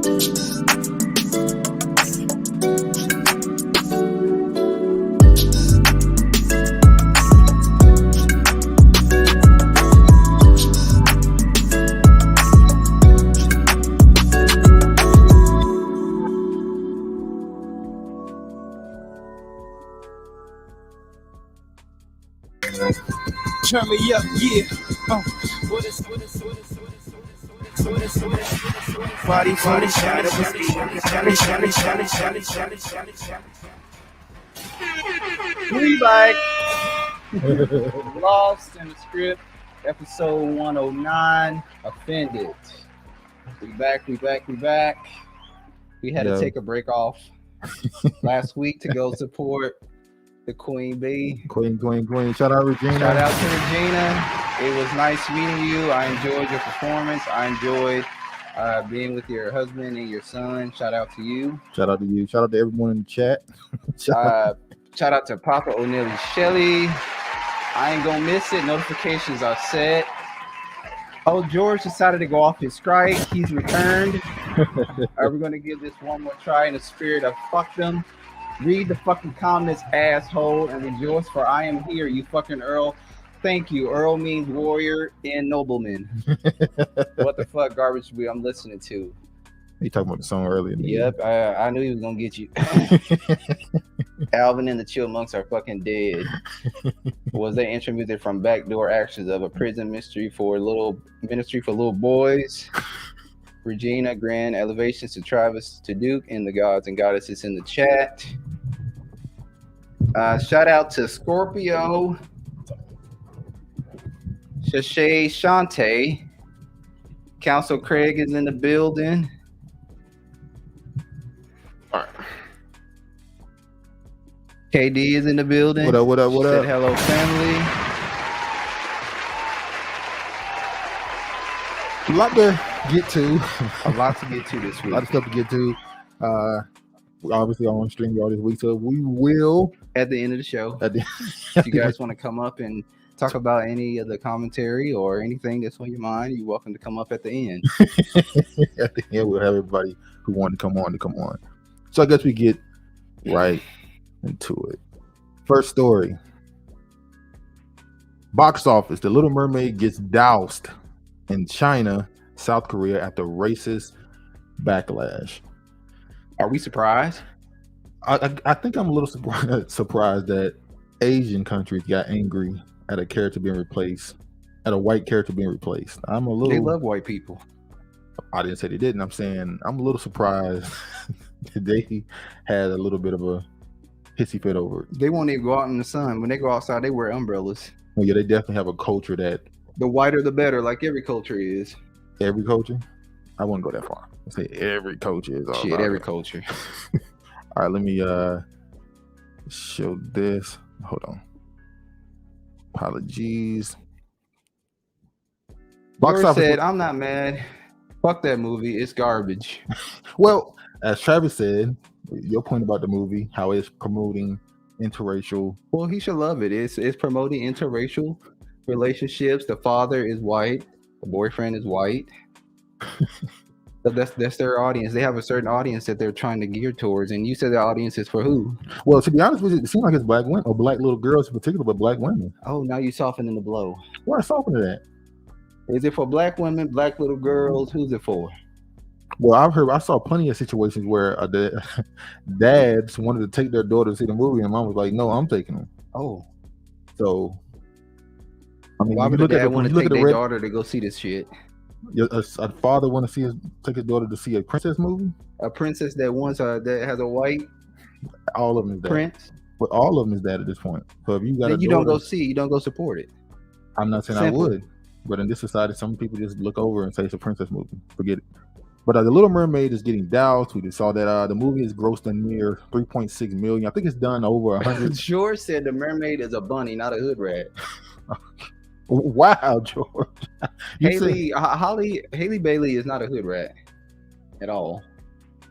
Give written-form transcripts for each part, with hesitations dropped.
Turn me up, yeah. Body, shiny. We back. Lost in the script, episode 109. Offended. We back. We had to take a break off last week to go support the Queen Bee. Queen. Shout out Regina. Shout out to Regina. It was nice meeting you. I enjoyed your performance. I enjoyed being with your husband and your son. Shout out to you. Shout out to you. Shout out to everyone in the chat. Shout out to Papa O'Neilly Shelley. I ain't gonna miss it. Notifications are set. Oh, George decided to go off his strike. He's returned. Are we gonna give this one more try in the spirit of fuck them? Read the fucking comments, asshole, and rejoice, for I am here, you fucking Earl. Thank you. Earl means warrior and nobleman. What the fuck garbage I'm listening to? You talking about the song earlier? Yep, I knew he was gonna get you. Alvin and the Chill Monks are fucking dead. Was they intermuted from backdoor actions of a prison ministry for little boys? Regina, grand elevations to Travis, to Duke, and the gods and goddesses in the chat. Shout out to Scorpio, Shashay Shante. Council Craig is in the building. All right. KD is in the building. What up? Said hello, family. A lot to get to. A lot to get to this week. A lot of stuff to get to. Obviously, I want to stream y'all this week, so we will at the end of the show. If you guys want to come up and talk about any of the commentary or anything that's on your mind, you're welcome to come up at the end. At the end, we'll have everybody who wanted to come on. So I guess we get right into it. First story. Box office. The Little Mermaid gets doused in China, South Korea after racist backlash. Are we surprised? I think I'm a little surprised that Asian countries got angry at a character being replaced, at a white character being replaced. They love white people. I didn't say they didn't. I'm saying I'm a little surprised that they had a little bit of a hissy fit over it. They won't even go out in the sun. When they go outside, they wear umbrellas. Well, yeah, they definitely have a culture that the whiter the better, like every culture is. Every culture? I wouldn't go that far. I say every culture is all shit. Every culture. All right, let me show this. Hold on. Apologies. Box office said, "I'm not mad. Fuck that movie. It's garbage." Well, as Travis said, your point about the movie, how it's promoting interracial. Well, he should love it. It's promoting interracial relationships. The father is white. The boyfriend is white. So that's their audience. They have a certain audience that they're trying to gear towards. And you said the audience is for who? Well, to be honest with you, it seems like it's black women or black little girls in particular, but black women. Oh, now you softening the blow. Why softening that? Is it for black women, black little girls? Who's it for? Well, I saw plenty of situations where the dads wanted to take their daughter to see the movie, and mom was like, "No, I'm taking them." Oh, so I mean, why would the dad want to take their daughter to go see this shit? A father want to take his daughter to see a princess movie? A princess that that has a white. All of them is that. Prince. But all of them is that at this point. So if you got, then you don't go see, you don't go support it. I'm not saying Simple. I would, but in this society, some people just look over and say it's a princess movie. Forget it. But The Little Mermaid is getting doused. We just saw that the movie is grossed a near 3.6 million. I think it's done over 100. George said the mermaid is a bunny, not a hood rat. Wow, George. Haley Bailey is not a hood rat at all.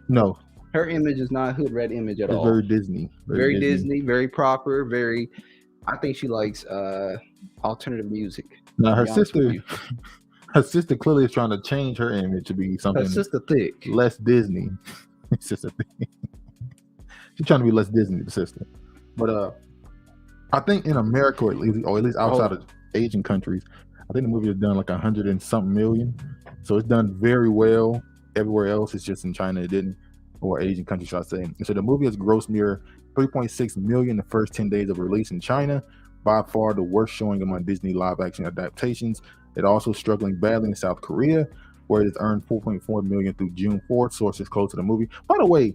No. Her image is not a hood rat image at all. Very Disney. Very Disney, very proper, I think she likes alternative music. Now her sister Her sister clearly is trying to change her image to be something. Her sister thick. Less Disney. Sister thick. She's trying to be less Disney, the sister. But I think in America, or at least outside of Asian countries, I think the movie has done like 100 and something million. So it's done very well. Everywhere else, it's just in China it didn't, or Asian countries, should I say. And so the movie has grossed near 3.6 million the first 10 days of release in China, by far the worst showing among Disney live action adaptations. It also struggling badly in South Korea, where it has earned 4.4 million through June 4th, sources close to the movie. By the way,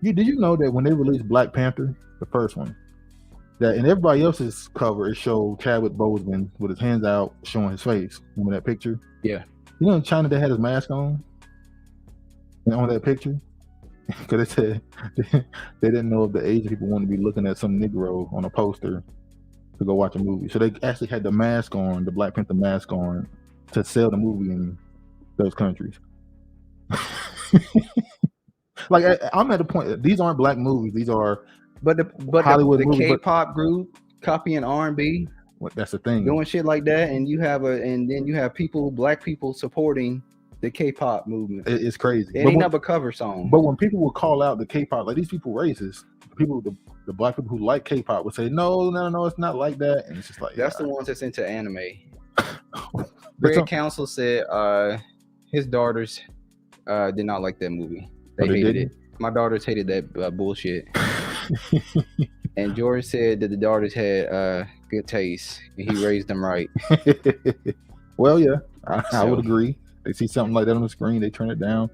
did you know that when they released Black Panther, the first one, that in everybody else's cover, it showed Chadwick Boseman with his hands out showing his face. Remember that picture? Yeah. You know in China they had his mask on? And on that picture? Because they said they didn't know if the Asian people wanted to be looking at some Negro on a poster to go watch a movie. So they actually had the mask on, the Black Panther mask on, to sell the movie in those countries. Like I'm at the point, these aren't black movies, these are Hollywood the K-pop group copying R&B. That's the thing, doing shit like that, and then you have black people supporting the K-pop movement. It's crazy. It ain't never cover song. But when people will call out the K-pop, like these people racist, the black people who like K-pop would say, no, it's not like that, and it's just like that's the ones that's into anime. Greg Council said his daughters did not like that movie. They hated it. My daughters hated that bullshit. And George said that the daughters had good taste, and he raised them right. Well, yeah, I would agree. They see something like that on the screen, they turn it down.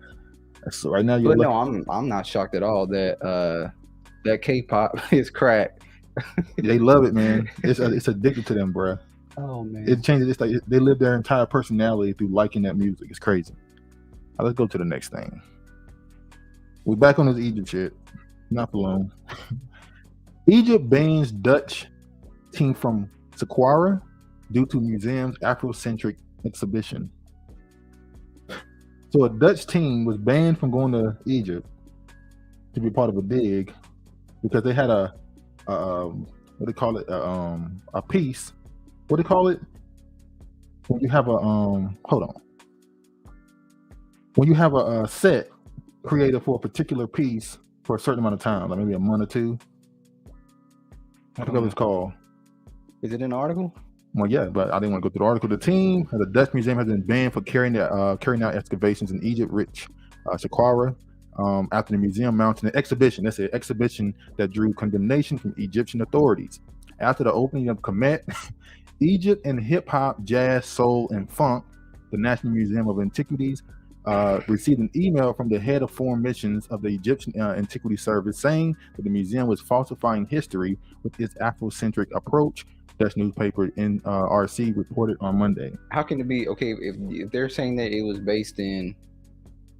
So right now, I'm not shocked at all that that K-pop is crack. They love it, man. It's addicted to them, bro. Oh man, it changes. It's like they live their entire personality through liking that music. It's crazy. Now, let's go to the next thing. We're back on this Egypt shit. Not for long. Egypt bans Dutch team from Saqqara due to museum's Afrocentric exhibition. So a Dutch team was banned from going to Egypt to be part of a dig because they had a what they call it, a piece. What do they call it? When you have a hold on. When you have a set created for a particular piece for a certain amount of time, like maybe a month or two. I forgot what it's called. Is it an article? Well, yeah, but I didn't want to go through the article. The team at the Dutch Museum has been banned for carrying out excavations in Egypt-rich Saqqara after the museum mounted an exhibition. That's an exhibition that drew condemnation from Egyptian authorities. After the opening of Kemet, Egypt and hip hop, jazz, soul, and funk, the National Museum of Antiquities received an email from the head of foreign missions of the Egyptian Antiquity Service saying that the museum was falsifying history with its Afrocentric approach. Dutch newspaper NRC reported on Monday. How can it be okay if they're saying that it was based in?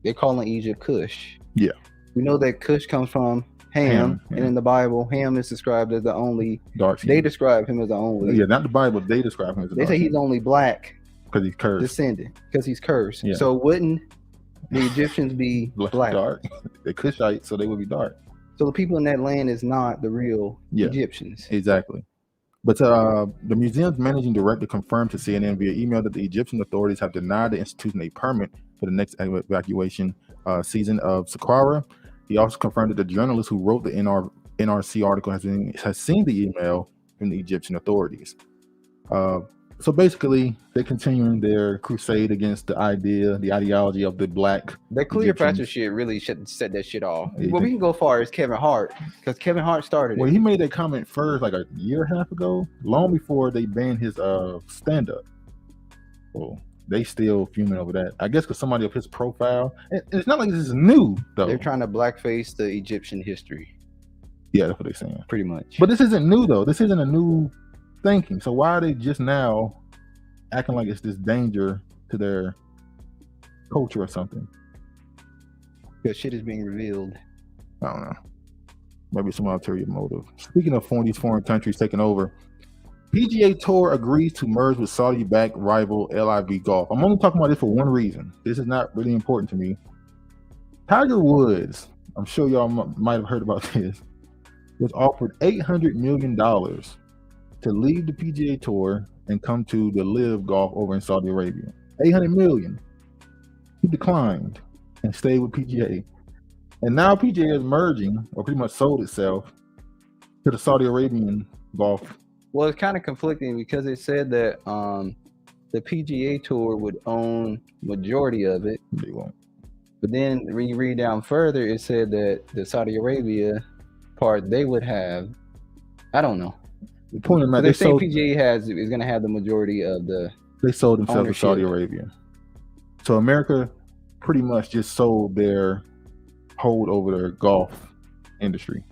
They're calling Egypt Kush. Yeah, we know that Kush comes from Ham, and in the Bible, Ham is described as the only dark. They describe him as the only. Yeah, not the Bible. They describe him as. They say he's only black because he's cursed. Descendant because he's cursed. Yeah. So wouldn't the Egyptians be black? Dark. They're Kushites, so they would be dark. So the people in that land is not the real Egyptians. Exactly. But the museum's managing director confirmed to CNN via email that the Egyptian authorities have denied the institution a permit for the next evacuation season of Saqqara. He also confirmed that the journalist who wrote the NRC article has seen the email from the Egyptian authorities. So basically, they're continuing their crusade against the ideology of the black. That Cleopatra shit really should set that shit off. Well, we can go far as Kevin Hart, because Kevin Hart started it. Well, he made that comment first, like a year and a half ago, long before they banned his stand-up. Well, they still fuming over that. I guess because somebody of his profile. It's not like this is new, though. They're trying to blackface the Egyptian history. Yeah, that's what they're saying. Pretty much. But this isn't new, though. This isn't a new thinking. So why are they just now acting like it's this danger to their culture or something? Because shit is being revealed. I don't know. Maybe some ulterior motive. Speaking of these foreign countries taking over, PGA Tour agrees to merge with Saudi-backed rival LIV Golf. I'm only talking about this for one reason. This is not really important to me. Tiger Woods, I'm sure y'all might have heard about this, was offered $800 million to leave the PGA Tour and come to the LIV Golf over in Saudi Arabia. $800 million. He declined and stayed with PGA. And now PGA is merging, or pretty much sold itself to the Saudi Arabian golf. Well, it's kind of conflicting because it said that the PGA Tour would own majority of it. They won't. But then when you read down further, it said that the Saudi Arabia part they would have. I don't know. The point of they say PGA is going to have the majority of the. They sold themselves to Saudi Arabia. So America pretty much just sold their hold over their golf industry.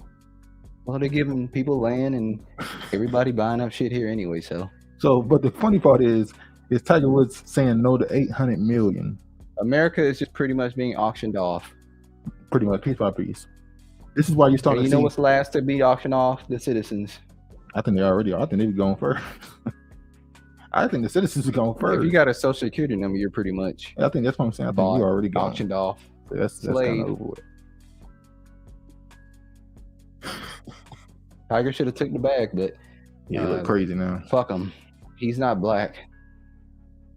Well, they're giving people land and everybody buying up shit here anyway. So, but the funny part is Tiger Woods saying no to $800 million. America is just pretty much being auctioned off. Pretty much, piece by piece. This is why you're starting to see. You know what's last to be auctioned off? The citizens. I think they already are. I think they be going first. I think the citizens are going first. If you got a social security number, you're pretty much. I think that's what I'm saying. I think you already gone. Auctioned off. So that's kind of over with. Tiger should have took the bag, but yeah, look crazy now. Fuck him. He's not black.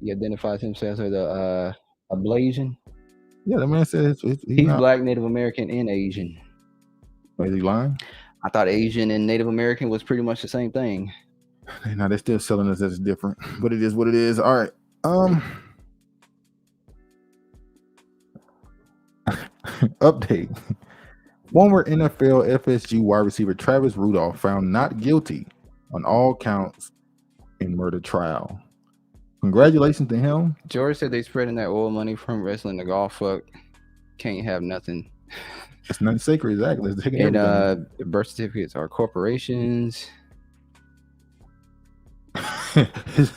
He identifies himself as a Blasian. Yeah, the man says he's black, Native American, and Asian. Is he lying? I thought Asian and Native American was pretty much the same thing. Now they're still selling us as different, but it is what it is. All right. Update. Former NFL FSU wide receiver Travis Rudolph found not guilty on all counts in murder trial. Congratulations to him. George said they spreading that oil money from wrestling to golf. Fuck, can't have nothing. It's nothing sacred, exactly. And birth certificates are corporations.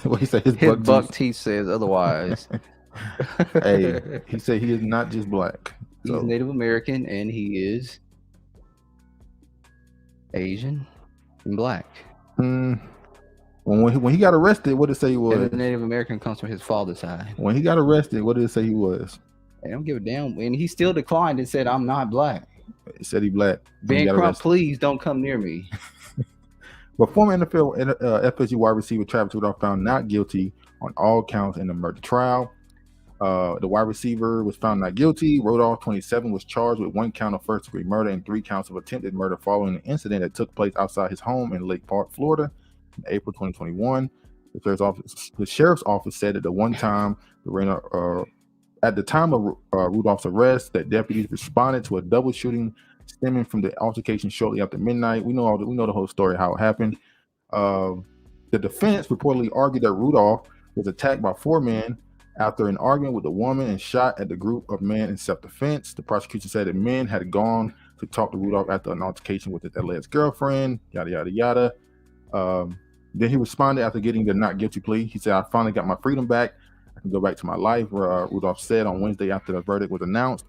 What he said, his buck teeth says otherwise. Hey, he said he is not just black. He's Native American and he is Asian and black. When he got arrested, what did it say he was? And the Native American comes from his father's side. When he got arrested, what did it say he was? I don't give a damn. And he still declined and said, "I'm not black." He said he black. Ben Crump, please don't come near me. But former NFL FSU wide receiver Travis Rudolph found not guilty on all counts in the murder trial. The wide receiver was found not guilty. Rudolph, 27, was charged with 1 count of first-degree murder and 3 counts of attempted murder following an incident that took place outside his home in Lake Park, Florida, in April 2021. The sheriff's office said that at the time of Rudolph's arrest, that deputies responded to a double shooting stemming from the altercation shortly after midnight. We know the whole story, how it happened. The defense reportedly argued that Rudolph was attacked by 4 men after an argument with a woman and shot at the group of men in self-defense. The prosecution said that men had gone to talk to Rudolph after an altercation with his alleged girlfriend, yada, yada, yada. Then he responded after getting the not guilty plea. He said, "I finally got my freedom back. I can go back to my life." Rudolph said on Wednesday after the verdict was announced,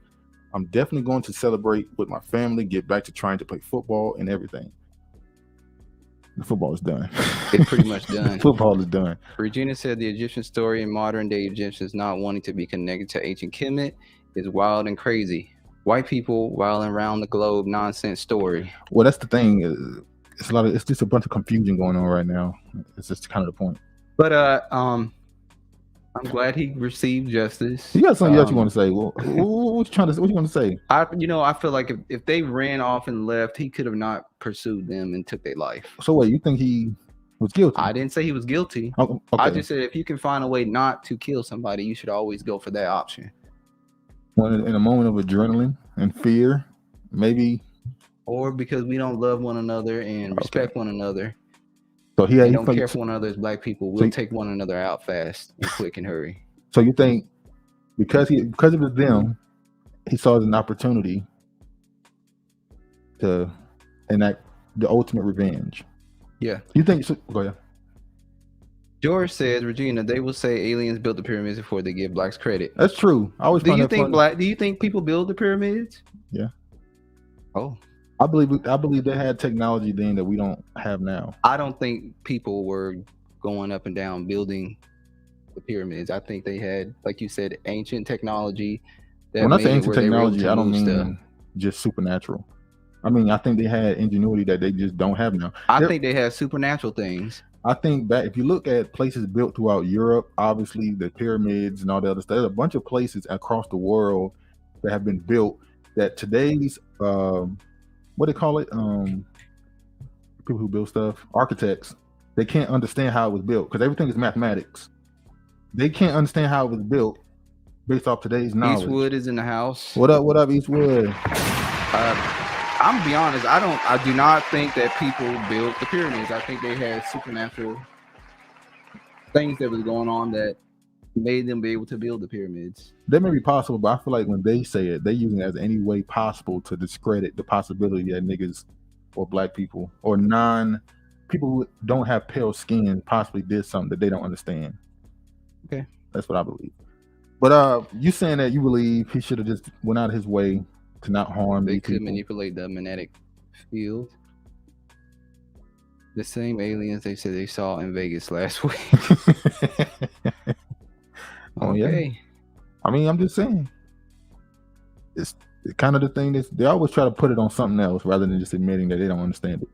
"I'm definitely going to celebrate with my family, get back to trying to play football and everything." The football is done. It's pretty much done. Football is done. Regina said the Egyptian story in modern day Egyptians not wanting to be connected to ancient Kemet is wild and crazy. White people wilding around the globe nonsense story. Well, that's the thing. It's just a bunch of confusion going on right now. It's just kind of the point. But I'm glad he received justice. You got something else you want to say? Well, what you want to say? I feel like if they ran off and left, he could have not pursued them and took their life. So what, you think he was guilty? I didn't say he was guilty. Oh, okay. I just said if you can find a way not to kill somebody, you should always go for that option. When in a moment of adrenaline and fear, maybe. Or because we don't love one another and respect one another. So he don't care for one another as black people. We'll take one another out fast and quick and hurry. So you think because it was them, he saw it as an opportunity to enact the ultimate revenge? Yeah. You think so? Go ahead. George says, Regina, they will say aliens built the pyramids before they give blacks credit. That's true. I always do you think people build the pyramids? Yeah. Oh. I believe they had technology then that we don't have now. I don't think people were going up and down building the pyramids. I think they had, like you said, ancient technology. When I say ancient technology, I don't mean just supernatural. I mean, I think they had ingenuity that they just don't have now. I think they had supernatural things. I think that if you look at places built throughout Europe, obviously the pyramids and all the other stuff, there's a bunch of places across the world that have been built that today's what they call it, people who build stuff, architects, they can't understand how it was built because everything is mathematics. They can't understand how it was built based off today's knowledge. Eastwood is in the house. What up, Eastwood? I'm gonna be honest. I do not think that people built the pyramids. I think they had supernatural things that was going on that made them be able to build the pyramids. That may be possible, but I feel like when they say it, they're using it as any way possible to discredit the possibility that niggas or black people or people who don't have pale skin possibly did something that they don't understand. Okay, that's what I believe. But you saying that you believe he should have just went out of his way to not harm they these could people. Manipulate the magnetic field. The same aliens they said they saw in Vegas last week. Oh yeah. I mean, I'm just saying. It's kind of the thing that they always try to put it on something else rather than just admitting that they don't understand it.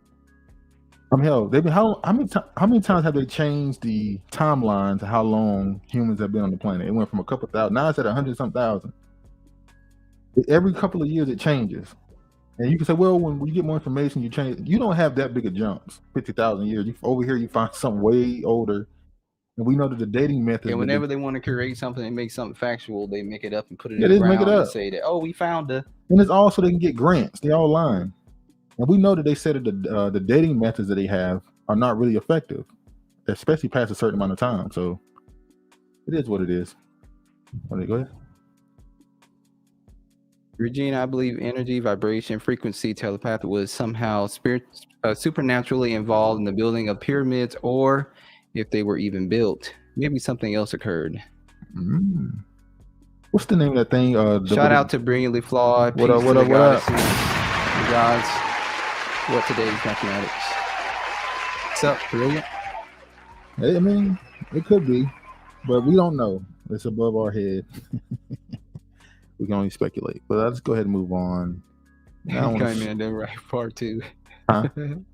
Hell, they've been how many times have they changed the timeline to how long humans have been on the planet? It went from a couple thousand, now it's at 100-some thousand. Every couple of years it changes. And you can say, well, when you get more information, you change. You don't have that big of jumps, 50,000 years. Over here, you find something way older. And we know that the dating method. And whenever they want to create something and make something factual, they make it up and put it in the ground and say that, oh, we found it. And it's also they can get grants. They all lying. And we know that they said that the dating methods that they have are not really effective, especially past a certain amount of time. So it is what it is. Okay, go ahead. Regina, I believe energy, vibration, frequency, telepathy was somehow supernaturally involved in the building of pyramids, or if they were even built, maybe something else occurred. What's the name of that thing? Shout out to Brilliantly Flawed. What up? Guys, what today's mathematics? What's up, Brilliant? I mean, it could be, but we don't know. It's above our head. We can only speculate. But let's go ahead and move on. Now right part two. Huh? What'd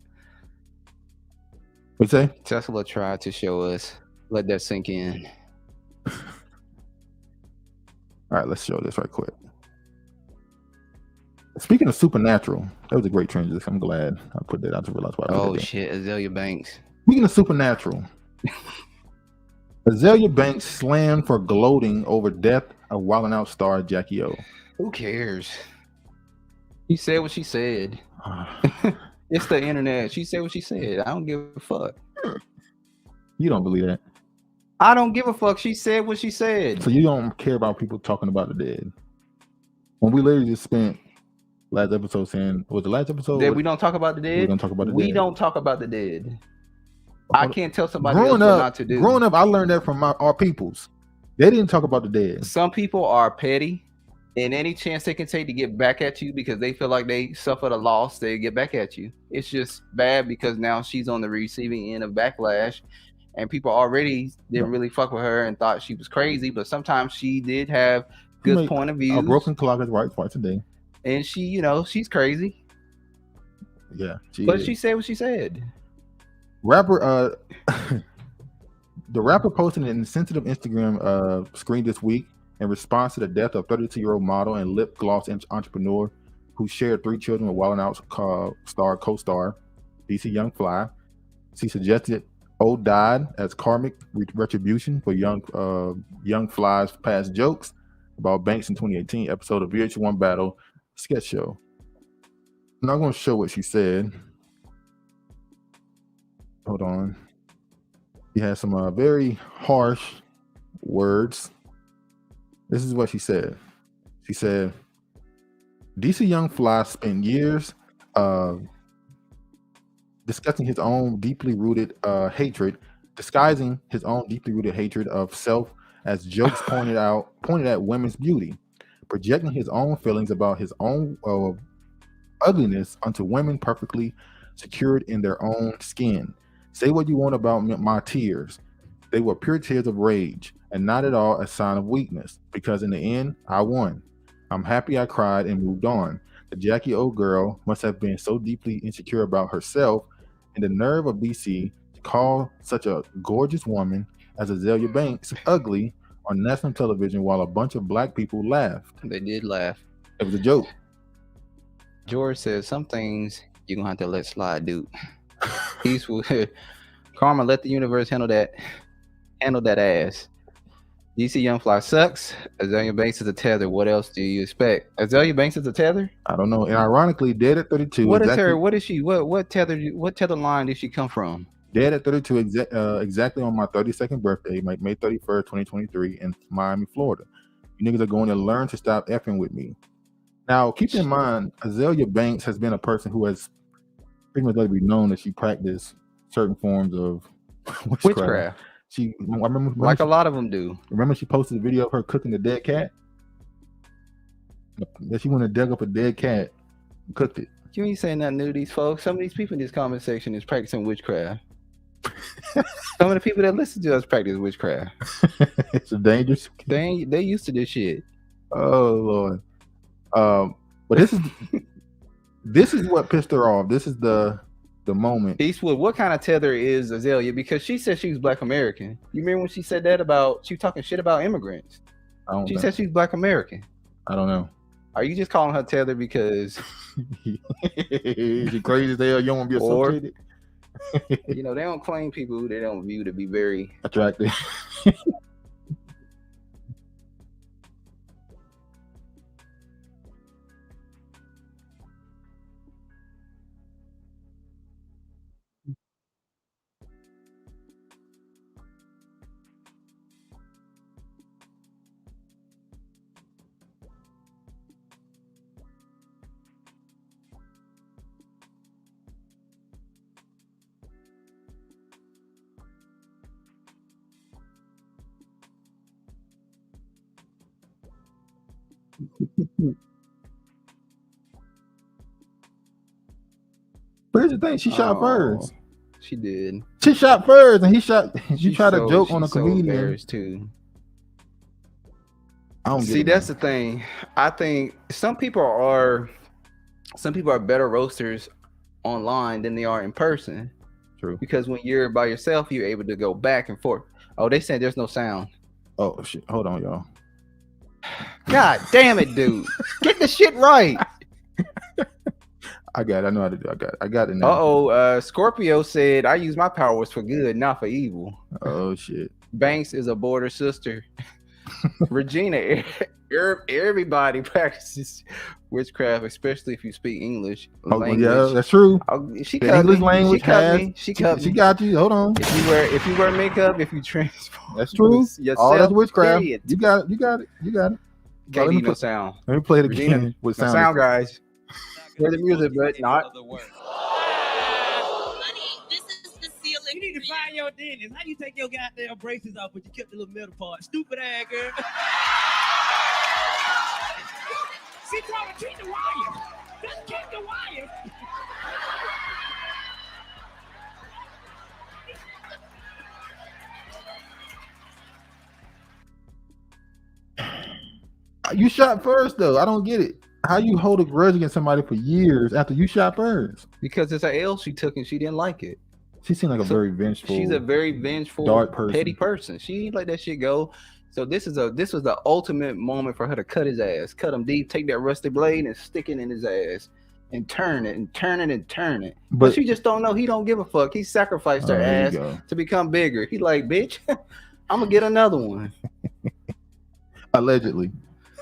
you say? Tesla tried to show us. Let that sink in. All right, let's show this right quick. Speaking of supernatural, that was a great transition. I'm glad I put that out to realize why. Oh shit, Azealia Banks. Speaking of supernatural, Azealia Banks slammed for gloating over death of Wildin' Out star Jacky O. Who cares? She said what she said. It's the internet. She said what she said. I don't give a fuck. You don't believe that? I don't give a fuck. She said what she said. So you don't care about people talking about the dead? When we literally just spent last episode saying, was the last episode? That we don't talk about the dead? We don't talk about the dead. We don't talk about the dead. I can't tell somebody else what not to do. Growing up, I learned that from our peoples. They didn't talk about the dead. Some people are petty, and any chance they can take to get back at you because they feel like they suffered a loss, they get back at you. It's just bad because now she's on the receiving end of backlash, and people already didn't really fuck with her and thought she was crazy, but sometimes she did have good point of view. A broken clock is right twice a day. And she, she's crazy. Yeah. She said what she said. The rapper posted an insensitive Instagram screen this week in response to the death of 32-year-old model and lip gloss entrepreneur who shared 3 children with Wildin' Out co-star DC Young Fly. She suggested O died as karmic retribution for Young Fly's past jokes about Banks in 2018 episode of VH1 Battle sketch show. I'm not going to show what she said. Hold on. She has some very harsh words. This is what she said. She said, DC Young Fly spent years discussing his own deeply rooted hatred, disguising his own deeply rooted hatred of self as jokes pointed at women's beauty, projecting his own feelings about his own ugliness onto women perfectly secured in their own skin. Say what you want about my tears. They were pure tears of rage and not at all a sign of weakness, because in the end, I won. I'm happy I cried and moved on. The Jacky O girl must have been so deeply insecure about herself, and the nerve of DC call such a gorgeous woman as Azealia Banks ugly on national television while a bunch of black people laughed. They did laugh. It was a joke. George says some things you're gonna have to let slide, dude. Peaceful. Karma, let the universe handle that ass. DC Young Fly sucks. Azealia Banks is a tether. What else do you expect? Azealia Banks is a tether? I don't know. And ironically, dead at 32. What is her? What is she? What tether line did she come from? Dead at 32, exactly on my 32nd birthday, May 31st, 2023, in Miami, Florida. You niggas are going to learn to stop effing with me. Now, keep in mind, Azealia Banks has been a person who has pretty much let it be known that she practiced certain forms of witchcraft. I remember like a lot of them do. Remember she posted a video of her cooking a dead cat? That she went and dug up a dead cat and cooked it. You ain't saying nothing new to these folks. Some of these people in this comment section is practicing witchcraft. Some of the people that listen to us practice witchcraft. It's a dangerous. They used to this shit. Oh Lord. But this is what pissed her off. This is the moment. Eastwood, what kind of tether is Azealia? Because she said she was Black American. You remember when she said that about she was talking shit about immigrants? She said she's Black American. I don't know. Are you just calling her tether because she crazy as hell? You don't want to be associated. You know, they don't claim people who they don't view to be very attractive. But here's the thing: she shot first. She did. She shot first, and he shot. You tried to joke on a comedian too. I don't see. That's the thing. I think some people are better roasters online than they are in person. True. Because when you're by yourself, you're able to go back and forth. Oh, they said there's no sound. Oh shit! Hold on, y'all. God damn it, dude! Get the shit right. I got it. I know how to do it. I got it now. Scorpio said, I use my powers for good, not for evil. Oh, shit. Banks is a border sister. Regina, everybody practices witchcraft, especially if you speak English language. Yeah, that's true. She cut English me. language She cut me. She got you. Hold on. If you wear makeup, if you transform. That's true. All that's witchcraft. Period. You got it. Can't need no sound. Let me play it again with sound. Sound, guys. Hear the music, but not. You need to find your dentist. How you take your goddamn braces off, but you kept the little middle part? Stupid ass girl. She trying to keep the wire. Just keep the wire. You shot first, though. I don't get it. How you hold a grudge against somebody for years after you shot first? Because it's an L she took and she didn't like it. She seemed like a very vengeful. She's a very vengeful, dark person. Petty person. She ain't let that shit go. So this was the ultimate moment for her to cut his ass, cut him deep, take that rusty blade and stick it in his ass, and turn it and turn it and turn it. But she just don't know. He don't give a fuck. He sacrificed her ass to become bigger. He like, bitch, I'm gonna get another one. Allegedly.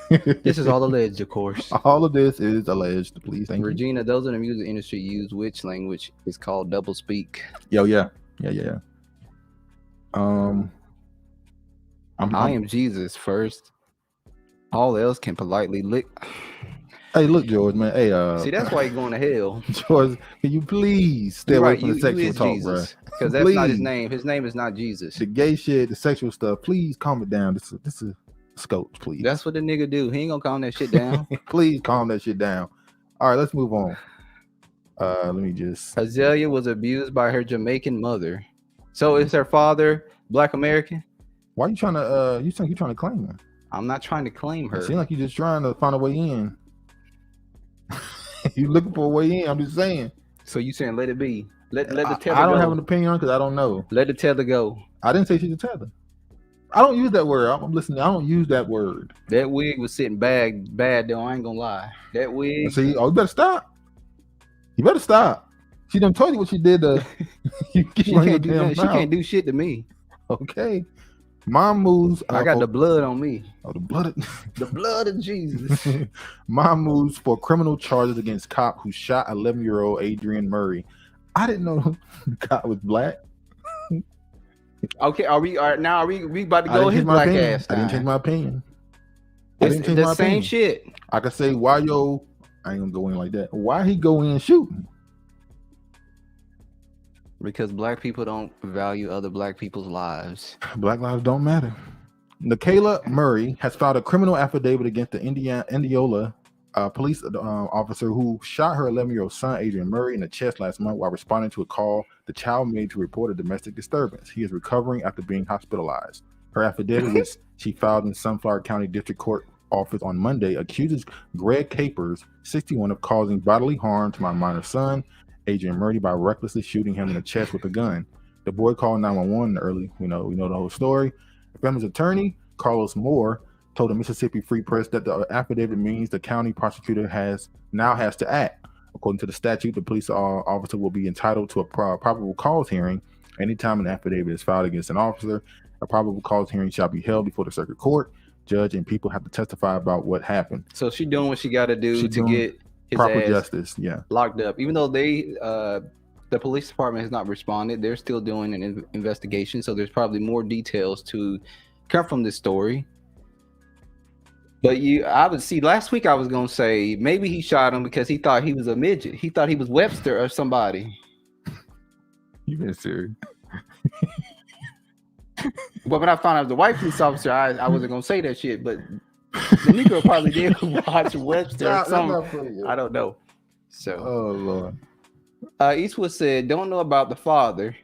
This is all alleged, of course. All of this is alleged. Please, thank Regina, those in the music industry use which language is called double speak. Yeah. I am Jesus first. All else can politely lick. Hey, look, George, man. Hey, see, that's why you're going to hell. George, can you please stay away from the sexual talk, bro? Because that's not his name. His name is not Jesus. The gay shit, the sexual stuff. Please calm it down. This is Scope, please. That's what the nigga do. He ain't gonna calm that shit down. Please calm that shit down. All right, let's move on. Let me just. Azealia was abused by her Jamaican mother. So is her father Black American? Why are you trying to? You think you're trying to claim her? I'm not trying to claim her. It seems like you're just trying to find a way in. You looking for a way in? I'm just saying. So you saying let it be? Let the tether I don't go. have an opinion on because I don't know. Let the tether go. I didn't say she's a tether. I don't use that word. I'm listening. I don't use that word. That wig was sitting bad though. I ain't gonna lie. That wig. See, you better stop. You better stop. She done told you what she did to she can't do nothing. She can't do shit to me. Okay. Mom moves. I got the blood on me. Oh, the blood. The blood of Jesus. Mom moves for criminal charges against cop who shot 11-year-old Aderrien Murry. I didn't know the cop was black. Okay, are we about to go his black ass time? I didn't change my opinion. It's the same shit. I could say why I ain't gonna go in like that. Why he go in shooting? Because black people don't value other black people's lives. Black lives don't matter. Nikayla Murray has filed a criminal affidavit against the Indianola police officer who shot her 11-year-old son, Aderrien Murry, in the chest last month while responding to a call the child made to report a domestic disturbance. He is recovering after being hospitalized. Her affidavit, which she filed in Sunflower County District Court office on Monday, accuses Greg Capers, 61, of causing bodily harm to my minor son, Aderrien Murry, by recklessly shooting him in the chest with a gun. The boy called 911 early. We know the whole story. The family's attorney, Carlos Moore, told the Mississippi Free Press that the affidavit means the county prosecutor now has to act. According to the statute, the police officer will be entitled to a probable cause hearing. Anytime an affidavit is filed against an officer, a probable cause hearing shall be held before the circuit court. Judge and people have to testify about what happened. So she's doing what she got to do to get his proper ass justice. Yeah, locked up. Even though the police department has not responded, they're still doing an investigation. So there's probably more details to come from this story. But I would see. Last week I was gonna say maybe he shot him because he thought he was a midget. He thought he was Webster or somebody. You been serious? But when I found out I was a white police officer, I wasn't gonna say that shit. But the Negro probably did watch Webster or something. I don't know. So, oh Lord. Eastwood said, "Don't know about the father,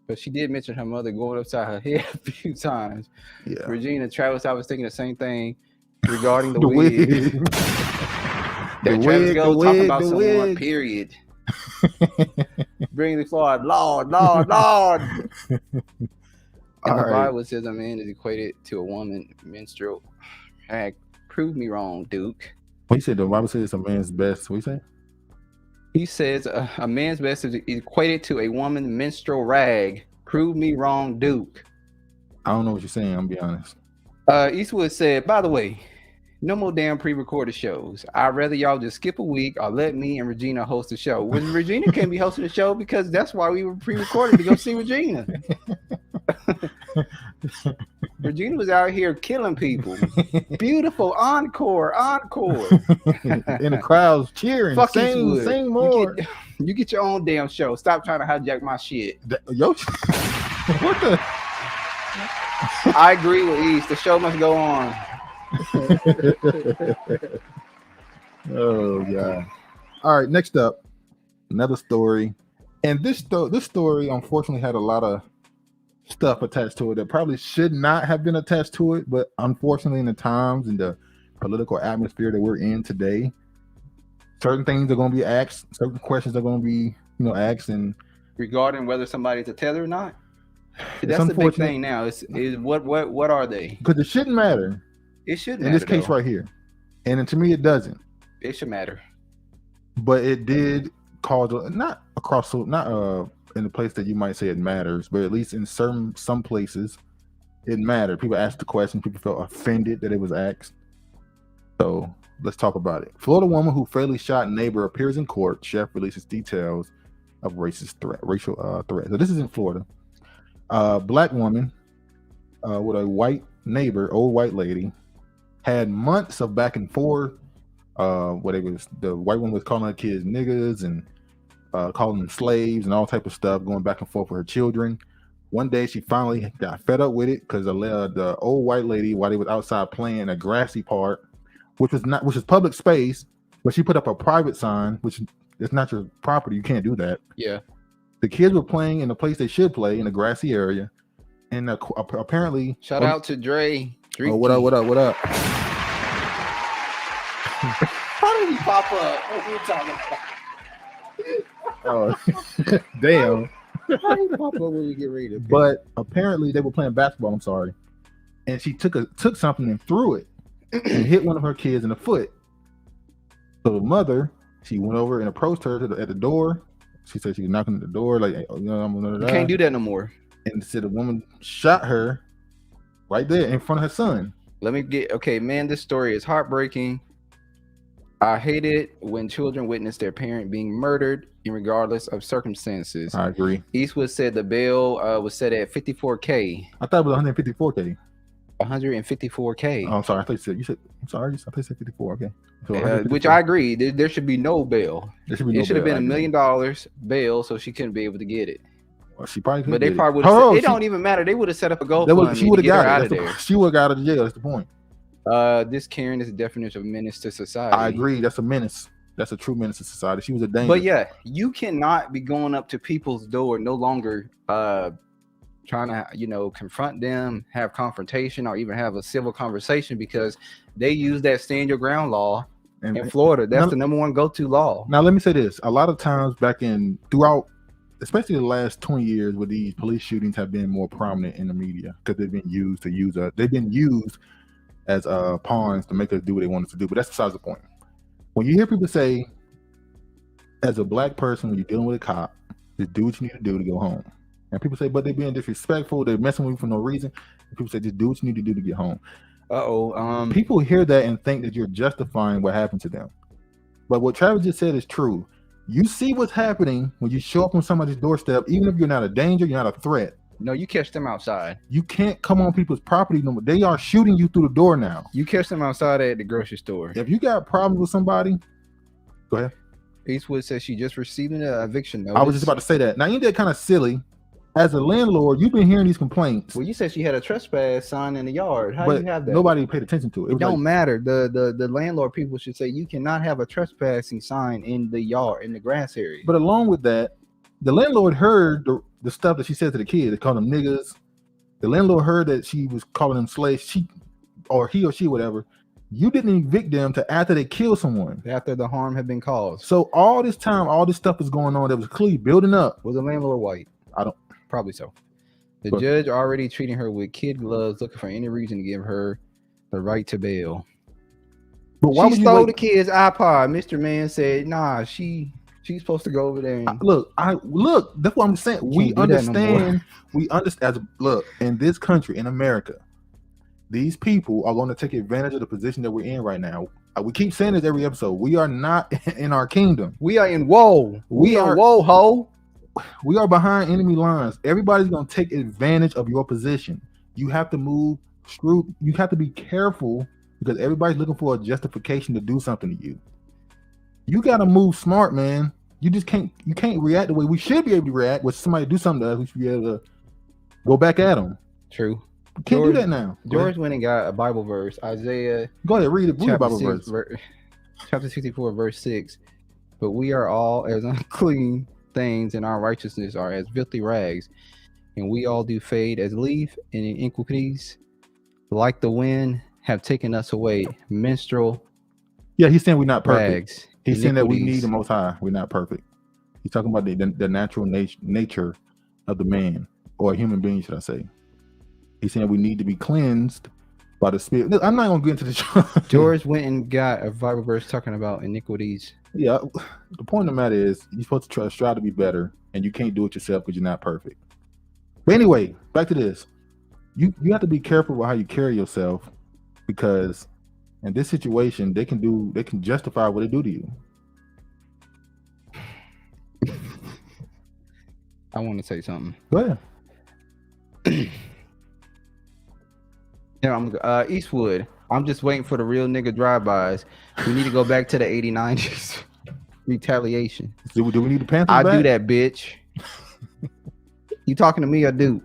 but she did mention her mother going upside her head a few times." Yeah. Regina, Travis, I was thinking the same thing regarding the wig. That Travis goes talking about someone. Period. Bring the Lord, Lord. And the Bible says a man is equated to a woman menstrual. Heck, prove me wrong, Duke. What you said? The Bible says it's a man's best. What you say? He says a man's best is equated to a woman's menstrual rag. Prove me wrong, Duke. I don't know what you're saying. I'm be honest. Eastwood said, by the way, no more damn pre-recorded shows. I'd rather y'all just skip a week or let me and Regina host the show. When Regina can't be hosting the show because that's why we were pre-recorded to go see Regina. Regina was out here killing people. Beautiful encore. And the crowd's cheering. Fuck sing more. You get your own damn show. Stop trying to hijack my shit. What the? I agree with East. The show must go on. Oh God. All right, next up, another story. And this story unfortunately had a lot of stuff attached to it that probably should not have been attached to it, but unfortunately in the times and the political atmosphere that we're in today, certain things are going to be asked, certain questions are going to be asked, and regarding whether somebody's a tether or not. That's the big thing now. Is what are they? Because it shouldn't matter. It shouldn't in this case right here, and to me it doesn't. It should matter, but it did cause not in the place that you might say it matters, but at least in some places it mattered. People asked the question. People felt offended that it was asked. So let's talk about it. Florida woman who fatally shot neighbor appears in court. Chef releases details of racial threat. So this is in Florida. Black woman with a white neighbor, old white lady, had months of back and forth. The white one was calling her kids niggas and calling them slaves and all type of stuff, going back and forth with her children. One day she finally got fed up with it because the old white lady, while they was outside playing a grassy part, which is public space, but she put up a private sign, which is not your property. You can't do that. Yeah. The kids were playing in the place they should play, in a grassy area, and apparently. Shout out to Dre. Oh, what up? How did he pop up? What are you talking about? Oh, damn. Pop up when we get ready to But apparently they were playing basketball. I'm sorry, and she took something and threw it and hit one of her kids in the foot. So the mother, she went over and approached her at the door. She said she was knocking at the door, like, hey, I'm gonna die. You can't do that no more. And said the woman shot her right there in front of her son. Man, this story is heartbreaking. I hate it when children witness their parent being murdered, regardless of circumstances. I agree. Eastwood said the bail was set at $54K. I thought it was $154K. $154K. Oh, I'm sorry. I thought you said. I'm sorry. I thought you said 54. Okay. So which I agree. There should be no bail. There should be no it should have bail. been $1 million bail, so she couldn't be able to get it. Well, she probably could. But they probably would have. It don't even matter. They would have set up a GoFundMe. She would have got her out of there. She would have got out of jail. That's the point. This Karen is a definition of menace to society. I agree. That's a menace. That's a true menace to society. She was a danger. But yeah, you cannot be going up to people's door no longer trying to, confront them, have confrontation, or even have a civil conversation, because they use that stand your ground law in Florida. That's the number one go-to law. Now, let me say this. A lot of times throughout, especially the last 20 years, where these police shootings have been more prominent in the media, because they've been used as pawns to make us do what they want us to do. But that's besides the point. When you hear people say, as a black person, when you're dealing with a cop, just do what you need to do to go home. And people say, but they're being disrespectful, they're messing with you for no reason. And people say, just do what you need to do to get home. People hear that and think that you're justifying what happened to them. But what Travis just said is true. You see what's happening when you show up on somebody's doorstep, even if you're not a danger, you're not a threat. No, you catch them outside. You can't come on people's property no more. They are shooting you through the door now. You catch them outside at the grocery store. If you got problems with somebody, go ahead. Eastwood says she just received an eviction notice. I was just about to say that. Now, ain't that kind of silly? As a landlord, you've been hearing these complaints. Well, you said she had a trespass sign in the yard. How do you have that? Nobody paid attention to it. It don't matter. The landlord people should say you cannot have a trespassing sign in the yard, in the grass area. But along with that, the landlord heard the stuff that she said to the kids. They called them niggas. The landlord heard that she was calling them slaves. He or she, whatever. You didn't evict them till after they killed someone. After the harm had been caused. So all this time, all this stuff is going on that was clearly building up. Was the landlord white? Probably so. The judge already treating her with kid gloves, looking for any reason to give her the right to bail. But why she stole the kid's iPod. Mr. Man said, "Nah, she's supposed to go over there." And look. That's what I'm saying. We understand. Look, in this country, in America, these people are going to take advantage of the position that we're in right now. We keep saying this every episode. We are not in our kingdom. We are in woe. We are woe, ho. We are behind enemy lines. Everybody's going to take advantage of your position. You have to move through. You have to be careful, because everybody's looking for a justification to do something to you. You got to move smart, man. You just can't react the way we should be able to react. When somebody do something to us, we should be able to go back at them. True. Can't do that now. George went and got a Bible verse. Isaiah. Go ahead, read the Bible verse. Chapter 64, verse 6. But we are all as unclean things, and our righteousness are as filthy rags, and we all do fade as leaf, and in iniquities like the wind have taken us away. Menstrual. Yeah, he's saying we're not perfect. Rags, he's saying that we need the Most High. We're not perfect. He's talking about the natural nature of the man, or a human being, should I say. He's saying we need to be cleansed by the Spirit. I'm not going to get into the George went and got a Bible verse talking about iniquities. Yeah, the point of the matter is you're supposed to try to be better, and you can't do it yourself because you're not perfect. But anyway, back to this. You have to be careful with how you carry yourself, because in this situation, they can justify what they do to you. I want to say something. Go ahead. Yeah, Eastwood. I'm just waiting for the real nigga drive-bys. We need to go back to the 80s retaliation. Do we need the Panthers back? I do that, bitch. You talking to me or dude?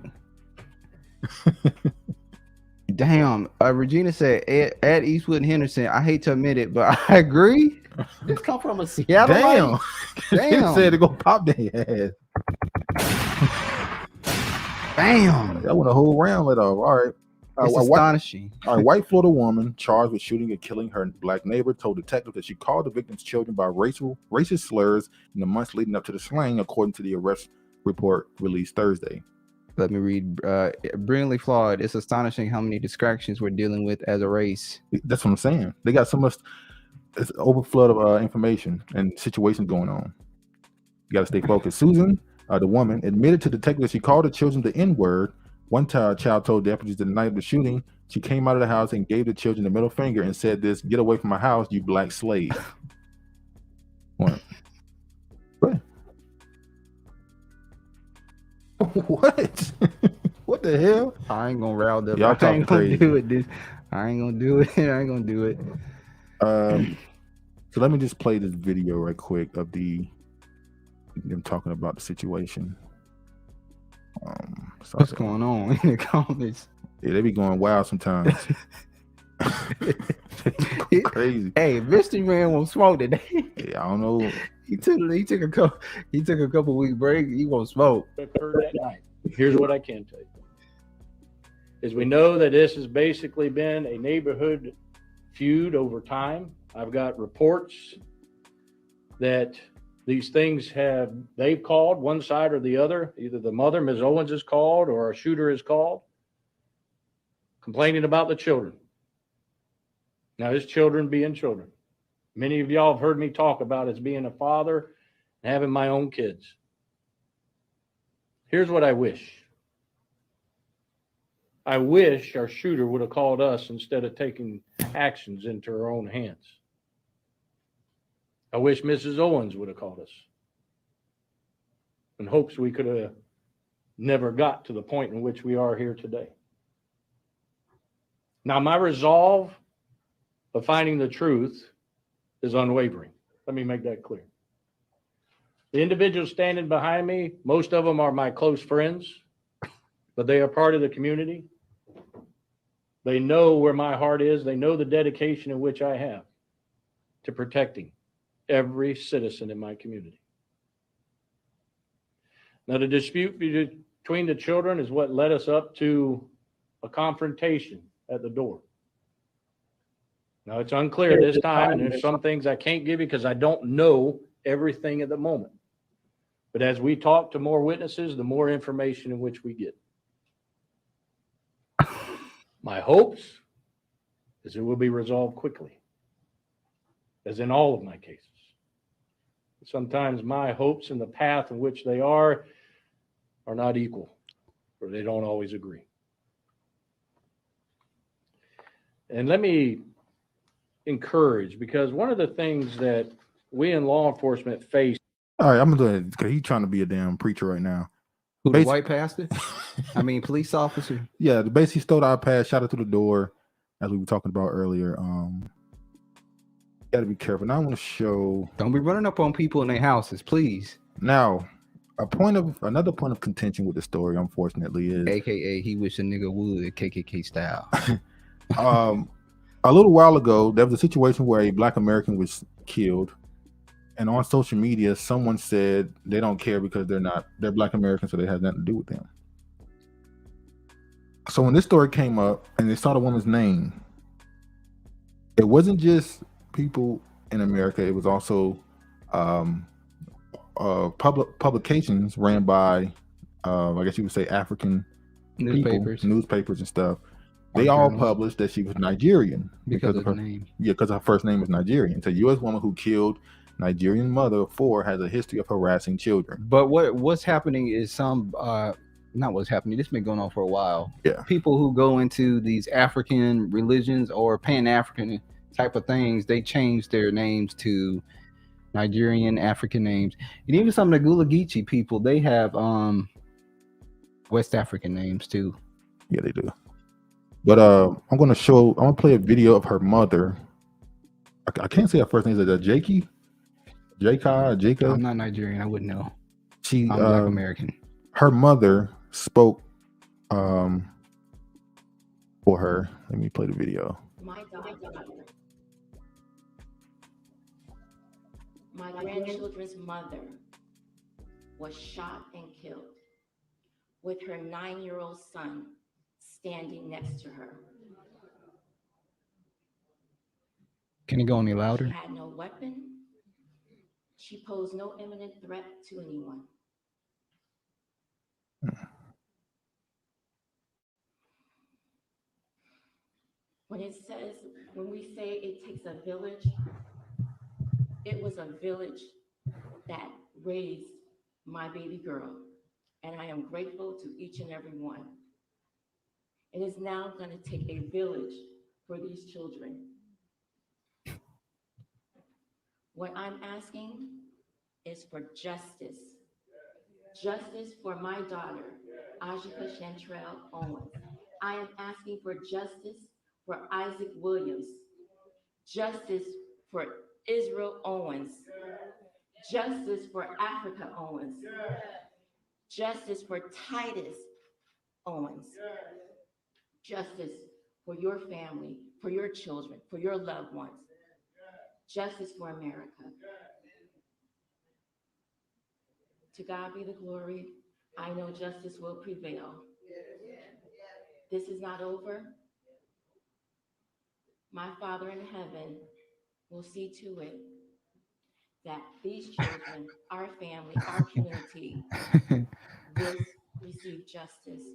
Damn. Regina said, at Eastwood and Henderson, I hate to admit it, but I agree. This come from a Seattle. Damn. Said to go pop their ass. Damn. I want a whole round let off. All right. It's astonishing. A white Florida woman charged with shooting and killing her black neighbor told detectives that she called the victim's children by racist slurs in the months leading up to the slaying, according to the arrest report released Thursday. Let me read. Brilliantly flawed. It's astonishing how many distractions we're dealing with as a race. That's what I'm saying. They got so much overflow of information and situations going on. You got to stay focused. Susan, the woman, admitted to detectives that she called the children the N-word. One child told deputies the night of the shooting, she came out of the house and gave the children the middle finger and said this, "Get away from my house, you black slave." What? What? What the hell? I ain't gonna round up. Y'all I ain't gonna crazy. do it. I ain't gonna do it. I ain't gonna do it. So let me just play this video right quick of them talking about the situation. What's going on in the comments? Yeah, they be going wild sometimes. Crazy. Hey, Mystery Man won't smoke today. Yeah, I don't know. He took a couple week break. He won't smoke. Occurred that night. Here's what I can tell you: is we know that this has basically been a neighborhood feud over time. I've got reports that these things they've called one side or the other. Either the mother, Ms. Owens, is called, or a shooter is called, complaining about the children. Now, his children being children. Many of y'all have heard me talk about as being a father and having my own kids. Here's what I wish. I wish our shooter would have called us instead of taking actions into her own hands. I wish Mrs. Owens would have called us, in hopes we could have never got to the point in which we are here today. Now, my resolve of finding the truth is unwavering. Let me make that clear. The individuals standing behind me, most of them are my close friends, but they are part of the community. They know where my heart is. They know the dedication in which I have to protecting every citizen in my community. Now, the dispute between the children is what led us up to a confrontation at the door. Now, it's unclear this time, and there's some things I can't give you because I don't know everything at the moment. But as we talk to more witnesses, the more information in which we get. My hopes is it will be resolved quickly, as in all of my cases. Sometimes my hopes and the path in which they are not equal, or they don't always agree. And let me encourage, because one of the things that we in law enforcement face. All right, I'm gonna do it because he's trying to be a damn preacher right now. Who, the white pastor? I mean, police officer. Yeah, basically stole our pass, shot it through the door, as we were talking about earlier. Got to be careful. Now I want to show. Don't be running up on people in their houses, please. Now, another point of contention with the story, unfortunately, is AKA he wish a nigga would, KKK style. A little while ago, there was a situation where a Black American was killed, and on social media, someone said they don't care because they're Black Americans, so they have nothing to do with them. So when this story came up and they saw the woman's name, it wasn't just people in America, it was also publications ran by I guess you would say African newspapers and stuff. They all published that she was Nigerian because of her name. Yeah, because her first name is Nigerian. It's a U.S. woman who killed Nigerian mother of 4, has a history of harassing children. But what's happening is not what's happening. This has been going on for a while. Yeah, people who go into these African religions or Pan-African type of things, they change their names to Nigerian African names, and even some of the Gula Geechee people, they have West African names too. Yeah, they do. But I'm gonna play a video of her mother. I can't say her first name. Is it Jacky? Ajike? I'm not Nigerian. I wouldn't know. I'm Black American. Her mother spoke for her. Let me play the video. My grandchildren's mother was shot and killed with her 9-year-old son standing next to her. Can it go any She louder? had no weapon. She posed no imminent threat to anyone. When we say it takes a village, it was a village that raised my baby girl, and I am grateful to each and every one. It is now going to take a village for these children. What I'm asking is for justice. Justice for my daughter, Ajike Owens. I am asking for justice for Isaac Williams. Justice for Israel Owens. Justice for Africa Owens. Justice for Titus Owens. Justice for your family, for your children, for your loved ones. Justice for America. To God be the glory. I know justice will prevail. This is not over. My Father in heaven will see to it that these children, our family, our community, will receive justice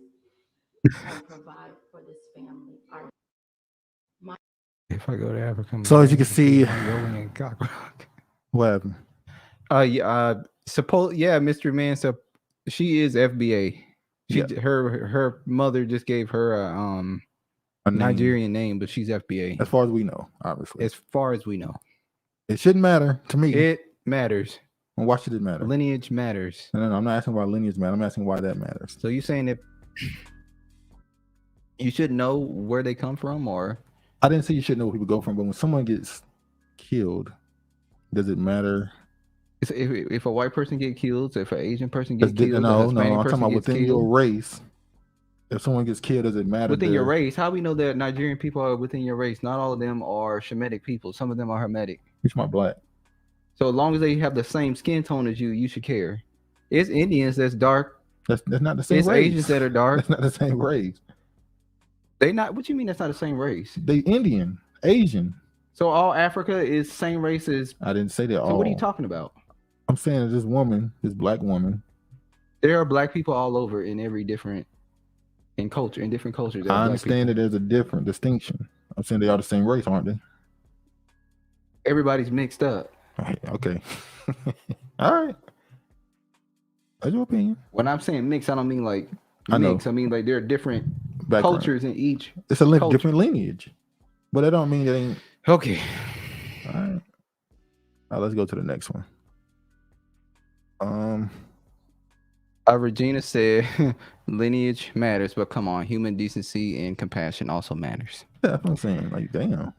and provide for this family. If I go to Africa, So as you can see, what happened? Mr. Man. So she is FBA. Her mother just gave her a Nigerian name, but she's FBA. As far as we know, obviously. As far as we know, it shouldn't matter to me. It matters. And why should it matter? Lineage matters. No, I'm not asking why lineage matters. I'm asking why that matters. So you saying that you should know where they come from, or? I didn't say you should know where people go from, but when someone gets killed, does it matter? If a white person get killed, if an Asian person gets killed, no, I'm talking about within your race. If someone gets killed, does it matter? Within your race? How we know that Nigerian people are within your race? Not all of them are Shemitic people. Some of them are Hermetic. Which my black. So as long as they have the same skin tone as you, you should care. It's Indians that's dark. That's not the same race. It's Asians that are dark. That's not the same race. They not. What you mean that's not the same race? They Indian, Asian. So all Africa is same race as. I didn't say that. So what are you talking about? I'm saying that this woman, this black woman. There are black people all over in different cultures. I understand that there's a different distinction. I'm saying they are the same race, aren't they? Everybody's mixed up. Okay. All right. That's your opinion. When I'm saying mix, I don't mean like mix. I mean like there are different cultures in each. It's a different lineage, but that don't mean it ain't okay. All right. Let's go to the next one. Regina said lineage matters, but come on, human decency and compassion also matters. Yeah, that's what I'm saying. Like, damn,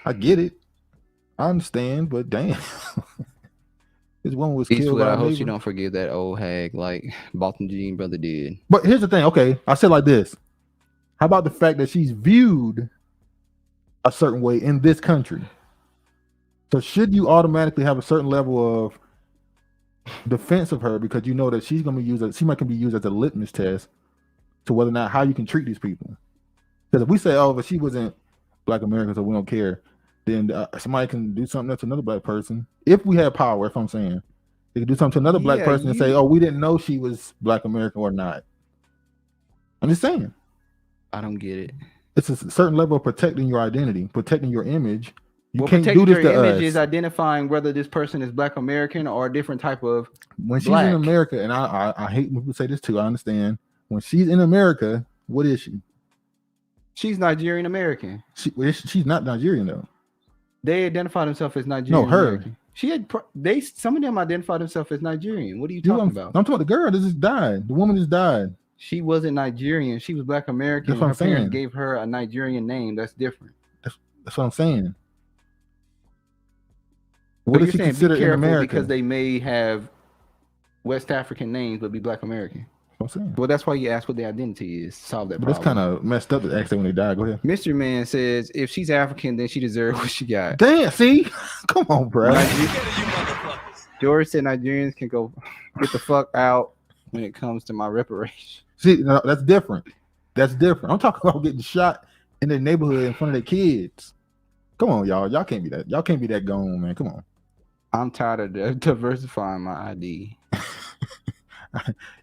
I get it, I understand, but damn, this one was killed. I hope you don't forgive that old hag like Balton Jean brother did. But here's the thing. Okay, I said like this. How about the fact that she's viewed a certain way in this country? So should you automatically have a certain level of defense of her because you know that she's going to be used she might can be used as a litmus test to whether or not how you can treat these people? Because if we say, oh, but she wasn't Black American, so we don't care, then somebody can do something to another black person. If we have power, if I'm saying, they can do something to another black person and say, oh, we didn't know she was Black American or not. I'm just saying. I don't get it. It's a certain level of protecting your identity, protecting your image. You well, can't do this to image us. Is identifying whether this person is Black American or a different type of when she's in America, and I hate when people say this too. I understand. When she's in America, what is she? She's Nigerian American. She's not Nigerian though. They identify themselves as Nigerian. No, her. American. She had some of them identify themselves as Nigerian. What are you talking about? I'm talking about the girl that just died. The woman just died. She wasn't Nigerian. She was Black American. That's what I'm saying. Parents gave her a Nigerian name. That's different. That's what I'm saying. What is she considered in America? Because they may have West African names but be Black American. I'm saying. Well, that's why you ask what their identity is. Solve that but problem. That's kind of messed up to ask that when they die. Go ahead. Mr. Man says if she's African, then she deserves what she got. Damn, see? Come on, bro. George said Nigerians can go get the fuck out when it comes to my reparations. See, no, that's different. That's different. I'm talking about getting shot in their neighborhood in front of their kids. Come on, y'all. Y'all can't be that. Y'all can't be that gone, man. Come on. I'm tired of diversifying my ID.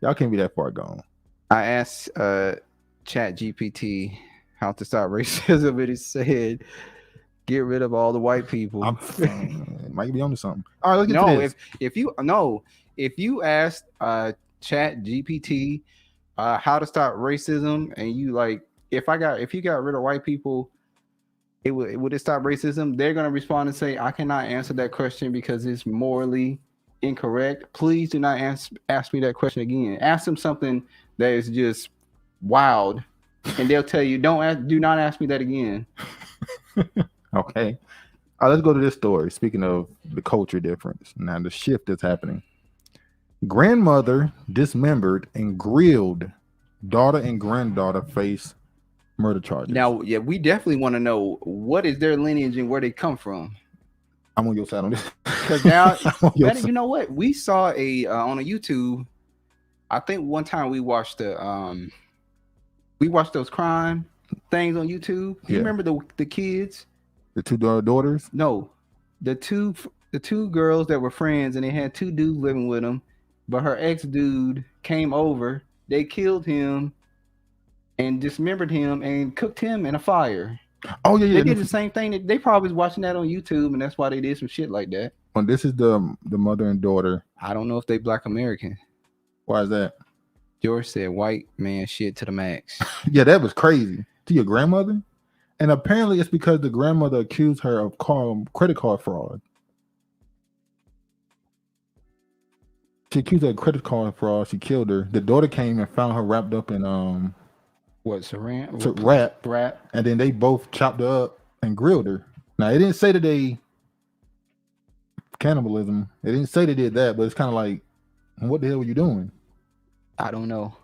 Y'all can't be that far gone. I asked Chat GPT how to stop racism, and it said, "Get rid of all the white people." Might be onto something. All right, let's get to this. If you asked Chat GPT how to stop racism, and you like, if you got rid of white people, would it stop racism? They're gonna respond and say, "I cannot answer that question because it's morally incorrect. Please do not ask me that question again." Ask them something that is just wild, and they'll tell you, do not ask me that again. Okay. All right, let's go to this story. Speaking of the culture difference, now the shift that's happening. Grandmother dismembered and grilled. Daughter and granddaughter face murder charges. Now, yeah, we definitely want to know what is their lineage and where they come from. I'm on your side on this. Because now, you know what? We saw on a YouTube. I think one time we watched those crime things on YouTube. You remember the kids? The two daughters? No, the two girls that were friends, and they had two dudes living with them. But her ex-dude came over. They killed him and dismembered him and cooked him in a fire. Oh yeah, they did the same thing. They probably was watching that on YouTube, and that's why they did some shit like that. Well, this is the mother and daughter. I don't know if they Black American. Why is that? George said white man shit to the max. Yeah, that was crazy. To your grandmother? And apparently it's because the grandmother accused her of credit card fraud. She accused her of credit card fraud. She killed her. The daughter came and found her wrapped up in wrap. And then they both chopped her up and grilled her. Now it didn't say that they cannibalism. It didn't say they did that, but it's kind of like, what the hell were you doing? I don't know.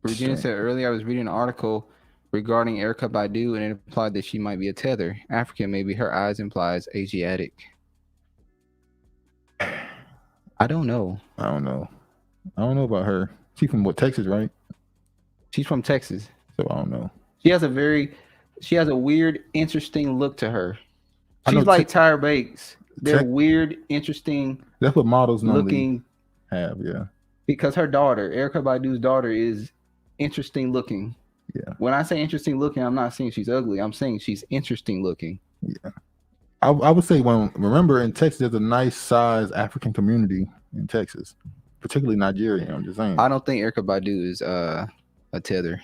Regina said earlier I was reading an article regarding Erykah Badu, and it implied that she might be a tether. African, maybe her eyes implies Asiatic. I don't know. I don't know about her. She's from Texas, right? She's from Texas. So I don't know. She has a weird, interesting look to her. She's like Tyra Banks. They're weird, interesting. That's what models normally looking have, yeah. Because her daughter, Erykah Badu's daughter, is interesting looking. Yeah. When I say interesting looking, I'm not saying she's ugly. I'm saying she's interesting looking. Yeah. I would say remember in Texas, there's a nice size African community in Texas, particularly Nigerian. I'm just saying. I don't think Erykah Badu is a tether.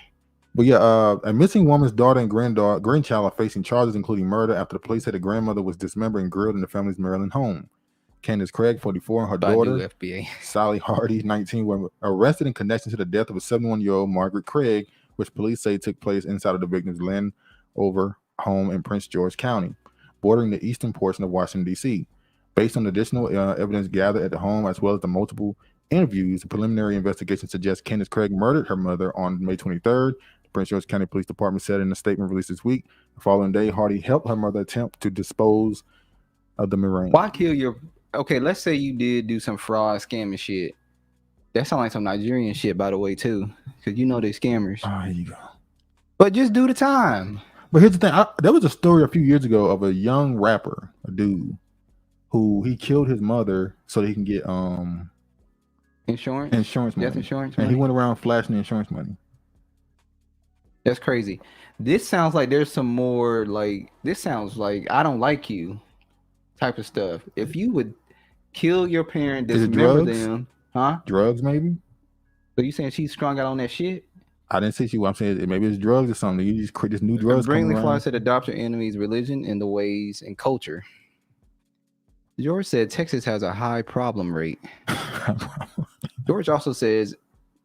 But yeah, a missing woman's daughter and grandchild are facing charges, including murder, after the police said the grandmother was dismembered and grilled in the family's Maryland home. Candace Craig, 44, and her daughter, FBA. Sally Hardy, 19, were arrested in connection to the death of a 71-year-old Margaret Craig, which police say took place inside of the victim's Landover home in Prince George County, bordering the eastern portion of Washington, D.C. Based on additional evidence gathered at the home, as well as the multiple interviews, the preliminary investigation suggests Candace Craig murdered her mother on May 23rd. The Prince George County Police Department said in a statement released this week. The following day, Hardy helped her mother attempt to dispose of the Murray. Why kill your... Okay, let's say you did do some fraud, scamming shit. That sounds like some Nigerian shit, by the way, too. Because you know they're scammers. Oh, here you go. But just do the time. But here's the thing. There was a story a few years ago of a young rapper, a dude, who he killed his mother so that he can get insurance money. Death insurance and money. He went around flashing the insurance money. That's crazy. This sounds like there's some more like, this sounds like I don't like you type of stuff. If you would kill your parent, dismember them, huh? Drugs, maybe? So you saying she's strung out on that shit? I didn't say she. I'm saying maybe it's drugs or something. You just create this new drugs. Brinkley Fly said, adopt your enemy's religion and the ways and culture. George said Texas has a high problem rate. George also says,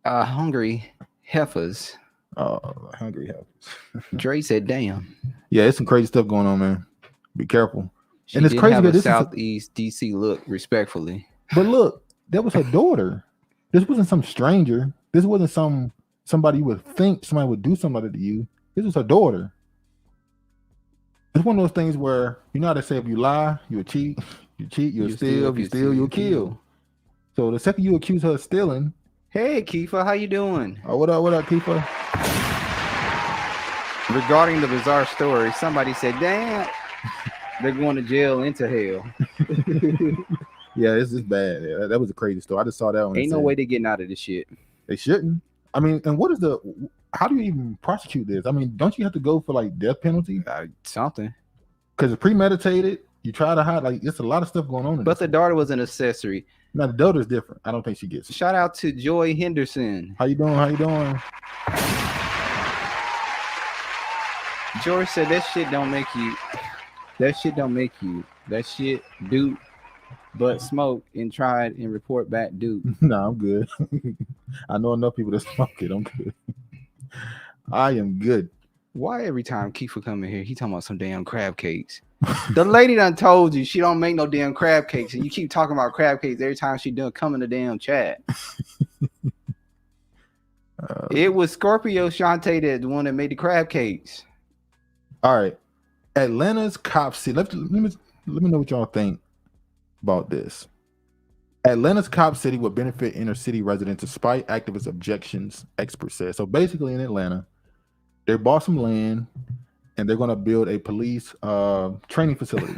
hungry heifers. Oh, hungry heifers. Dre said, damn. Yeah, it's some crazy stuff going on, man. Be careful. She and it's crazy that this Southeast DC look, respectfully. But look, that was her daughter. This wasn't some stranger. This wasn't somebody you would think somebody would do something like that to you. This was her daughter. It's one of those things where, you know how they say, if you lie, you'll cheat. You cheat, you'll steal. If you steal, you'll kill. So the second you accuse her of stealing. Hey, Kiefer, how you doing? Oh, what up, Kiefer? Regarding the bizarre story, somebody said, "Damn, they're going to jail into hell." Yeah, it's just bad. Yeah, that was a crazy story. I just saw that one. Ain't no way they're getting out of this shit. They shouldn't. I mean, and how do you even prosecute this? I mean, don't you have to go for like death penalty? Something. Because it's premeditated. You try to hide, like, it's a lot of stuff going on. But the daughter was an accessory. Now the daughter's different. I don't think she gets it. Shout out to Joy Henderson. How you doing? How you doing? George said that shit don't make you. That shit don't make you. That shit do but smoke and try it and report back do. No, I'm good. I know enough people that smoke it. I'm good. I am good. Why every time Kiefer come in here, he talking about some damn crab cakes? The lady done told you she don't make no damn crab cakes, and you keep talking about crab cakes every time she done come in the damn chat. It was Scorpio Shantae that the one that made the crab cakes. All right, Atlanta's cop city. Let me know what y'all think about this. Atlanta's cop city would benefit inner city residents despite activist objections, experts said. So basically, in Atlanta, they bought some land and they're going to build a police training facility.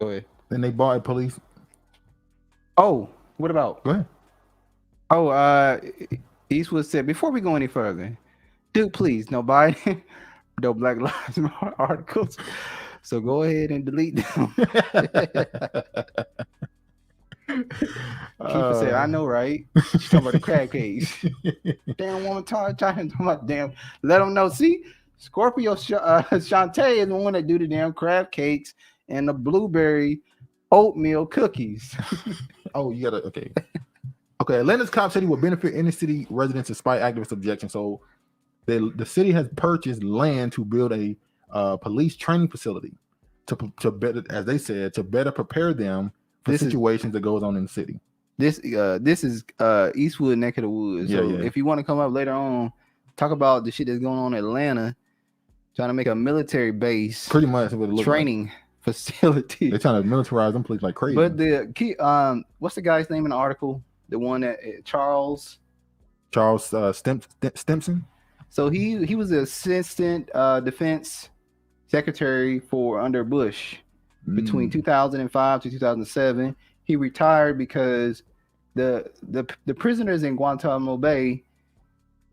Go ahead. Then they bought a police. Oh, what about? Go ahead. Oh, Eastwood said, before we go any further, dude, please, no Biden, no Black Lives Matter articles. So go ahead and delete them. Keeper said, I know, right? She's talking about the crab cakes. Damn woman talking about damn. Let them know. See, Scorpio Shantae is the one that do the damn crab cakes and the blueberry oatmeal cookies. Oh, you gotta okay. Atlanta's cop city will benefit inner city residents despite activist objections. So the city has purchased land to build a police training facility to better, as they said, to better prepare them for situations that goes on in the city. This is Eastwood neck of the woods. So if you want to come up later on, talk about the shit that's going on in Atlanta, trying to make a military base, pretty much what it looks training facility. They're trying to militarize them place like crazy. But the key, what's the guy's name in the article? The one that Charles Stimson. So he was the assistant defense secretary for under Bush between 2005 to 2007. He retired because the prisoners in Guantanamo Bay,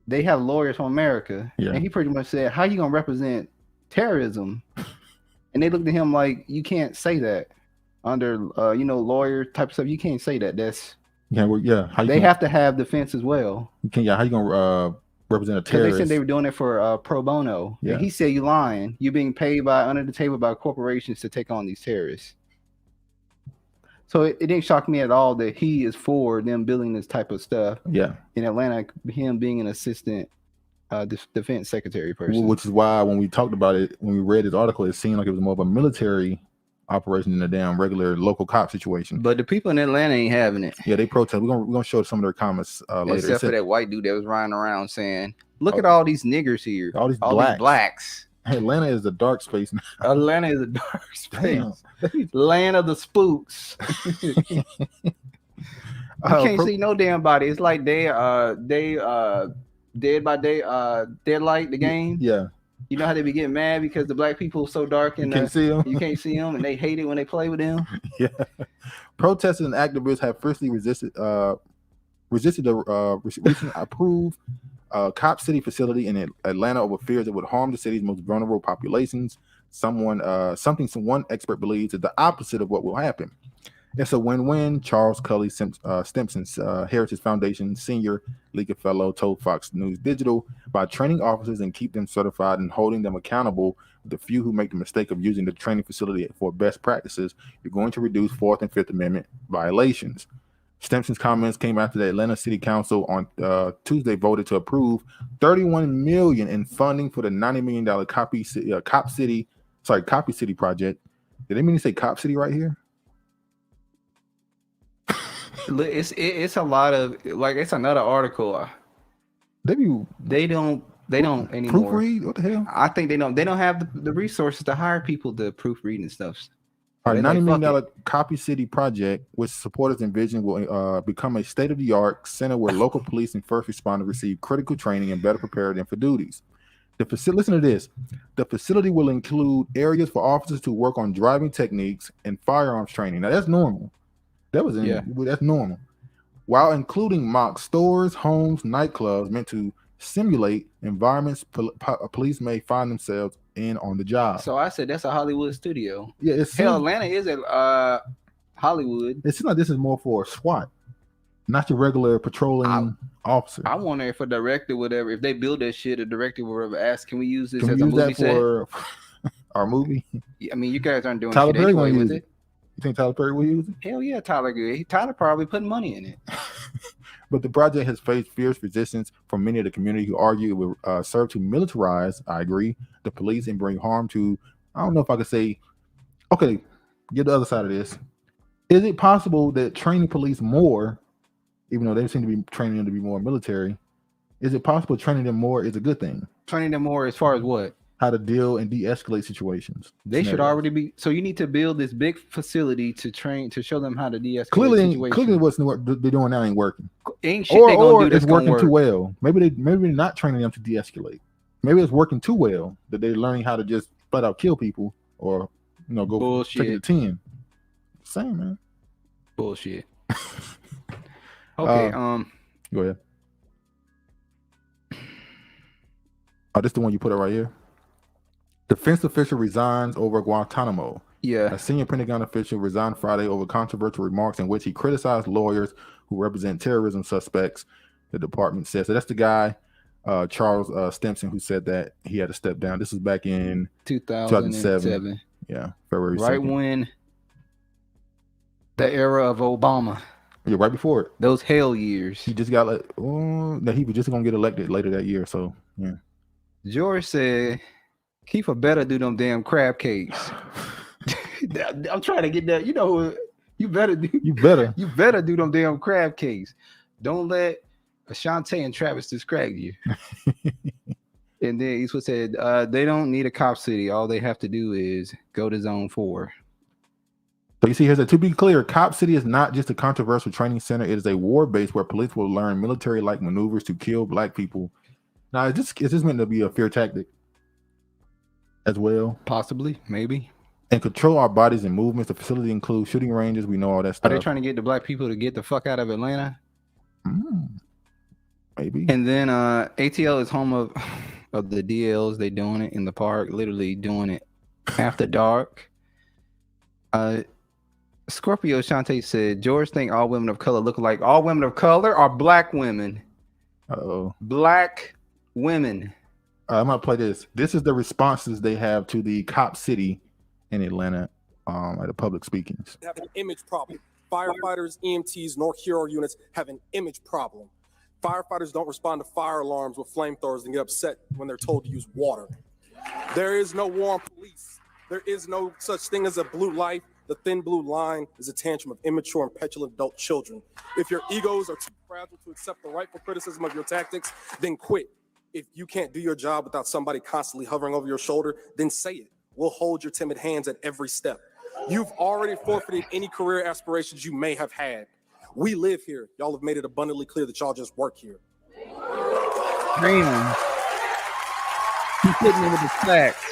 they have lawyers from America, and he pretty much said, "How you gonna represent terrorism?" And they looked at him like, "You can't say that under lawyer type of stuff. You can't say that. That's they have to have defense as well. You can't. Yeah, how you gonna represent a terrorist?" They said they were doing it for pro bono. Yeah. And he said, "You lying. You're being paid by under the table by corporations to take on these terrorists." So it didn't shock me at all that he is for them building this type of stuff. Yeah. In Atlanta, him being an assistant defense secretary person. Which is why when we talked about it, when we read his article, it seemed like it was more of a military operation than a damn regular local cop situation. But the people in Atlanta ain't having it. Yeah, they protest. We're gonna show some of their comments later. Except for that white dude that was riding around saying, "Look at all these niggers here. All these blacks. Atlanta is a dark space now. Atlanta is a dark space. Land of the spooks." You can't see no damn body. It's like they Dead by Day, Deadlight, the game. Yeah. You know how they be getting mad because the black people are so dark and you can't see them, and they hate it when they play with them. Yeah. Protesters and activists have fiercely resisted the recently approved cop city facility in Atlanta over fears it would harm the city's most vulnerable populations. One expert believes is the opposite of what will happen. It's a win-win. Charles Cully Stimpson's Heritage Foundation senior legal fellow told Fox News Digital, by training officers and keep them certified and holding them accountable, the few who make the mistake of using the training facility for best practices, you're going to reduce 4th and 5th Amendment violations. Stimpson's comments came after the Atlanta City Council on Tuesday voted to approve $31 million in funding for the $90 million Copy City project. Did they mean to say Cop City right here? It's a lot of it's another article. They don't anymore proofread. What the hell? I think they don't have the resources to hire people to proofread and stuff. Our $90 million Copy City project, which supporters envision will become a state-of-the-art center where local police and first responders receive critical training and better prepare them for duties. Listen to this. The facility will include areas for officers to work on driving techniques and firearms training. Now that's normal. That's normal. While including mock stores, homes, nightclubs meant to simulate environments police may find themselves in on the job. So I said that's a Hollywood studio. Yeah, Atlanta is a Hollywood. It seems like this is more for SWAT, not your regular patrolling officer. I wonder if a director, whatever, if they build that shit, a director will ever ask, "Can we use this as a movie set for our movie?" I mean, you guys aren't doing Tyler shit Perry anyway with it. You think Tyler Perry will use it? Hell yeah, Tyler probably putting money in it. But the project has faced fierce resistance from many of the community who argue it will serve to militarize, I agree, the police and bring harm to, I don't know if I could say, okay, get the other side of this. Is it possible that training police more, even though they seem to be training them to be more military, is it possible training them more is a good thing? Training them more as far as what? How to deal and de-escalate situations. They should already be. So you need to build this big facility to train, to show them how to de-escalate situations. Clearly what's they're doing now ain't working. Ain't shit they gonna do that's it's working too well. Maybe they're not training them to de-escalate. Maybe it's working too well that they're learning how to just flat out kill people or go bullshit. Take it to 10. Same, man. Bullshit. Okay, go ahead. Oh, this is the one you put up right here. Defense official resigns over Guantanamo. Yeah. A senior Pentagon official resigned Friday over controversial remarks in which he criticized lawyers who represent terrorism suspects, the department says. So that's the guy, Charles Stimson, who said that he had to step down. This was back in 2007. Yeah, February 2nd. Right when the era of Obama. Yeah, right before it. Those hell years. He just got he was just going to get elected later that year. So, yeah. George said, Kiefer better do them damn crab cakes. I'm trying to get that. You better do them damn crab cakes. Don't let Ashante and Travis distract you. And then Eastwood said, they don't need a cop city. All they have to do is go to Zone 4. So you see here, to be clear, Cop City is not just a controversial training center. It is a war base where police will learn military-like maneuvers to kill black people. Now, is this meant to be a fear tactic as well? Possibly, maybe. And control our bodies and movements. The facility includes shooting ranges. We know all that stuff. Are they trying to get the black people to get the fuck out of Atlanta? Maybe. And then ATL is home of the DLs. They doing it in the park, literally doing it after dark. Scorpio Shante said, George think all women of color look alike. All women of color are black women. Uh-oh. Black women. I'm going to play this. This is the responses they have to the Cop City in Atlanta at the public speakings. Have an image problem. Firefighters, EMTs, North Hero units have an image problem. Firefighters don't respond to fire alarms with flamethrowers and get upset when they're told to use water. There is no war on police. There is no such thing as a blue light. The thin blue line is a tantrum of immature and petulant adult children. If your egos are too fragile to accept the rightful criticism of your tactics, then quit. If you can't do your job without somebody constantly hovering over your shoulder, then say it. We'll hold your timid hands at every step. You've already forfeited any career aspirations you may have had. We live here. Y'all have made it abundantly clear that y'all just work here. Damn. He's hitting me with the facts.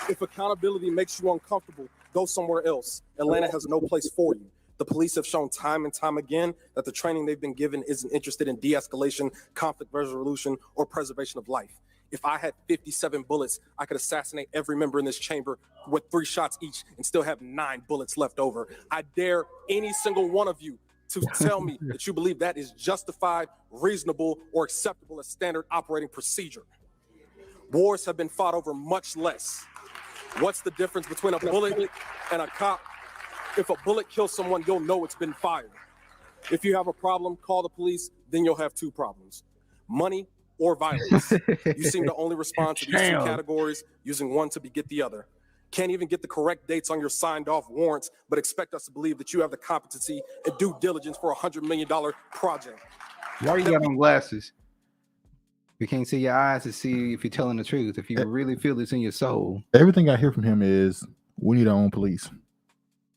If accountability makes you uncomfortable, go somewhere else. Atlanta has no place for you. The police have shown time and time again that the training they've been given isn't interested in de-escalation, conflict resolution, or preservation of life. If I had 57 bullets, I could assassinate every member in this chamber with 3 shots each and still have 9 bullets left over. I dare any single one of you to tell me that you believe that is justified, reasonable, or acceptable as standard operating procedure. Wars have been fought over much less. What's the difference between a bullet and a cop? If a bullet kills someone, you'll know it's been fired. If you have a problem, call the police, then you'll have 2 problems. Money or violence. You seem to only respond to these 2 categories, using one to beget the other. Can't even get the correct dates on your signed off warrants, but expect us to believe that you have the competency and due diligence for a $100 million project. Why you got on glasses? We can't see your eyes to see if you're telling the truth, if you really feel this in your soul. Everything I hear from him is, we need our own police.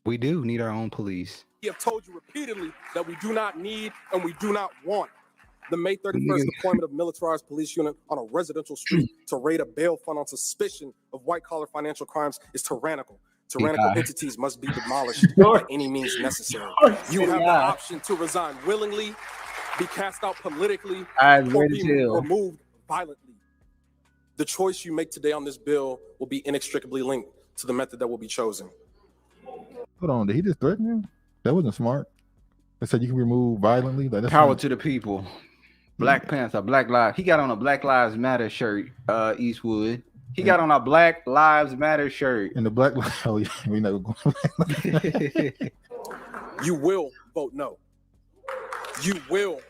We do need our own police. We have told you repeatedly that we do not need and we do not want. The May 31st deployment of militarized police unit on a residential street to raid a bail fund on suspicion of white-collar financial crimes is tyrannical. Tyrannical entities must be demolished by any means necessary. You have the option to resign willingly, be cast out politically, or be removed violently. The choice you make today on this bill will be inextricably linked to the method that will be chosen. Hold on, did he just threaten him? That wasn't smart. They said you can remove violently. Like, power to the people. Black Panther, Black Lives. He got on a Black Lives Matter shirt, Eastwood. He got on a Black Lives Matter shirt. And the Black Lives, oh yeah, we never going. You will vote no. You will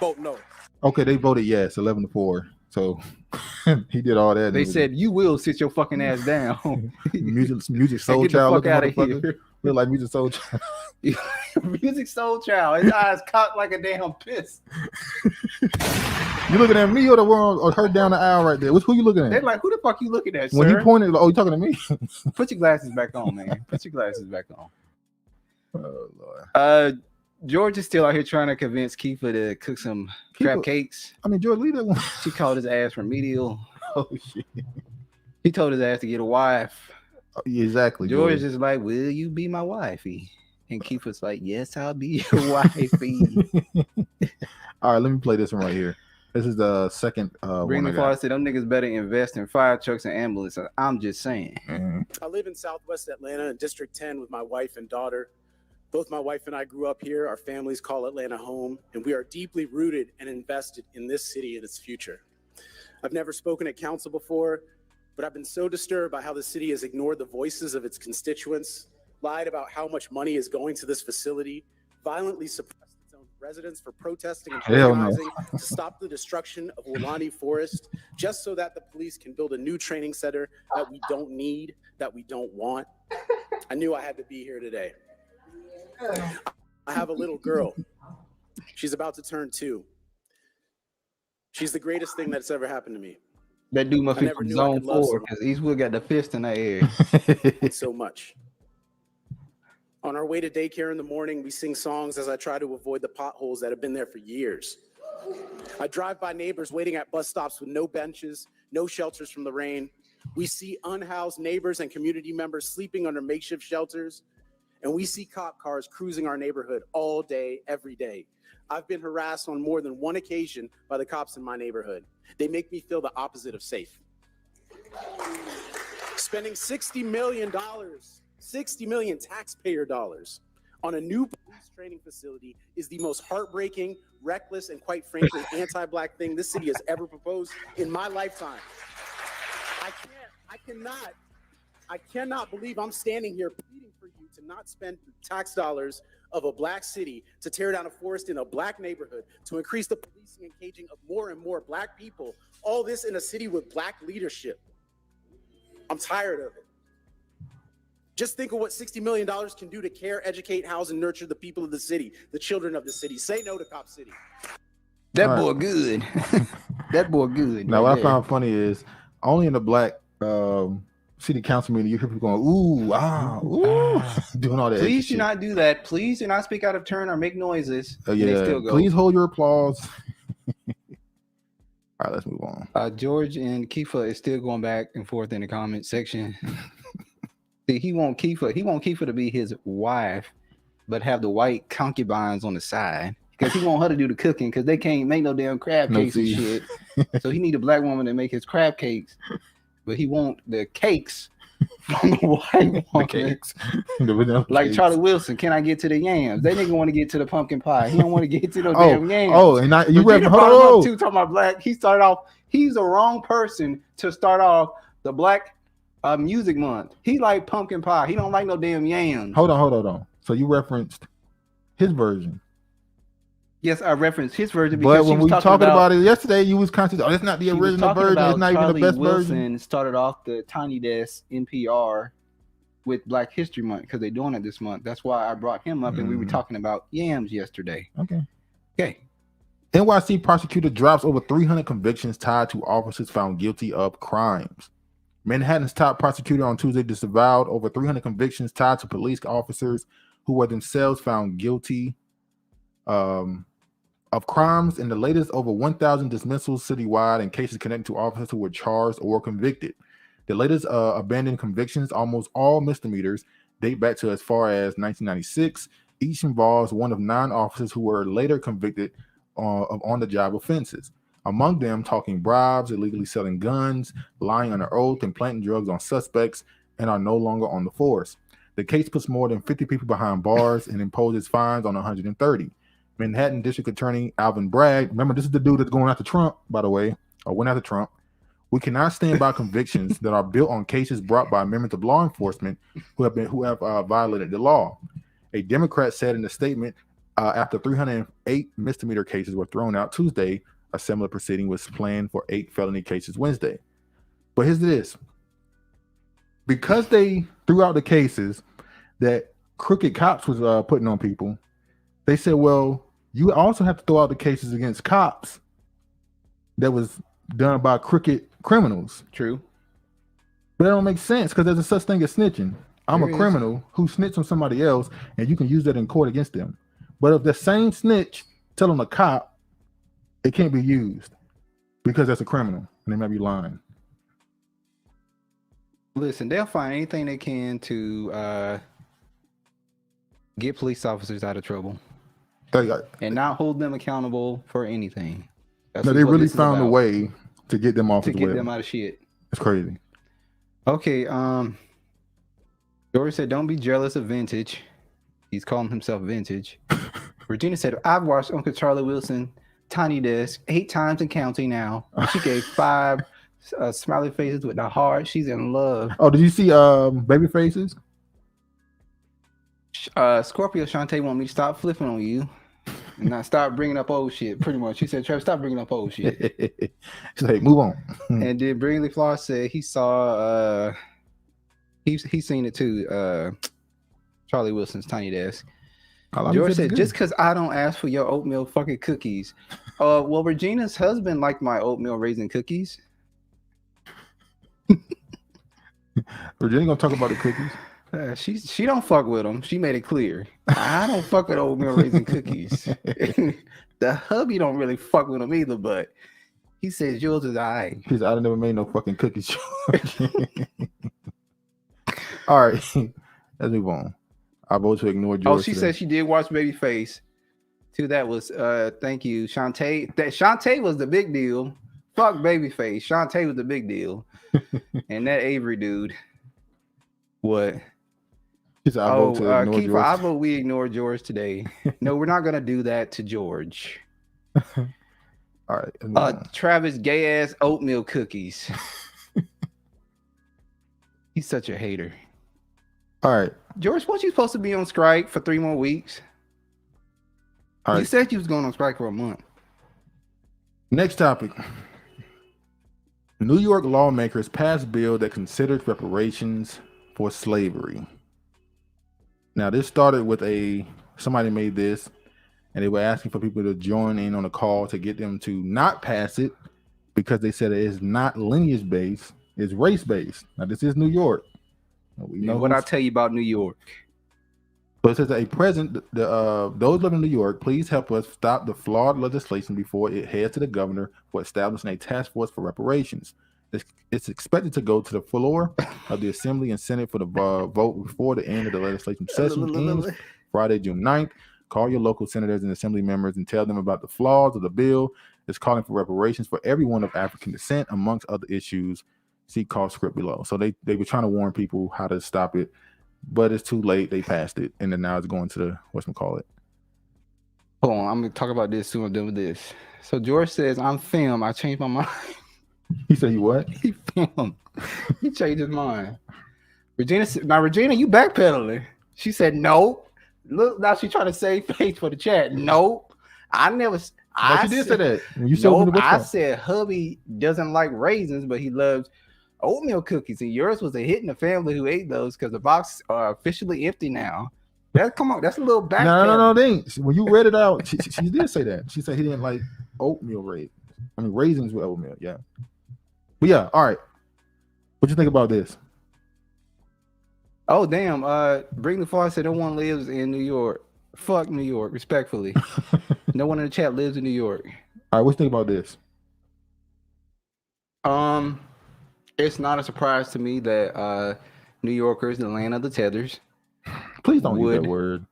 vote no. Okay, they voted yes, 11-4. So he did all that. They said you will sit your fucking ass down. music soul child. Get the fuck out of here. Look like Music Soul Child. Music Soul Child. His eyes cocked like a damn piss. You looking at me or the world or her down the aisle right there? Who you looking at? They're like, who the fuck you looking at, sir? When he pointed, oh, you talking to me? Put your glasses back on, man. Put your glasses back on. Oh Lord. George is still out here trying to convince Kiefer to cook some crab cakes. I mean, George, leave that one. She called his ass remedial. Oh shit. He told his ass to get a wife. Exactly. George is like, will you be my wifey? And Kiefer's like, yes, I'll be your wifey. All right, let me play this one right here. This is the second Bring one. the far said, them niggas better invest in fire trucks and ambulances. I'm just saying. Mm-hmm. I live in Southwest Atlanta in District 10 with my wife and daughter. Both my wife and I grew up here. Our families call Atlanta home, and we are deeply rooted and invested in this city and its future. I've never spoken at council before, but I've been so disturbed by how the city has ignored the voices of its constituents, lied about how much money is going to this facility, violently suppressed its own residents for protesting and organizing to stop the destruction of Wilani Forest, just so that the police can build a new training center that we don't need, that we don't want. I knew I had to be here today. I have a little girl. She's about to turn 2. She's the greatest thing that's ever happened to me. That dude must be from Zone 4 because Eastwood got the fist in the air. So much. On our way to daycare in the morning, we sing songs as I try to avoid the potholes that have been there for years. I drive by neighbors waiting at bus stops with no benches, no shelters from the rain. We see unhoused neighbors and community members sleeping under makeshift shelters. And we see cop cars cruising our neighborhood all day, every day. I've been harassed on more than one occasion by the cops in my neighborhood. They make me feel the opposite of safe. Spending $60 million taxpayer dollars on a new police training facility is the most heartbreaking, reckless, and quite frankly, anti-Black thing this city has ever proposed in my lifetime. I cannot believe I'm standing here pleading for you to not spend tax dollars of a Black city to tear down a forest in a Black neighborhood, to increase the policing and caging of more and more Black people, all this in a city with Black leadership. I'm tired of it. Just think of what $60 million can do to care, educate, house, and nurture the people of the city, the children of the city. Say no to Cop City. That boy good. That boy good. Now, what I found funny is only in the Black city council meeting, you hear people going, ooh, ah, ooh, doing all that. Please do not do that. Please do not speak out of turn or make noises. Yeah, still go. Please hold your applause. All right, let's move on. George and Kiefer is still going back and forth in the comment section. See, he want Kiefer to be his wife, but have the white concubines on the side. Because he want her to do the cooking because they can't make no damn crab cakes and shit. So he need a Black woman to make his crab cakes. But he want the cakes from the white woman. Cakes. Like cakes. Charlie Wilson, can I get to the yams? They nigga want to get to the pumpkin pie. He don't want to get to no damn yams. Oh, and you read talking about Black. He started off, he's the wrong person to start off the Black Music Month. He like pumpkin pie. He don't like no damn yams. Hold on. So you referenced his version. Yes, I referenced his version because but when we talking about it yesterday, you was conscious. Oh, it's not the original version. It's not even the best version. Started off the Tiny Desk NPR with Black History Month because they're doing it this month. That's why I brought him up, and we were talking about yams yesterday. Okay. NYC prosecutor drops over 300 convictions tied to officers found guilty of crimes. Manhattan's top prosecutor on Tuesday disavowed over 300 convictions tied to police officers who were themselves found guilty of crimes in the latest over 1,000 dismissals citywide and cases connected to officers who were charged or convicted. The latest abandoned convictions, almost all misdemeanors, date back to as far as 1996. Each involves one of 9 officers who were later convicted of on-the-job offenses. Among them, talking bribes, illegally selling guns, lying under oath, and planting drugs on suspects, and are no longer on the force. The case puts more than 50 people behind bars and imposes fines on 130. Manhattan District Attorney Alvin Bragg, remember this is the dude that's going after Trump, by the way, or went after Trump. We cannot stand by convictions that are built on cases brought by members of law enforcement who have violated the law. A Democrat said in a statement after 308 misdemeanor cases were thrown out Tuesday, a similar proceeding was planned for 8 felony cases Wednesday. But here's this. Because they threw out the cases that crooked cops was putting on people, they said, well, you also have to throw out the cases against cops that was done by crooked criminals. True. But that don't make sense because there's a such thing as snitching. I'm a criminal who snitched on somebody else, and you can use that in court against them. But if the same snitch telling a cop, it can't be used because that's a criminal and they might be lying. Listen, they'll find anything they can to get police officers out of trouble and not hold them accountable for anything. No, they really found a way to get them off to get them out of shit. It's crazy. Okay, George said, "Don't be jealous of Vintage." He's calling himself Vintage. Regina said, "I've watched Uncle Charlie Wilson Tiny Desk 8 times and counting now. She gave 5 smiley faces with the heart. She's in love." Oh, did you see baby faces? Scorpio Shantae want me to stop flipping on you and not stop bringing up old shit. Pretty much, she said, "Travis, stop bringing up old shit." She's like, "Move on." And then Brinley Floss said he saw he's seen it too. Charlie Wilson's Tiny Desk. George said, "Just because I don't ask for your oatmeal fucking cookies." Well, Regina's husband liked my oatmeal raisin cookies. Regina gonna talk about the cookies. She don't fuck with them. She made it clear. I don't fuck with oatmeal raisin cookies. The hubby don't really fuck with them either, but he says yours is alright. He said, "I never made no fucking cookies." All right, let's move on. I vote to ignore George. Oh, she said she did watch Babyface. Too. That was thank you, Shantae. That Shantae was the big deal. Fuck Babyface. Shantae was the big deal. And that Avery dude. What? Said, Kiefer, I vote we ignore George today. No, we're not gonna do that to George. All right. Travis gay ass oatmeal cookies. He's such a hater. All right. George, weren't you supposed to be on strike for 3 more weeks? You said you was going on strike for a month. Next topic. New York lawmakers passed bill that considered reparations for slavery. Now, this started with somebody made this, and they were asking for people to join in on a call to get them to not pass it because they said it is not lineage-based, it's race-based. Now, this is New York. We know what I tell you about New York. So it says those living in New York, please help us stop the flawed legislation before it heads to the governor for establishing a task force for reparations. It's expected to go to the floor of the Assembly and Senate for the vote before the end of the legislation session ends Friday, June 9th. Call your local senators and assembly members and tell them about the flaws of the bill. It's calling for reparations for everyone of African descent, amongst other issues. See call script below. So they were trying to warn people how to stop it, but it's too late. They passed it, and then now it's going to the whatchamacallit. Hold on, I'm gonna talk about this soon. I'm done with this. So George says, "I'm film. I changed my mind." He said, "You what?" He filmed. He changed his mind. Regina, you backpedaling. She said, "No." Look, now she's trying to save face for the chat. No, I never. She did say that. I said hubby doesn't like raisins, but he loves oatmeal cookies, and yours was a hit in the family who ate those because the box are officially empty now. Come on, that's a little back. No, they ain't. When you read it out, she did say that. She said he didn't like oatmeal raisins with oatmeal. Yeah, but yeah, all right. What you think about this? Oh damn! Bring the Far said no one lives in New York. Fuck New York, respectfully. No one in the chat lives in New York. All right, what you think about this? It's not a surprise to me that New Yorkers, the land of the tethers. Please don't use that word.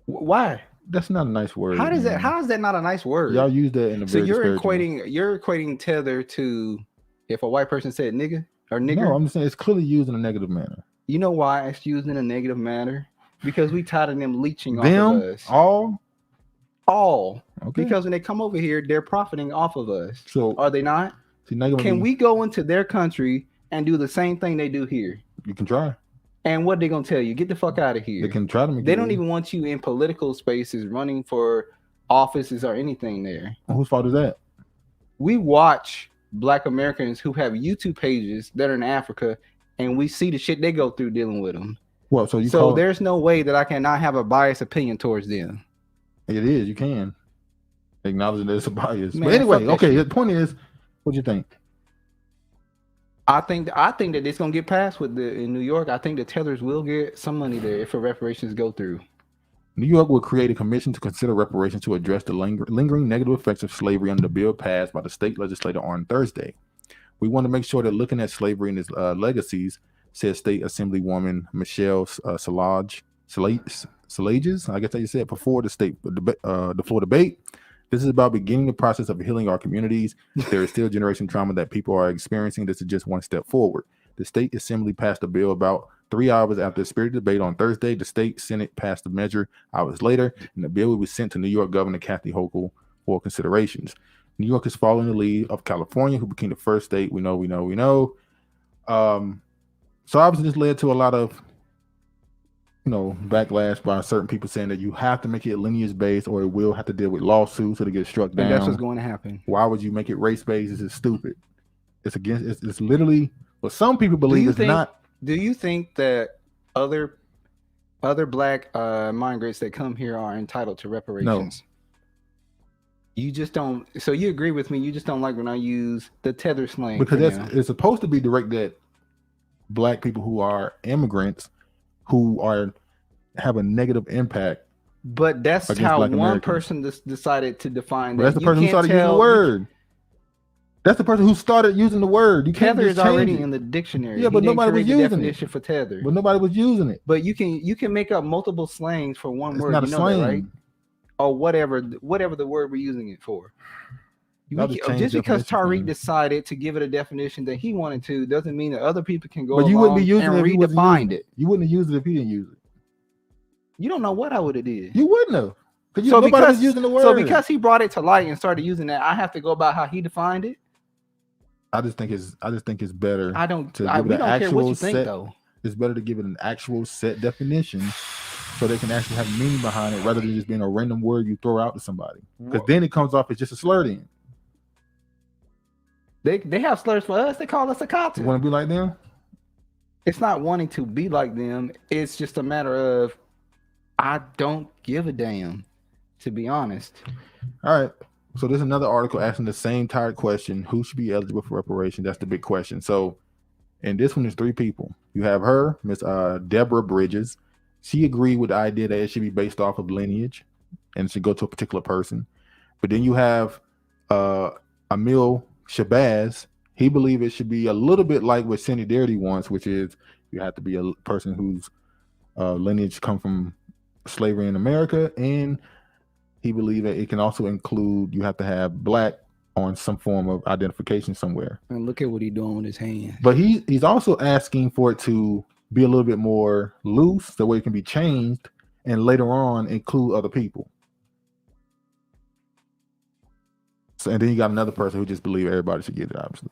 Why? That's not a nice word. How does that? How is that not a nice word? Y'all use that in a very you're equating tether to if a white person said nigga or nigger. No, I'm just saying it's clearly used in a negative manner. You know why it's used in a negative manner? Because we tired of them leeching off of us. All. Okay. Because when they come over here, they're profiting off of us. So are they not? Can we go into their country and do the same thing they do here? You can try. And what they gonna tell you? Get the fuck out of here. They can try to make They don't even want you in political spaces, running for offices or anything there. Whose fault is that? We watch Black Americans who have YouTube pages that are in Africa, and we see the shit they go through dealing with them. Well, so there's no way that I cannot have a biased opinion towards them. It is. You can acknowledge that it's a bias. Man, but anyway, okay. The point is, what do you think? I think that it's gonna get passed in New York. I think the tethers will get some money there if reparations go through. New York will create a commission to consider reparations to address the lingering negative effects of slavery under the bill passed by the state legislature on Thursday. We want to make sure that looking at slavery and its legacies, said State Assemblywoman Michelle Salages, I guess how you said, before the floor debate. This is about beginning the process of healing our communities. There is still generation trauma that people are experiencing. This is just one step forward. The state assembly passed a bill about 3 hours after the spirited debate on Thursday. The state Senate passed the measure hours later, and the bill was sent to New York Governor Kathy Hochul for considerations. New York is following the lead of California, who became the first state. We know. So obviously this led to a lot of backlash by certain people saying that you have to make it lineage based or it will have to deal with lawsuits or to get struck down. And that's what's going to happen. Why would you make it race based? This is stupid. It's against. It's literally. Well, some people believe it's not. Do you think that other Black migrants that come here are entitled to reparations? No. You just don't. So you agree with me? You just don't like when I use the tether slang because it's supposed to be directed at Black people who are immigrants who have a negative impact. But that's how one person decided to define that. That's the person who started using the word. That's the person who started using the word. You can't tether is already in the dictionary. Yeah, but nobody was using it. For tether. But nobody was using it. But you can make up multiple slangs for one word. Not a slang, that, right? Or whatever the word we're using it for. Just because Tariq decided to give it a definition that he wanted to doesn't mean that other people can go but you wouldn't be using and redefine it. You wouldn't have used it if he didn't use it. You don't know what I would have did. You wouldn't have. Nobody was using the word. So because he brought it to light and started using that, I have to go about how he defined it. I just think it's better. We don't care what you think though. It's better to give it an actual set definition so they can actually have meaning behind it rather than just being a random word you throw out to somebody. Because then it comes off as just a slur then. They have slurs for us. They call us a cop. You want to be like them? It's not wanting to be like them. It's just a matter of I don't give a damn, to be honest. All right. So there's another article asking the same tired question: who should be eligible for reparation? That's the big question. So, and this one is 3 people. You have her, Miss Deborah Bridges. She agreed with the idea that it should be based off of lineage and it should go to a particular person. But then you have Emil Shabazz. He believed it should be a little bit like what Cindy Darity wants, which is you have to be a person whose lineage come from slavery in America, and he believed that it can also include you have to have Black on some form of identification somewhere. And look at what he's doing with his hand. But he's also asking for it to be a little bit more loose, the way it can be changed, and later on include other people. So, and then you got another person who just believes everybody should get it, obviously.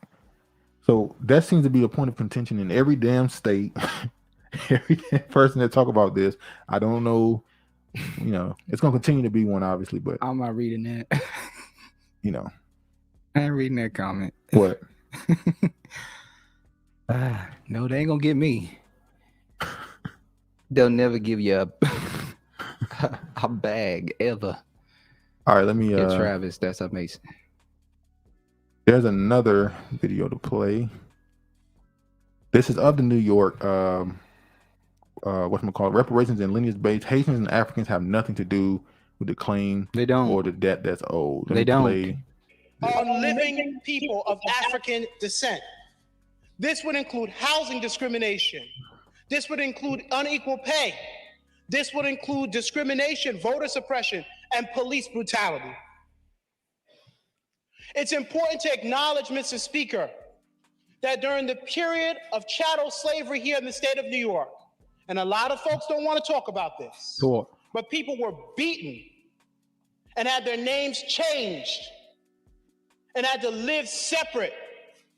So that seems to be a point of contention in every damn state. Every damn person that talk about this, I don't know. It's gonna continue to be one, obviously, but I'm not reading that. I ain't reading that comment. What? No, they ain't gonna get me. They'll never give you a bag ever. All right, let me get Travis. That's amazing. There's another video to play. This is of the New York reparations and lineage-based. Haitians and Africans have nothing to do with the claim or the debt that's owed. They don't. On living people of African descent. This would include housing discrimination. This would include unequal pay. This would include discrimination, voter suppression, and police brutality. It's important to acknowledge, Mr. Speaker, that during the period of chattel slavery here in the state of New York, and a lot of folks don't want to talk about this, but people were beaten and had their names changed and had to live separate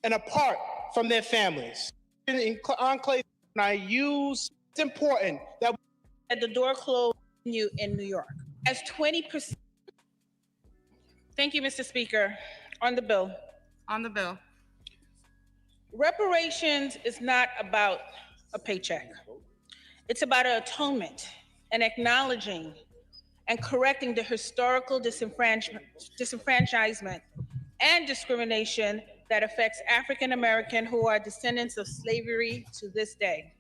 and apart from their families. In enclave, it's important that the door closed you in New York. As 20%. Thank you, Mr. Speaker. On the bill. On the bill. Reparations is not about a paycheck. It's about an atonement and acknowledging and correcting the historical disenfranchisement and discrimination that affects African American who are descendants of slavery to this day.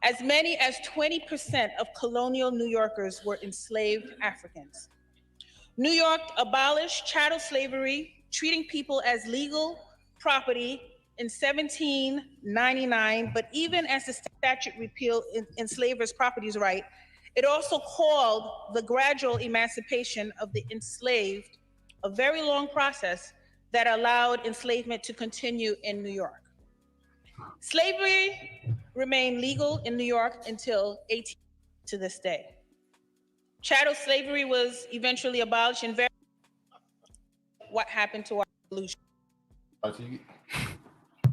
As many as 20% of colonial New Yorkers were enslaved Africans. New York abolished chattel slavery, treating people as legal property in 1799, but even as the statute repealed enslavers' properties right, it also called the gradual emancipation of the enslaved a very long process that allowed enslavement to continue in New York. Slavery remained legal in New York until 18 to this day. Chattel slavery was eventually abolished and what happened to our revolution.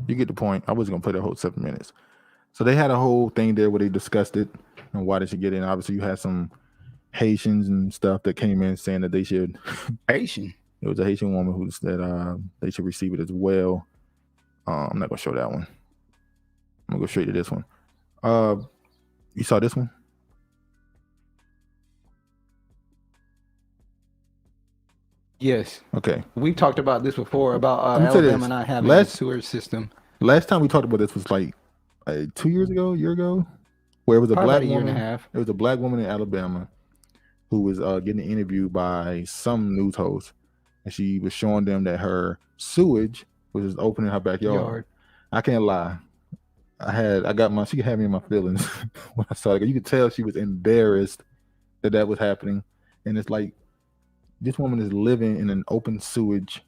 You get the point. I wasn't gonna play the whole 7 minutes. So they had a whole thing there where they discussed it and why they should get in. Obviously, you had some Haitians and stuff that came in saying that they should. Haitian. It was a Haitian woman who said they should receive it as well. I'm not gonna show that one. I'm gonna go straight to this one. You saw this one? Yes. Okay. We've talked about this before about Alabama not having a sewer system. Last time we talked about this was like 2 years ago, a year ago, where it was a Probably black about a year woman. and a half. It was a black woman in Alabama who was getting interviewed by some news host, and she was showing them that her sewage was just open in her backyard. I can't lie. She had me in my feelings when I saw it. You could tell she was embarrassed that was happening, and it's like this woman is living in an open sewage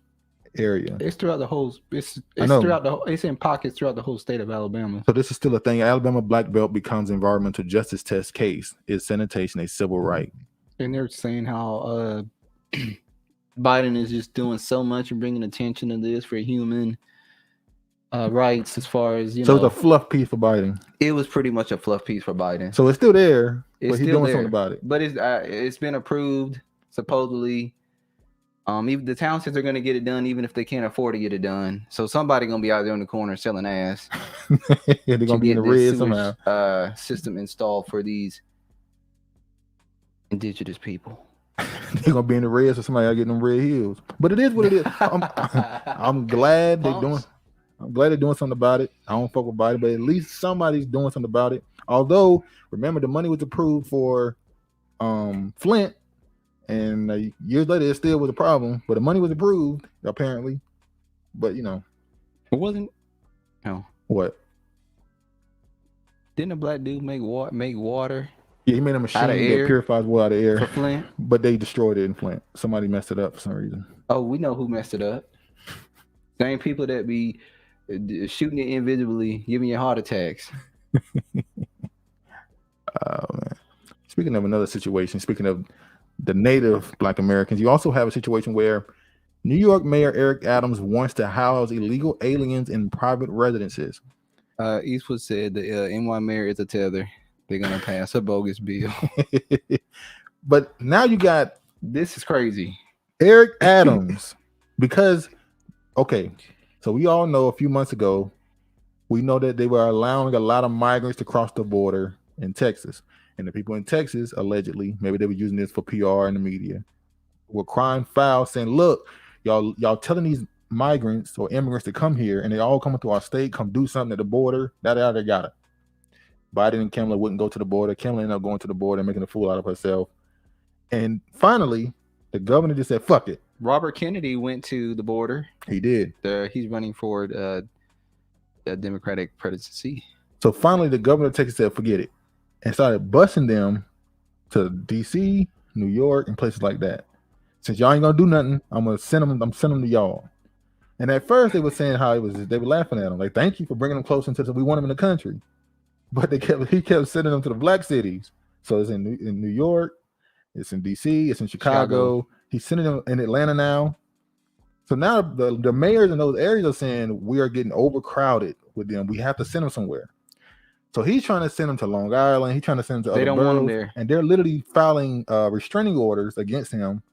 area. It's throughout the whole. It's throughout the. It's in pockets throughout the whole state of Alabama. So this is still a thing. Alabama black belt becomes environmental justice test case. Is sanitation a civil right? And they're saying how Biden is just doing so much and bringing attention to this for human rights, as far as So it's a fluff piece for Biden. It was pretty much a fluff piece for Biden. So it's still there, but he's doing something about it. But it's been approved supposedly. Even the townships are going to get it done, even if they can't afford to get it done. So somebody going to be out there in the corner selling ass. They're going to be in the red somehow. System installed for these indigenous people. They're going to be in the red, so somebody got to get them red heels. But it is what it is. I'm glad they're doing. I'm glad they're doing something about it. I don't fuck with Biden, but at least somebody's doing something about it. Although, remember, the money was approved for Flint. And years later, it still was a problem. But the money was approved, apparently. But, it wasn't. No. What? Didn't a black dude make water? Yeah, he made a machine that purifies water out of air. For Flint? But they destroyed it in Flint. Somebody messed it up for some reason. Oh, we know who messed it up. Same people that be shooting it invisibly, giving you heart attacks. Oh, man. Speaking of another situation, speaking of the native black Americans, you also have a situation where New York Mayor Eric Adams wants to house illegal aliens in private residences. Eastwood said the NY mayor is a tether. They're going to pass a bogus bill. But now you got... This is crazy. Eric Adams. Because, okay, so we all know a few months ago, we know that they were allowing a lot of migrants to cross the border in Texas. And the people in Texas, allegedly, maybe they were using this for PR in the media, were crying foul, saying, look, y'all telling these migrants or immigrants to come here, and they all coming to our state, come do something at the border, yada. Biden and Kamala wouldn't go to the border. Kamala ended up going to the border and making a fool out of herself. And finally, the governor just said, fuck it. Robert Kennedy went to the border. He did. He's running for the Democratic presidency. So finally, the governor of Texas said, forget it, and started busing them to D.C., New York, and places like that. Since y'all ain't gonna do nothing, I'm sending them to y'all. And at first, they were saying how they were laughing at him, like, thank you for bringing them closer into we want them in the country. But he kept sending them to the black cities. So it's in New York, it's in D.C., it's in Chicago. He's sending them in Atlanta now. So now the mayors in those areas are saying we are getting overcrowded with them. We have to send them somewhere. So he's trying to send them to Long Island. He's trying to send them to other boroughs. They don't want them there. And they're literally filing restraining orders against him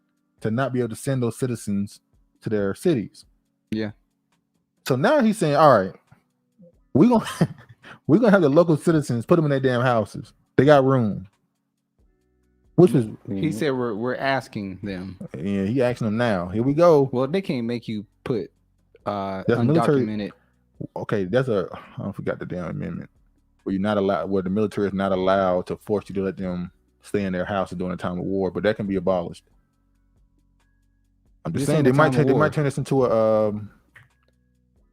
to not be able to send those citizens to their cities. Yeah. So now he's saying, all right, we're gonna have the local citizens put them in their damn houses. They got room. Which was he said we're asking them. Yeah, he asking them now. Here we go. Well, they can't make you put that's undocumented. Military, okay, I forgot the damn amendment where you're not allowed, where the military is not allowed to force you to let them stay in their houses during a time of war, but that can be abolished. I'm just saying they might turn this into a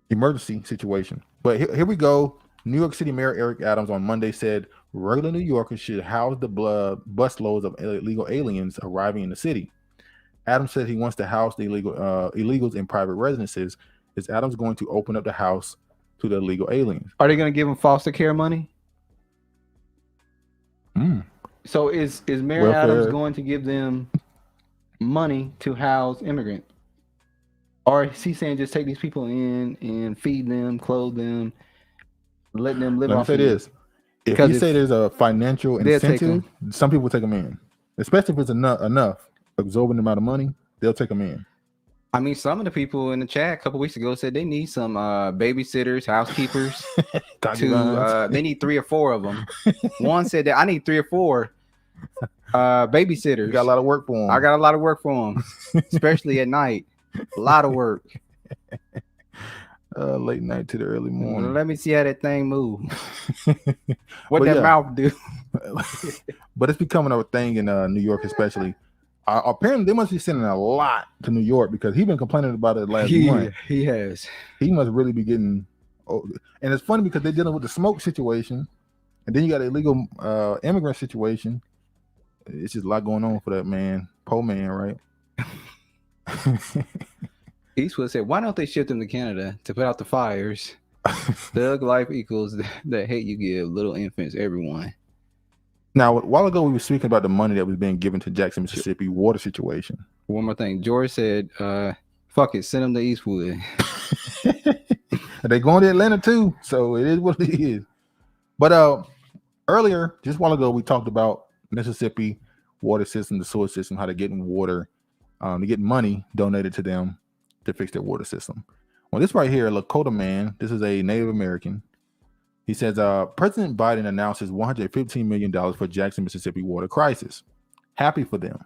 emergency situation. But here we go. New York City Mayor Eric Adams on Monday said regular New Yorkers should house the busloads of illegal aliens arriving in the city. Adams said he wants to house the illegals in private residences. Is Adams going to open up the house to the illegal aliens? Are they going to give them foster care money? So is Mayor Adams going to give them money to house immigrants? Or is he saying just take these people in and feed them, clothe them, let them live off? Let me say this. If you say there's a financial incentive, some people take them in. Especially if it's enough, exorbitant amount of money, they'll take them in. I mean, some of the people in the chat a couple weeks ago said they need some babysitters, housekeepers. They need 3 or 4 of them. One said that I need 3 or 4 babysitters. You got a lot of work for them. I got a lot of work for them, especially at night. A lot of work. Late night to the early morning. Let me see how that thing move. What that mouth do? But it's becoming a thing in New York, especially. Apparently, they must be sending a lot to New York because he's been complaining about it last month. He has. He must really be getting. And it's funny because they're dealing with the smoke situation, and then you got an illegal immigrant situation. It's just a lot going on for that man, poor man, right? Eastwood said, "Why don't they ship them to Canada to put out the fires? Thug life equals the hate you give little infants, everyone." Now, a while ago, we were speaking about the money that was being given to Jackson, Mississippi water situation. One more thing. George said, fuck it, send them to Eastwood. They're going to Atlanta too, so it is what it is. But earlier, just a while ago, we talked about Mississippi water system, the sewer system, how they're getting water, they're getting money donated to them to fix their water system. Well, this right here, a Lakota man, this is a Native American. He says, President Biden announces $115 million for Jackson, Mississippi water crisis. Happy for them.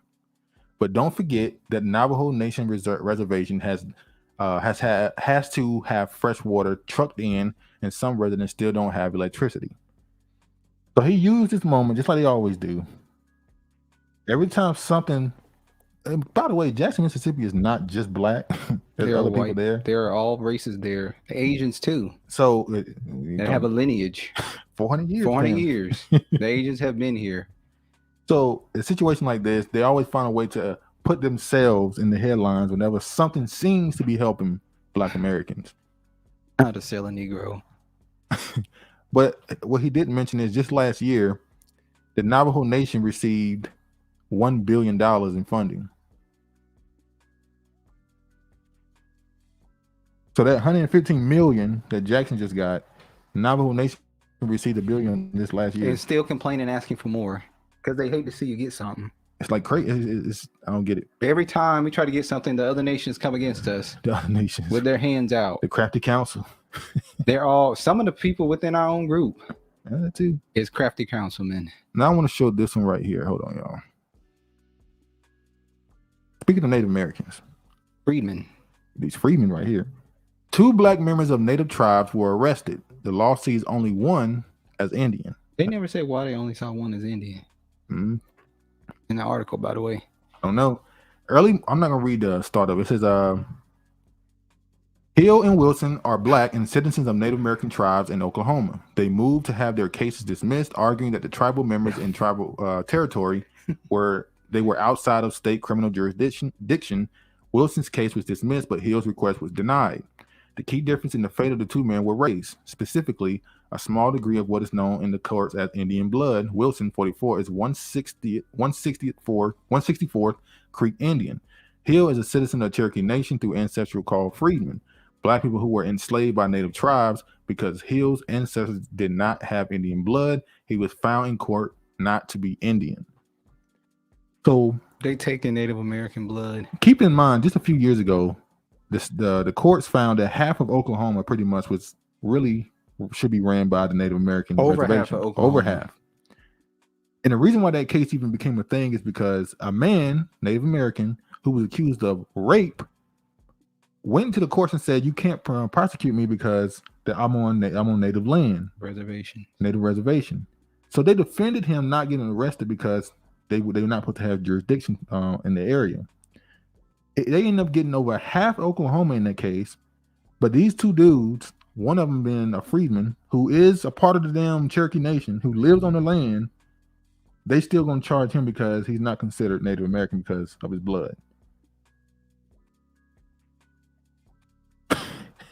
But don't forget that Navajo Nation Reservation has to have fresh water trucked in, and some residents still don't have electricity. So he used this moment just like they always do. Every time something, and by the way, Jackson, Mississippi is not just black. There's other people there. There are all races there. The Asians too. So they have a lineage. 400 years. 400 years. The Asians have been here. So a situation like this, they always find a way to put themselves in the headlines whenever something seems to be helping Black Americans. How to sell a Negro. But what he didn't mention is just last year, the Navajo Nation received $1 billion in funding. So that $115 million that Jackson just got, Navajo Nation received $1 billion this last year. And still complaining, asking for more because they hate to see you get something. It's like crazy. I don't get it. Every time we try to get something, the other nations come against us. The other nations with their hands out. The crafty council. They're all some of the people within our own group. Yeah, too. Is crafty councilmen. Now I want to show this one right here. Hold on, y'all. Speaking of Native Americans, freedmen. These freedmen right here. 2 black members of Native tribes were arrested. The law sees only one as Indian. They never said why they only saw one as Indian. Mm-hmm. In the article, by the way. I don't know. I'm not gonna read the start of it. It says Hill and Wilson are black and citizens of Native American tribes in Oklahoma. They moved to have their cases dismissed, arguing that the tribal members in tribal territory were outside of state criminal jurisdiction. Wilson's case was dismissed, but Hill's request was denied. The key difference in the fate of the two men were race, specifically a small degree of what is known in the courts as Indian blood. Wilson, 44, is 164th Creek Indian. Hill is a citizen of the Cherokee Nation through ancestral called freedmen, black people who were enslaved by native tribes. Because Hill's ancestors did not have Indian blood, he was found in court not to be Indian. So they take in Native American blood. Keep in mind, just a few years ago, the courts found that half of Oklahoma pretty much should be ran by the Native American reservation. Over half. And the reason why that case even became a thing is because a man, Native American, who was accused of rape, went into the courts and said, "You can't prosecute me because I'm on native land, native reservation." So they defended him not getting arrested because they were not supposed to have jurisdiction in the area. They ended up getting over half Oklahoma in that case, but these two dudes, one of them being a freedman who is a part of the damn Cherokee Nation, who lives on the land, they still gonna charge him because he's not considered Native American because of his blood.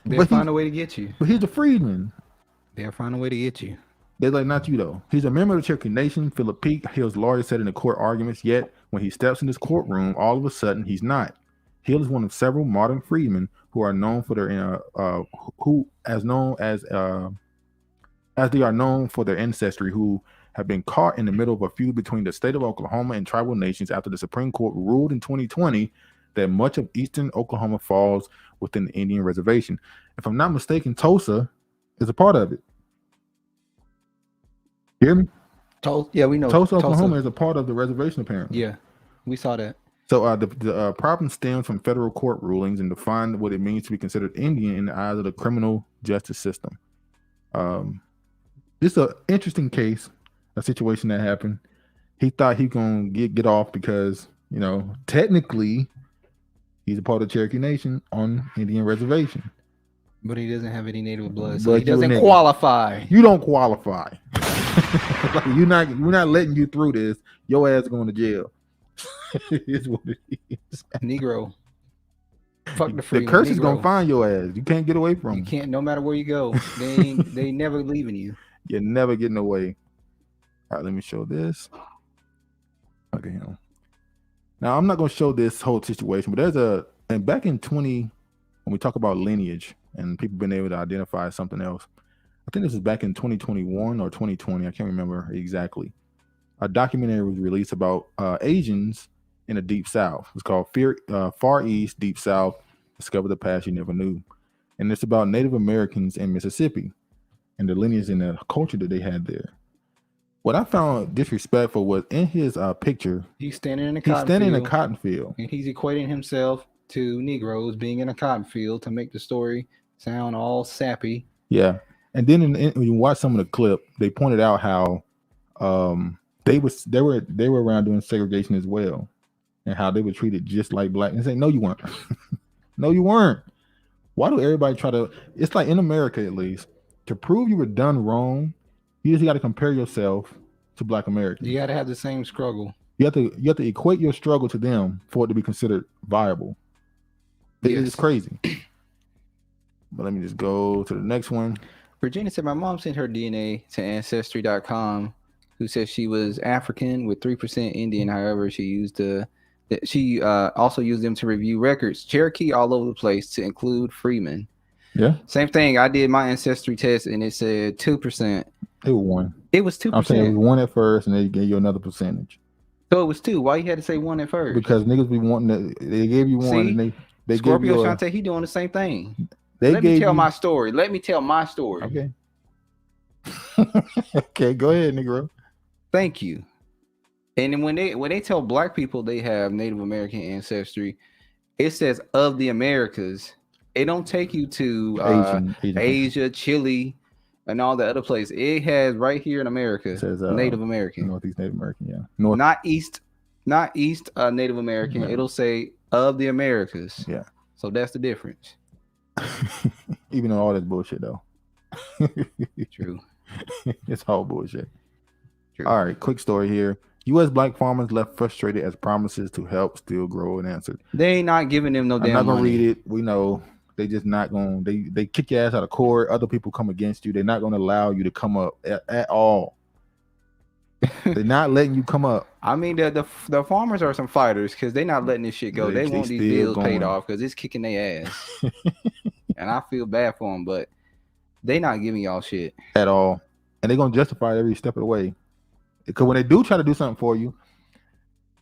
They'll find a way to get you. But he's a freedman. They'll find a way to get you. They're like, not you though. He's a member of the Cherokee Nation. Philip Peake, Hill's lawyer, said in the court arguments, yet when he steps in this courtroom, all of a sudden he's not. Hill is one of several modern freedmen who are known for their as they are known for their ancestry, who have been caught in the middle of a feud between the state of Oklahoma and tribal nations after the Supreme Court ruled in 2020 that much of eastern Oklahoma falls within the Indian reservation. If I'm not mistaken, Tulsa is a part of it. Hear me? Yeah, we know. Tulsa, Oklahoma is a part of the reservation, apparently. Yeah, we saw that. So the problem stems from federal court rulings and define what it means to be considered Indian in the eyes of the criminal justice system. This is an interesting case, a situation that happened. He thought he gonna get off because, technically he's a part of the Cherokee Nation on Indian reservation. But he doesn't have any native blood, so he doesn't qualify. You don't qualify. Like, we're not letting you through this. Your ass going to jail. It's what it is. Negro. Fuck the freedom. The curse is gonna find your ass. You can't get away from You can't, no matter where you go. They never leaving you. You're never getting away. All right, let me show this. Okay. Now I'm not gonna show this whole situation, but and back in when we talk about lineage and people being able to identify something else, I think this was back in 2021 or 2020. I can't remember exactly. A documentary was released about Asians in the Deep South. It's called Far East, Deep South, Discover the Past You Never Knew. And it's about Native Americans in Mississippi and the lineage and the culture that they had there. What I found disrespectful was in his picture, he's standing in a cotton field. And he's equating himself to Negroes being in a cotton field to make the story sound all sappy. Yeah. And then when you watch some of the clip, they pointed out how they were around doing segregation as well, and how they were treated just like black. And say, no, you weren't. No, you weren't. Why do everybody try to? It's like in America, at least, to prove you were done wrong, you just got to compare yourself to black Americans. You got to have the same struggle. You have to equate your struggle to them for it to be considered viable. It's crazy. But let me just go to the next one. Virginia said, my mom sent her DNA to Ancestry.com, who says she was African with 3% Indian. However, she also used them to review records, Cherokee all over the place, to include freemen. Yeah. Same thing. I did my Ancestry test and it said 2%. It was 1. It was 2%. I'm saying it was 1 at first and they gave you another percentage. So it was 2. Why you had to say 1 at first? Because niggas be wanting to, they gave you 1 and they Scorpio gave you Shante, he doing the same thing. Let me tell my story. Okay. Okay, go ahead, Negro. Thank you. And then when they tell black people they have Native American ancestry, it says of the Americas. It don't take you to Asia, Chile, and all the other places. It has right here in America. It says Native American. Northeast Native American, yeah. Not East Native American. Yeah. It'll say of the Americas. Yeah. So that's the difference. Even though all that's bullshit though. True. It's all bullshit. True. All right, quick story here. U.S. black farmers left frustrated as promises to help still grow unanswered. They ain't not giving them no damn money. I'm not gonna read it. We know they just not gonna. They kick your ass out of court. Other people come against you. They're not gonna allow you to come up at all. They're not letting you come up. I mean, the farmers are some fighters because they're not letting this shit go. They want these bills paid off because it's kicking their ass. And I feel bad for them, but they not giving y'all shit at all. And they're gonna justify it every step of the way. Because when they do try to do something for you,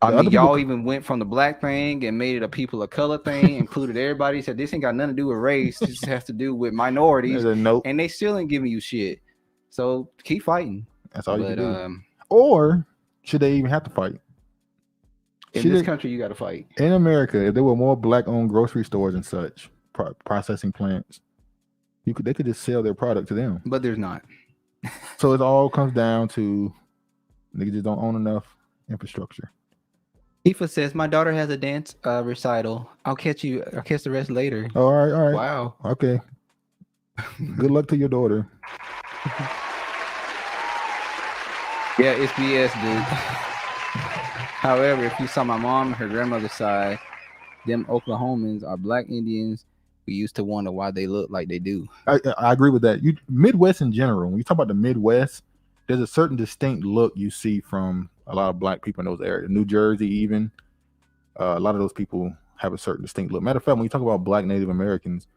I mean, y'all even went from the black thing and made it a people of color thing, included everybody. Said this ain't got nothing to do with race. This has to do with minorities. And they still ain't giving you shit. So keep fighting. That's all you can do. Or should they even have to fight? In this country, you got to fight. In America, if there were more black-owned grocery stores and such, processing plants, they could just sell their product to them. But there's not. So it all comes down to niggas just don't own enough infrastructure. Tifa says, my daughter has a dance recital. I'll catch the rest later. All right. Wow. Okay. Good luck to your daughter. Yeah, it's BS, dude. However, if you saw my mom and her grandmother's side, them Oklahomans are black Indians. We used to wonder why they look like they do. I agree with that. Midwest in general, when you talk about the Midwest, there's a certain distinct look you see from a lot of black people in those areas. New Jersey, even a lot of those people have a certain distinct look. Matter of fact, when you talk about black Native Americans,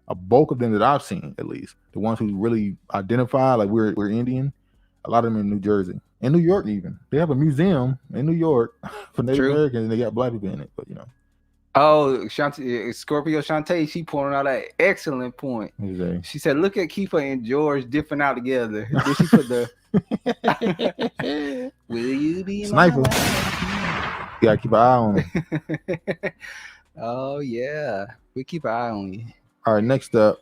a bulk of them that I've seen, at least the ones who really identify like we're Indian, a lot of them in New Jersey and New York. Even they have a museum in New York for Native Americans, and they got black people in it. But you know. Oh, Scorpio Shantae, she pointed out an excellent point. Exactly. She said, look at Kiefer and George dipping out together. Then she put the will you be sniper? You gotta keep an eye on him. Oh yeah, we keep an eye on you. All right, next up.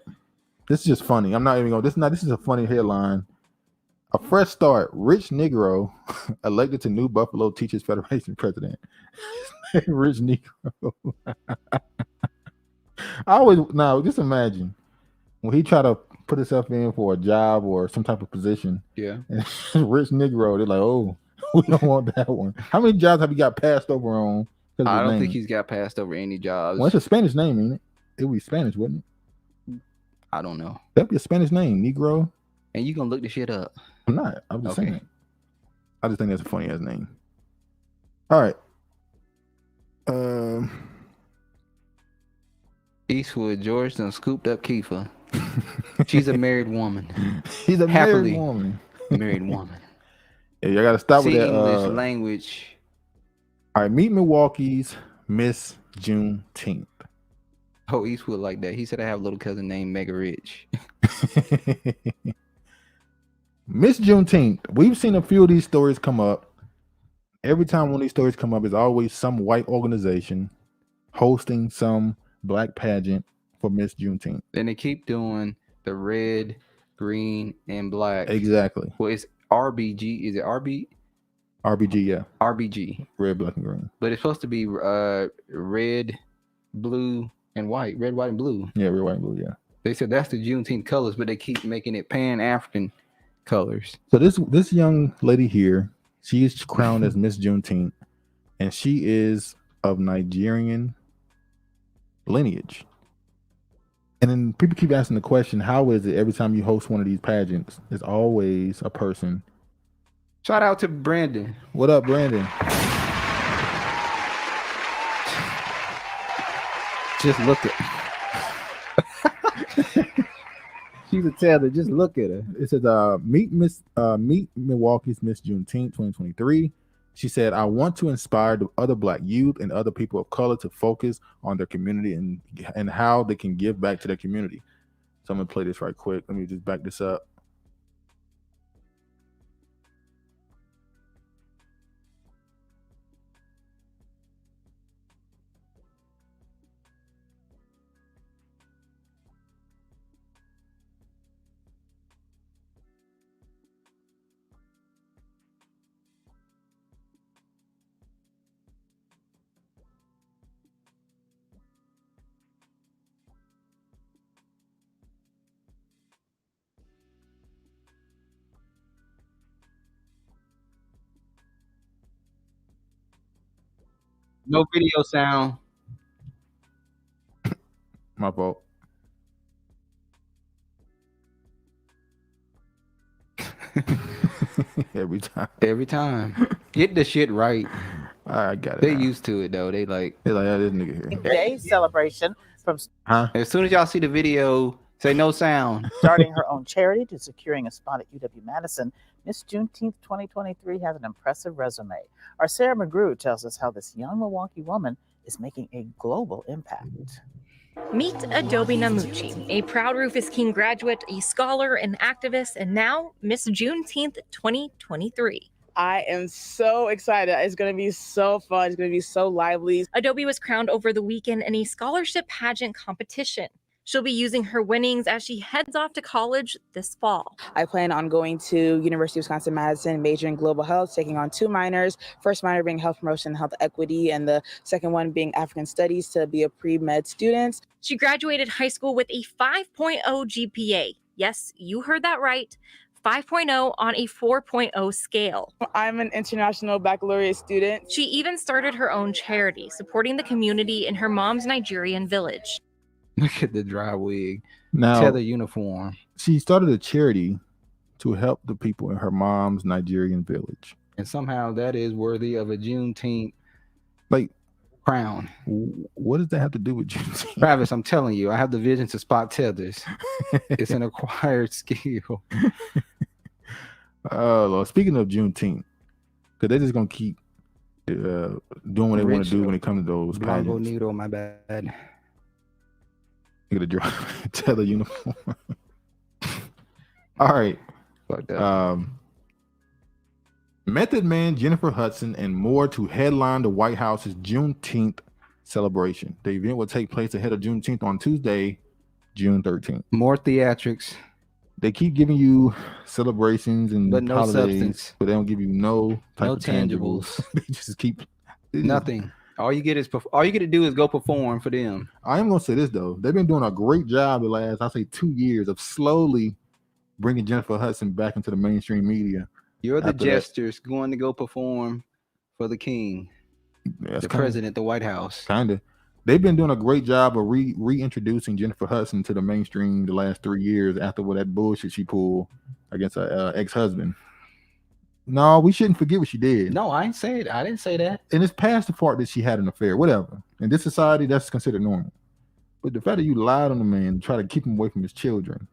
This is just funny. I'm not even going. This is a funny headline. A fresh start. Rich Negro elected to new Buffalo Teachers Federation president. Rich Negro. Just imagine when he tried to put himself in for a job or some type of position. Yeah. And Rich Negro, they're like, oh, we don't want that one. How many jobs have you got passed over on? I don't think he's got passed over any jobs. Well, it's a Spanish name, ain't it? It would be Spanish, wouldn't it? I don't know. That'd be a Spanish name, Negro. And you gonna look the shit up? I'm not. I'm just saying. I just think that's a funny ass name. All right. Eastwood George done scooped up Kiefer. She's a married woman. She's a married woman. Married woman. Yeah, y'all gotta stop with that English language. All right, meet Milwaukee's Miss Juneteenth. Oh, Eastwood like that. He said I have a little cousin named Mega Rich. Miss Juneteenth. We've seen a few of these stories come up. Every time one of these stories come up, it's always some white organization hosting some black pageant for Miss Juneteenth. And they keep doing the red, green, and black. Exactly. Well, it's RBG. Is it RB? RBG, yeah. RBG. Red, black, and green. But it's supposed to be red, blue, and white. Red, white, and blue. Yeah, red, white, and blue, yeah. They said that's the Juneteenth colors, but they keep making it Pan-African colors. So this young lady here, she is crowned as Miss Juneteenth, and she is of Nigerian lineage. And then people keep asking the question, how is it every time you host one of these pageants, there's always a person. Shout out to Brandon. What up, Brandon? Just look at she's a teller. Just look at her. It says, meet Milwaukee's Miss Juneteenth 2023. She said, I want to inspire the other black youth and other people of color to focus on their community and how they can give back to their community. So I'm gonna play this right quick. Let me just back this up. No video sound. My fault. Every time. Get the shit right. I got it. They used to it though. They like this nigga here. Day celebration from As soon as y'all see the video, say no sound. starting her own charity to securing a spot at UW-Madison. Miss Juneteenth 2023 has an impressive resume. Our Sarah McGrew tells us how this young Milwaukee woman is making a global impact. Meet Adobe Namuchi, a proud Rufus King graduate, a scholar, an activist, and now Miss Juneteenth 2023. I am so excited. It's going to be so fun. It's going to be so lively. Adobe was crowned over the weekend in a scholarship pageant competition. She'll be using her winnings as she heads off to college this fall. I plan on going to University of Wisconsin-Madison, majoring in global health, taking on 2 minors. First minor being health promotion and health equity, and the second one being African studies to be a pre-med student. She graduated high school with a 5.0 GPA. Yes, you heard that right. 5.0 on a 4.0 scale. I'm an international baccalaureate student. She even started her own charity, supporting the community in her mom's Nigerian village. Look at the dry wig. Now, tether uniform. She started a charity to help the people in her mom's Nigerian village. And somehow that is worthy of a Juneteenth crown. What does that have to do with Juneteenth? Travis, I'm telling you, I have the vision to spot tethers. It's an acquired skill. Oh, Lord. Speaking of Juneteenth, because they're just going to keep doing what they want to do when it comes to those Blanco needle, my bad. You gotta drive tether uniform. All right. Method Man, Jennifer Hudson, and more to headline the White House's Juneteenth celebration. The event will take place ahead of Juneteenth on Tuesday, June 13th. More theatrics. They keep giving you celebrations and but no holidays, substance. But they don't give you no type of tangibles. They just keep nothing. All you get to do is go perform for them. I am gonna say this though, they've been doing a great job the last, I say, 2 years of slowly bringing Jennifer Hudson back into the mainstream media. You're the jesters going to go perform for the king, the president, the White House. Kinda. They've been doing a great job of reintroducing Jennifer Hudson to the mainstream the last 3 years after what that bullshit she pulled against her ex-husband. No, we shouldn't forget what she did. No, I didn't say that. And it's past the part that she had an affair, whatever. In this society, that's considered normal. But the fact that you lied on the man and try to keep him away from his children.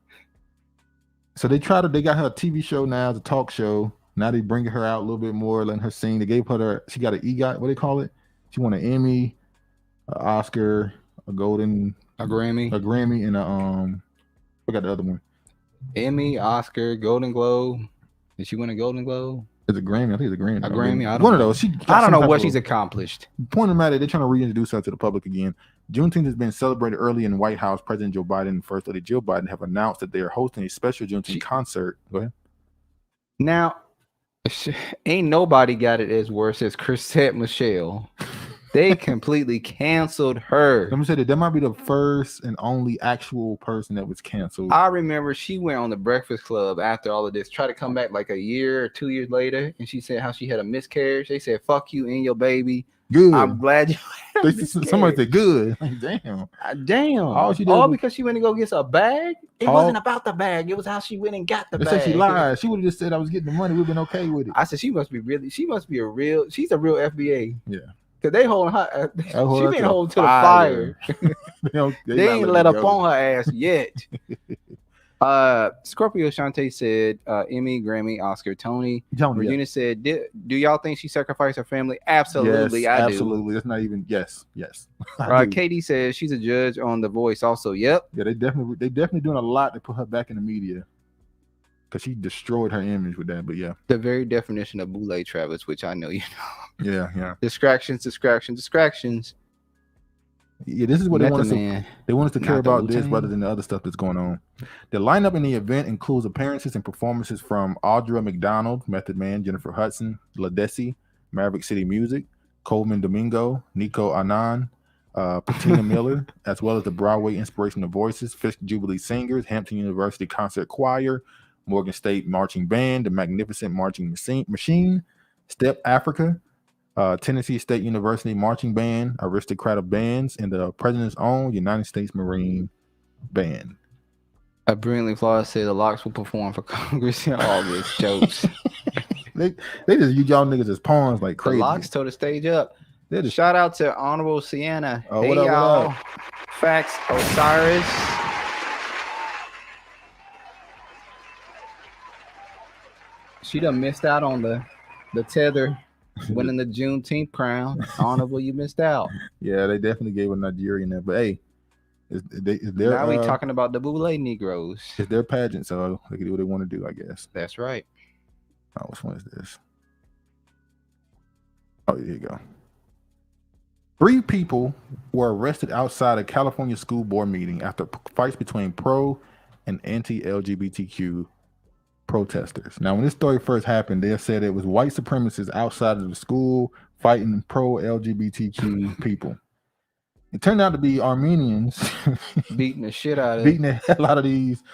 So they got her a TV show now, it's a talk show. Now they bringing her out a little bit more, letting her sing. They gave her she got an EGOT, what do they call it? She won an Emmy, an Oscar, a Grammy, and a forgot the other one. Emmy, Oscar, Golden Globe. Did she win a Golden Globe? It's a Grammy. I think it's a Grammy. A Grammy. I don't one know. of those. I don't know what she's accomplished. Point of the matter, they're trying to reintroduce her to the public again. Juneteenth has been celebrated early in the White House. President Joe Biden and First Lady Jill Biden have announced that they are hosting a special Juneteenth concert. Go ahead. Now, ain't nobody got it as worse as Chrisette Michelle. They completely canceled her. Let me say that might be the first and only actual person that was canceled. I remember she went on the Breakfast Club after all of this, tried to come back like a year or 2 years later, and she said how she had a miscarriage. They said, "Fuck you and your baby." Good. I'm glad you. Somebody said good. Like, damn. Damn. All because she went to go get a bag. It wasn't about the bag. It was how she went and got the bag. They said she lied. She would have just said I was getting the money. We've been okay with it. I said she's a real FBA. Yeah. Cause they holding her. She been holding to the fire. they ain't let up on her ass yet. Scorpio Shante said Emmy, Grammy, Oscar, Tony. Regina said, "Do y'all think she sacrificed her family?" Absolutely, yes, I absolutely. That's not even yes. Katie says she's a judge on The Voice. Also, yep. Yeah, they definitely doing a lot to put her back in the media. Because she destroyed her image with that, but yeah. The very definition of boule, Travis, which I know you know. Yeah. Distractions. Yeah, this is what they want us to. They want us to care about this rather than the other stuff that's going on. The lineup in the event includes appearances and performances from Audra McDonald, Method Man, Jennifer Hudson, Ladesi, Maverick City Music, Coleman Domingo, Nico Anand, Patina Miller, as well as the Broadway Inspirational Voices, Fisk Jubilee Singers, Hampton University Concert Choir, Morgan State Marching Band, the Magnificent Marching Machine, Step Africa, Tennessee State University marching band, aristocratic bands, and the president's own United States Marine Band. A brilliantly flawed said the Locks will perform for Congress in August. Jokes. They just use y'all niggas as pawns like crazy. The Locks tore the stage up. Shout out to Honorable Sienna. Oh, hey, what up, y'all. what up? Facts Osiris. She done missed out on the tether winning the Juneteenth crown. Honorable, you missed out. Yeah, they definitely gave a Nigerian that. But hey, now we talking about the Boule Negroes. It's their pageant, so they can do what they want to do, I guess. That's right. Oh, which one is this? Oh, here you go. 3 people were arrested outside a California school board meeting after fights between pro and anti-LGBTQ protesters. Now, when this story first happened, they said it was white supremacists outside of the school fighting pro-LGBTQ people. It turned out to be Armenians beating the shit out of beating the hell out of these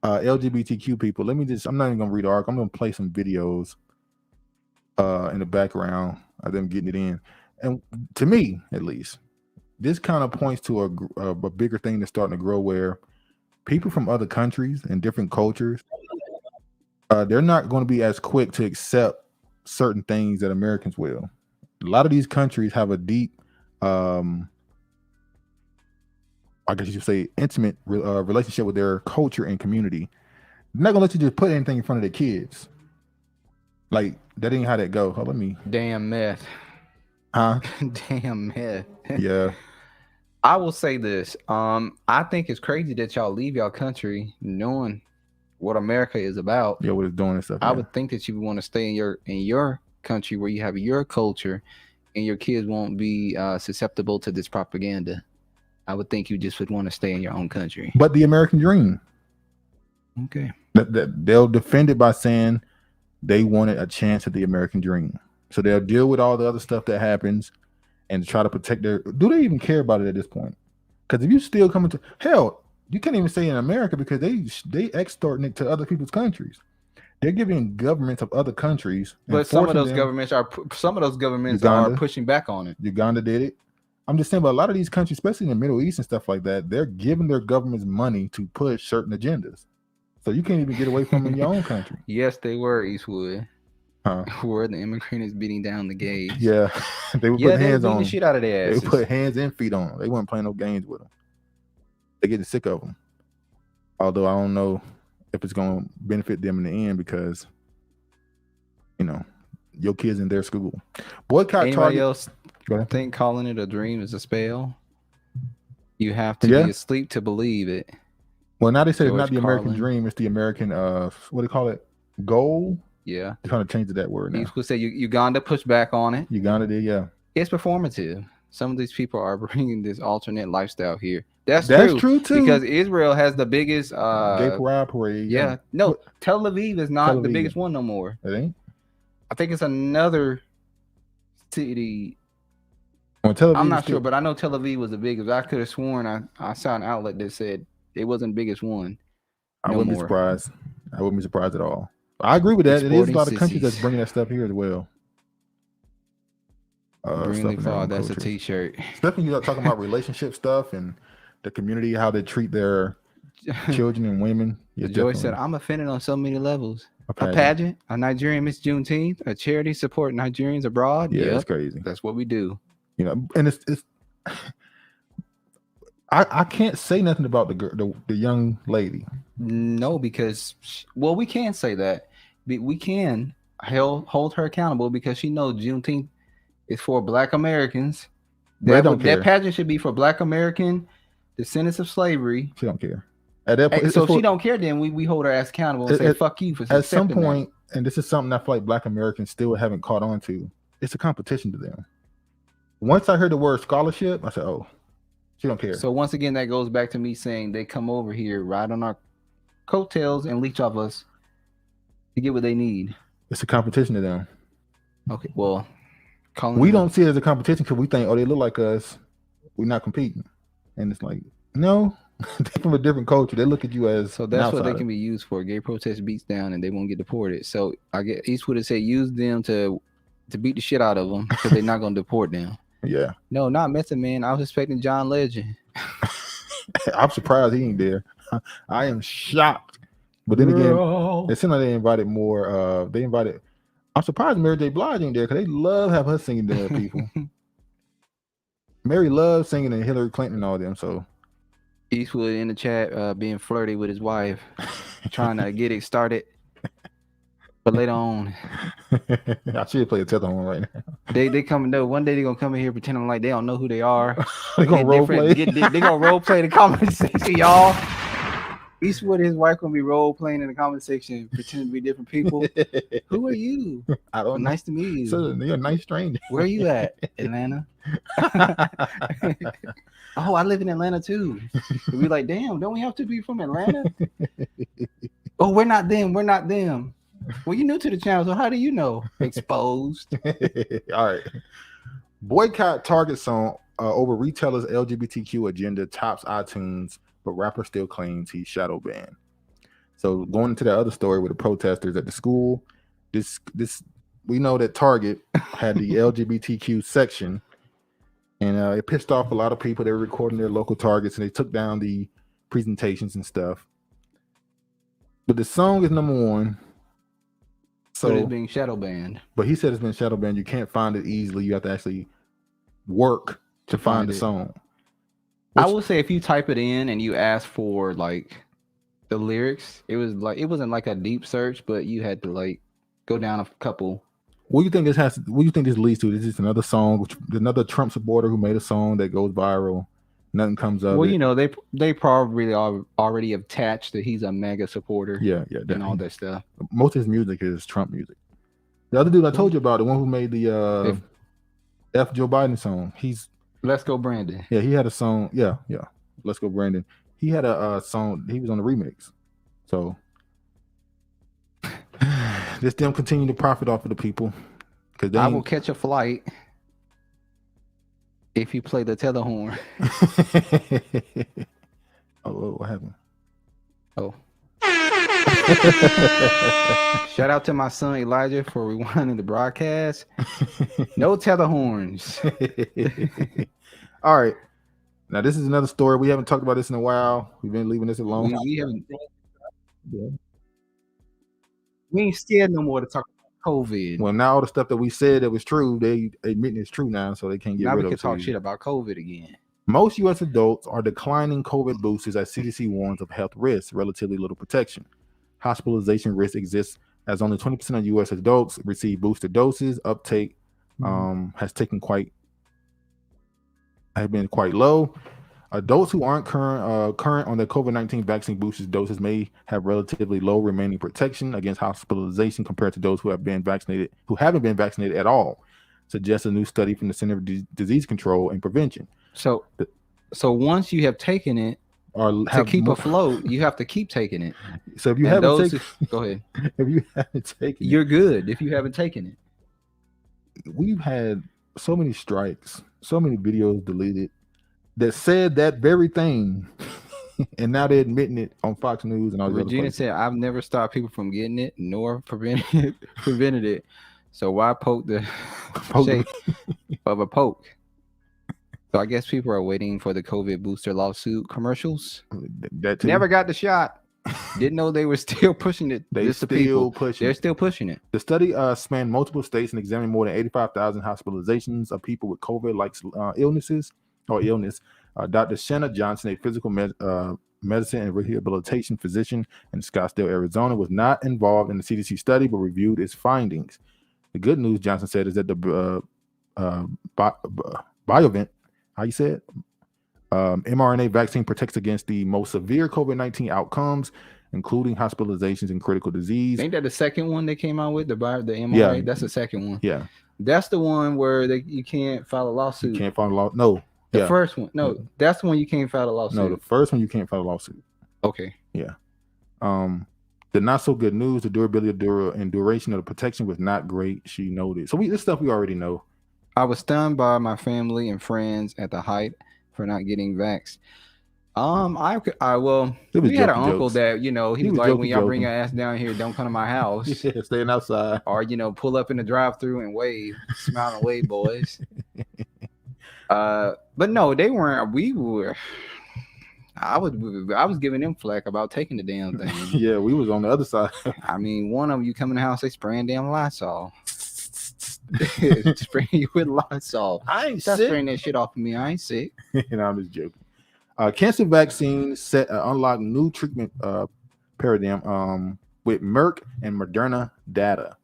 LGBTQ people. I'm not even gonna read the article. I'm gonna play some videos in the background of them getting it in. And to me, at least, this kind of points to a bigger thing that's starting to grow, where people from other countries and different cultures, they're not going to be as quick to accept certain things that Americans will. A lot of these countries have a deep, I guess you should say, intimate relationship with their culture and community. They're not gonna let you just put anything in front of their kids. Like, that ain't how that go. Let me. Damn meth. Huh? Damn meth. Yeah. I will say this. I think it's crazy that y'all leave y'all country knowing what America is about. Yeah, what it's doing and stuff. I would think that you would want to stay in your country where you have your culture and your kids won't be susceptible to this propaganda. I would think you just would want to stay in your own country. But the American dream. Okay. They'll defend it by saying they wanted a chance at the American dream. So they'll deal with all the other stuff that happens and try to protect their. Do they even care about it at this point? Because if you still coming to hell, you can't even say in America because they extorting it to other people's countries. They're giving governments of other countries. But some of those governments are pushing back on it. Uganda did it. I'm just saying, but a lot of these countries, especially in the Middle East and stuff like that, they're giving their governments money to push certain agendas. So you can't even get away from them in your own country. Yes, they were, Eastwood. Where the immigrant is beating down the gays. Yeah, they would put hands on the shit out of their asses. They would put hands and feet on them. They weren't playing no games with them. They're getting sick of them. Although I don't know if it's going to benefit them in the end because, you know, your kids in their school. Boycott Anybody Target. else think calling it a dream is a spell? You have to be asleep to believe it. Well, now they say George it's not the American Carlin. dream, it's the American what do they call it? Goal? Yeah. They kind of changed that word now. You say Uganda pushed back on it. Uganda did, yeah. It's performative. Some of these people are bringing this alternate lifestyle here. That's true too. Because Israel has the biggest gay pride parade. Yeah. No, Tel Aviv is not the biggest one no more. It ain't? I think it's another city. Well, Tel Aviv I'm not sure, but I know Tel Aviv was the biggest. I could have sworn I saw an outlet that said it wasn't the biggest one. I wouldn't be surprised. I wouldn't be surprised at all. I agree with that. It is a lot of countries that's bringing that stuff here as well. That's a t-shirt. Especially you talking about relationship stuff and the community, how they treat their children and women. Joy said, I'm offended on so many levels. A pageant, a Nigerian Miss Juneteenth, a charity support Nigerians abroad. Yeah, it's crazy. That's what we do. You know, and it's I can't say nothing about the young lady. No, because we can say that. We can hold her accountable because she knows Juneteenth is for Black Americans. That pageant should be for Black American descendants of slavery. She don't care. At that point, so if she don't care, then we hold her ass accountable and say fuck you for at some point. That. And this is something I feel like Black Americans still haven't caught on to. It's a competition to them. Once I heard the word scholarship, I said, "Oh, she don't care." So once again, that goes back to me saying they come over here, ride on our coattails, and leech off us to get what they need. It's a competition to them. Okay, well, we don't see it as a competition because we think, oh, they look like us. We're not competing, and it's like, no, they're from a different culture. They look at you as that's what they can be used for. Gay protest beats down, and they won't get deported. So I get Eastwood has said use them to to beat the shit out of them because they're not gonna deport them. Yeah. No, not Method Man. I was expecting John Legend. I'm surprised he ain't there. I am shocked. But then again, it seemed like they invited more. I'm surprised Mary J. Blige ain't there because they love have her singing to other people. Mary loves singing to Hillary Clinton and all them. So Eastwood in the chat being flirty with his wife, trying to get it started. But later on, I should play a tether horn right now. They coming though. One day they gonna come in here pretending like they don't know who they are. They gonna role play. They gonna role play the comment section, y'all. Eastwood and his wife gonna be role playing in the comment section, pretending to be different people. Who are you? I don't know. Nice to meet you. So you're a nice stranger. Where are you at? Atlanta. Oh, I live in Atlanta too. We like, damn, don't we have to be from Atlanta? Oh, we're not them. We're not them. Well, you're new to the channel, so how do you know? Exposed. All right. Boycott Target song over retailer's LGBTQ agenda tops iTunes, but rapper still claims he's shadow banned. So going into that other story with the protesters at the school, this we know that Target had the LGBTQ section, and it pissed off a lot of people. They were recording their local Targets, and they took down the presentations and stuff. But the song is number one. So but it's being shadow banned. But he said it's been shadow banned. You can't find it easily. You have to actually work to find the song. I will say if you type it in and you ask for like the lyrics, it wasn't like a deep search, but you had to like go down a couple. What do you think this has? What do you think this leads to? Is this another song, another Trump supporter who made a song that goes viral? Nothing comes of it. Well, you know, they probably already attached that he's a mega supporter. Yeah, and all that stuff. Most of his music is Trump music. The other dude I told you about, the one who made the F Joe Biden song, he's Let's Go Brandon. Yeah, he had a song. Yeah, Let's Go Brandon. He had a song. He was on the remix. So this them continue to profit off of the people because I will catch a flight if you play the tether horn. Oh, what happened? Oh. Shout out to my son Elijah for rewinding the broadcast. No tether horns. All right. Now this is another story. We haven't talked about this in a while. We've been leaving this alone. We ain't scared no more to talk about COVID. Well, now all the stuff that we said that was true, they admitting it's true now, so they can't get rid of it. Now we can talk shit about COVID again. Most U.S. adults are declining COVID boosters as CDC warns of health risks, relatively little protection. Hospitalization risk exists as only 20% of U.S. adults receive booster doses. Uptake has been quite low. Adults who aren't current on their COVID-19 vaccine boosters doses may have relatively low remaining protection against hospitalization compared to those who haven't been vaccinated at all, suggests a new study from the Center for Disease Control and Prevention. So once you have taken it, or to keep afloat, you have to keep taking it. So if you haven't taken, go ahead. If you haven't taken you're good. If you haven't taken it, we've had so many strikes, so many videos deleted that said that very thing, and now they're admitting it on Fox News and all. Regina said, "I've never stopped people from getting it, nor prevented it. So why poke the shape of a poke?" So I guess people are waiting for the COVID booster lawsuit commercials. That too. Never got the shot. Didn't know they were still pushing it. They're still pushing it. The study spanned multiple states and examined more than 85,000 hospitalizations of people with COVID-like illness. Dr. Shanna Johnson, a physical medicine and rehabilitation physician in Scottsdale, Arizona, was not involved in the CDC study, but reviewed its findings. The good news, Johnson said, is that the Biovent, how you said, mRNA vaccine protects against the most severe COVID-19 outcomes, including hospitalizations and critical disease. Ain't that the second one they came out with, the mRNA? Yeah. That's the second one. Yeah. That's the one where you can't file a lawsuit. You can't file a lawsuit. No. The first one. No, that's the one you can't file a lawsuit. No, the first one you can't file a lawsuit. Okay. Yeah. The not so good news, the durability and duration of the protection was not great, she noted. So this stuff we already know. I was stunned by my family and friends at the height for not getting vaxxed. Well, we had an uncle that, you know, he was like, when y'all bring your ass down here, don't come to my house. Yeah, staying outside. Or, you know, pull up in the drive-thru and wave, smile and wave, boys. But no, they weren't. We were. I was giving them flack about taking the damn thing. Yeah, we was on the other side. I mean, one of them, you come in the house, they spraying damn Lysol. Spraying you with Lysol. I ain't Stop sick. spraying that shit off of me. I ain't sick. I'm just joking. Cancer vaccines set unlock new treatment paradigm with Merck and Moderna data.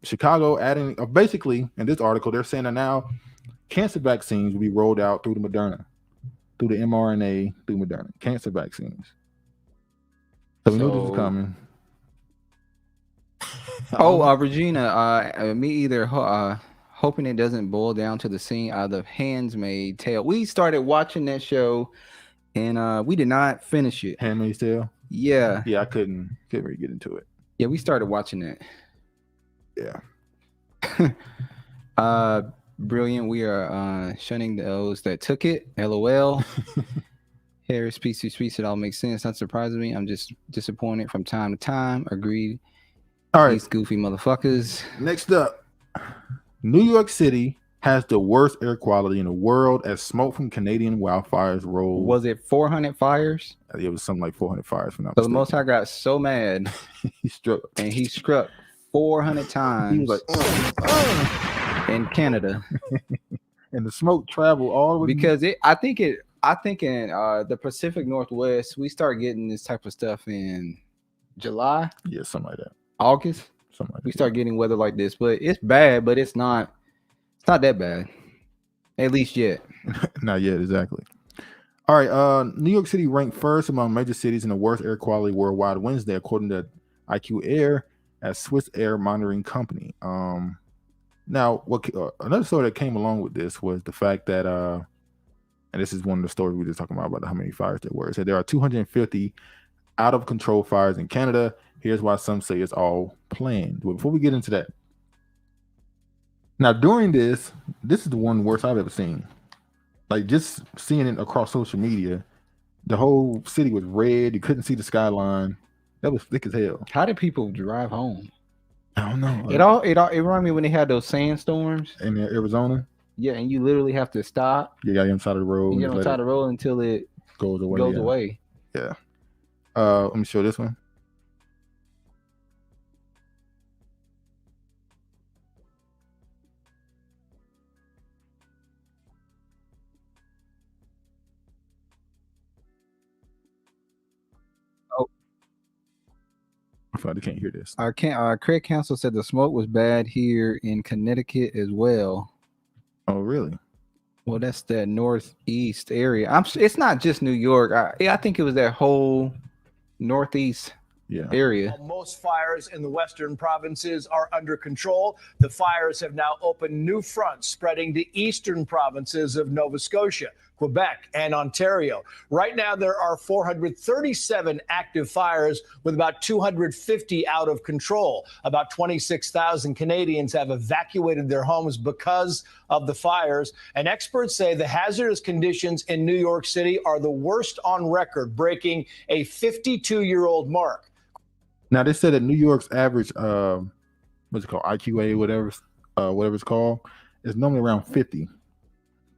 Chicago adding basically in this article, they're saying that now cancer vaccines will be rolled out through the Moderna, through the mRNA, through Moderna. Cancer vaccines. So we knew this was coming. Regina, me either. Hoping it doesn't boil down to the scene out of Handmaid's Tale. We started watching that show, and we did not finish it. Handmaid's Tale. Yeah. I couldn't really get into it. Yeah, we started watching it. Yeah. Brilliant. We are shunning those that took it. LOL. Harris speaks to speech. It all makes sense. Not surprising me. I'm just disappointed from time to time. Agreed. All right. These goofy motherfuckers. Next up. New York City has the worst air quality in the world as smoke from Canadian wildfires rolls. Was it 400 fires? It was something like 400 fires. From So the Most High got so mad, he struck 400 times. He was like, in Canada, and the smoke traveled all the way because I think in the Pacific Northwest we start getting this type of stuff in July. Yeah, something like that. August. We start getting weather like this, but it's bad, but it's not that bad. At least yet. Not yet, exactly. All right, New York City ranked first among major cities in the worst air quality worldwide Wednesday, according to IQ Air, as Swiss air monitoring company. Now, another story that came along with this was the fact that, and this is one of the stories we were just talking about how many fires there were. It said there are 250 out of control fires in Canada. Here's why some say it's all planned. But before we get into that, now during this is the one worst I've ever seen. Like just seeing it across social media, the whole city was red. You couldn't see the skyline. That was thick as hell. How did people drive home? I don't know. It reminded me when they had those sandstorms in Arizona. Yeah, and you literally have to stop. You got on the side of the road. You get on the side of the road until it goes away. Yeah. Let me show this one. I can't hear this. Our Craig Council said the smoke was bad here in Connecticut as well. Oh, really? Well, that's the northeast area. It's not just New York. I think it was that whole northeast area. Most fires in the western provinces are under control. The fires have now opened new fronts, spreading to eastern provinces of Nova Scotia, Quebec, and Ontario. Right now, there are 437 active fires with about 250 out of control. About 26,000 Canadians have evacuated their homes because of the fires. And experts say the hazardous conditions in New York City are the worst on record, breaking a 52-year-old mark. Now, they said that New York's average, what's it called, IQA, whatever it's called, is normally around 50.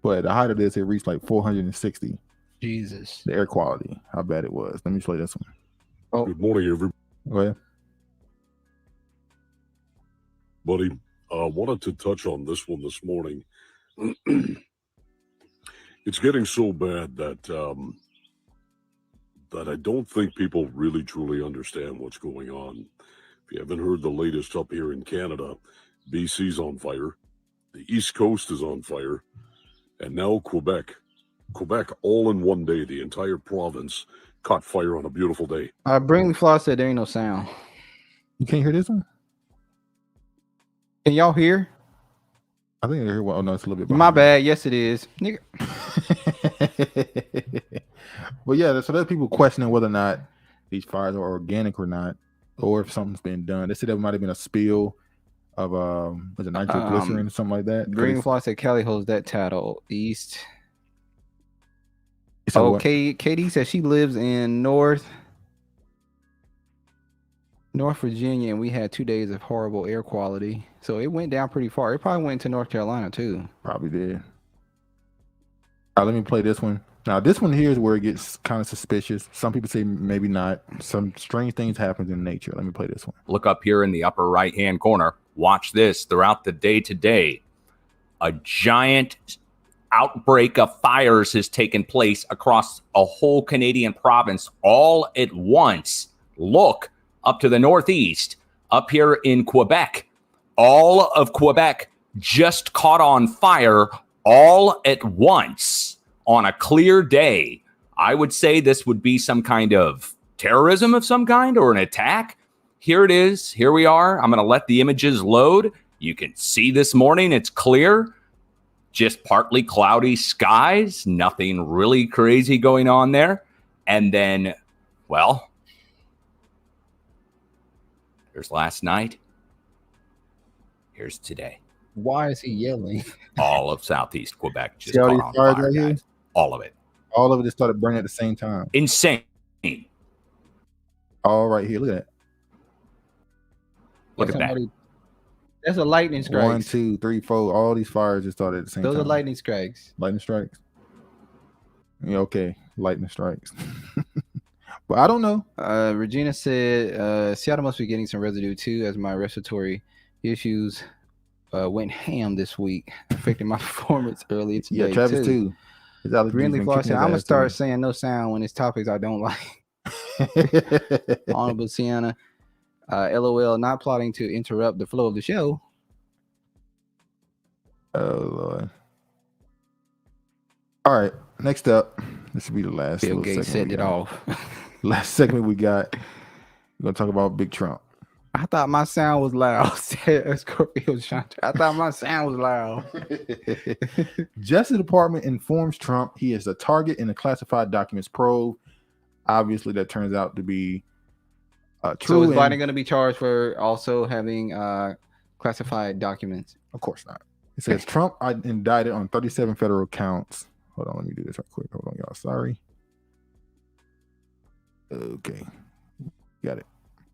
But the height of this, it reached like 460. Jesus. The air quality, how bad it was. Let me play this one. Oh. Good morning, everybody. Go ahead. Buddy, wanted to touch on this one this morning. It's getting so bad that that I don't think people really truly understand what's going on. If you haven't heard the latest up here in Canada, BC's on fire, the East Coast is on fire, and now Quebec all in one day, the entire province caught fire on a beautiful day. Brinkley Flaw said there ain't no sound. You can't hear this one? Can y'all hear? I think I hear one. Oh no, it's a little bit. My bad. Yes, it is. Nigga. But yeah, so there's people questioning whether or not these fires are organic or not, or if something's been done. They said there might have been a spill of was it nitroglycerin or something like that. Green Fly said Cali holds that title. East. Okay, Katie says she lives in North Virginia, and we had 2 days of horrible air quality. So it went down pretty far. It probably went to North Carolina too. Probably did. All right, let me play this one. Now, this one here is where it gets kind of suspicious. Some people say maybe not. Some strange things happen in nature. Let me play this one. Look up here in the upper right-hand corner. Watch this. Throughout the day today, a giant outbreak of fires has taken place across a whole Canadian province all at once. Look up to the northeast, up here in Quebec. All of Quebec just caught on fire all at once on a clear day. I would say this would be some kind of terrorism of some kind or an attack. Here it is. Here we are. I'm going to let the images load. You can see this morning. It's clear. Just partly cloudy skies. Nothing really crazy going on there. And then, well, here's last night. Here's today. Why is he yelling? All of Southeast Quebec just See all caught these on fires fire, right here? guys. All of it. All of it just started burning at the same time. Insane. All right here. Look at that. Look at that. That's a lightning strike. 1, 2, 3, 4. All these fires just started at the same time. Those are lightning strikes. Lightning strikes. Yeah, okay. Lightning strikes. But I don't know. Regina said Seattle must be getting some residue too, as my respiratory issues went ham this week, affecting my performance earlier today. Yeah, Travis too. Greenlee Floyd said, I'm gonna start saying no sound when it's topics I don't like. Honorable Sienna, LOL, not plotting to interrupt the flow of the show. Oh Lord. All right, next up, this will be the last. Bill Gates set it off. Last segment we got. We're gonna talk about Big Trump. I thought my sound was loud. Scorpio Shanta. I thought my sound was loud. Justice Department informs Trump he is a target in the classified documents probe. Obviously, that turns out to be true. So is Biden going to be charged for also having classified documents? Of course not. It says Trump indicted on 37 federal counts. Hold on, let me do this real quick. Hold on, y'all. Sorry. Okay, got it.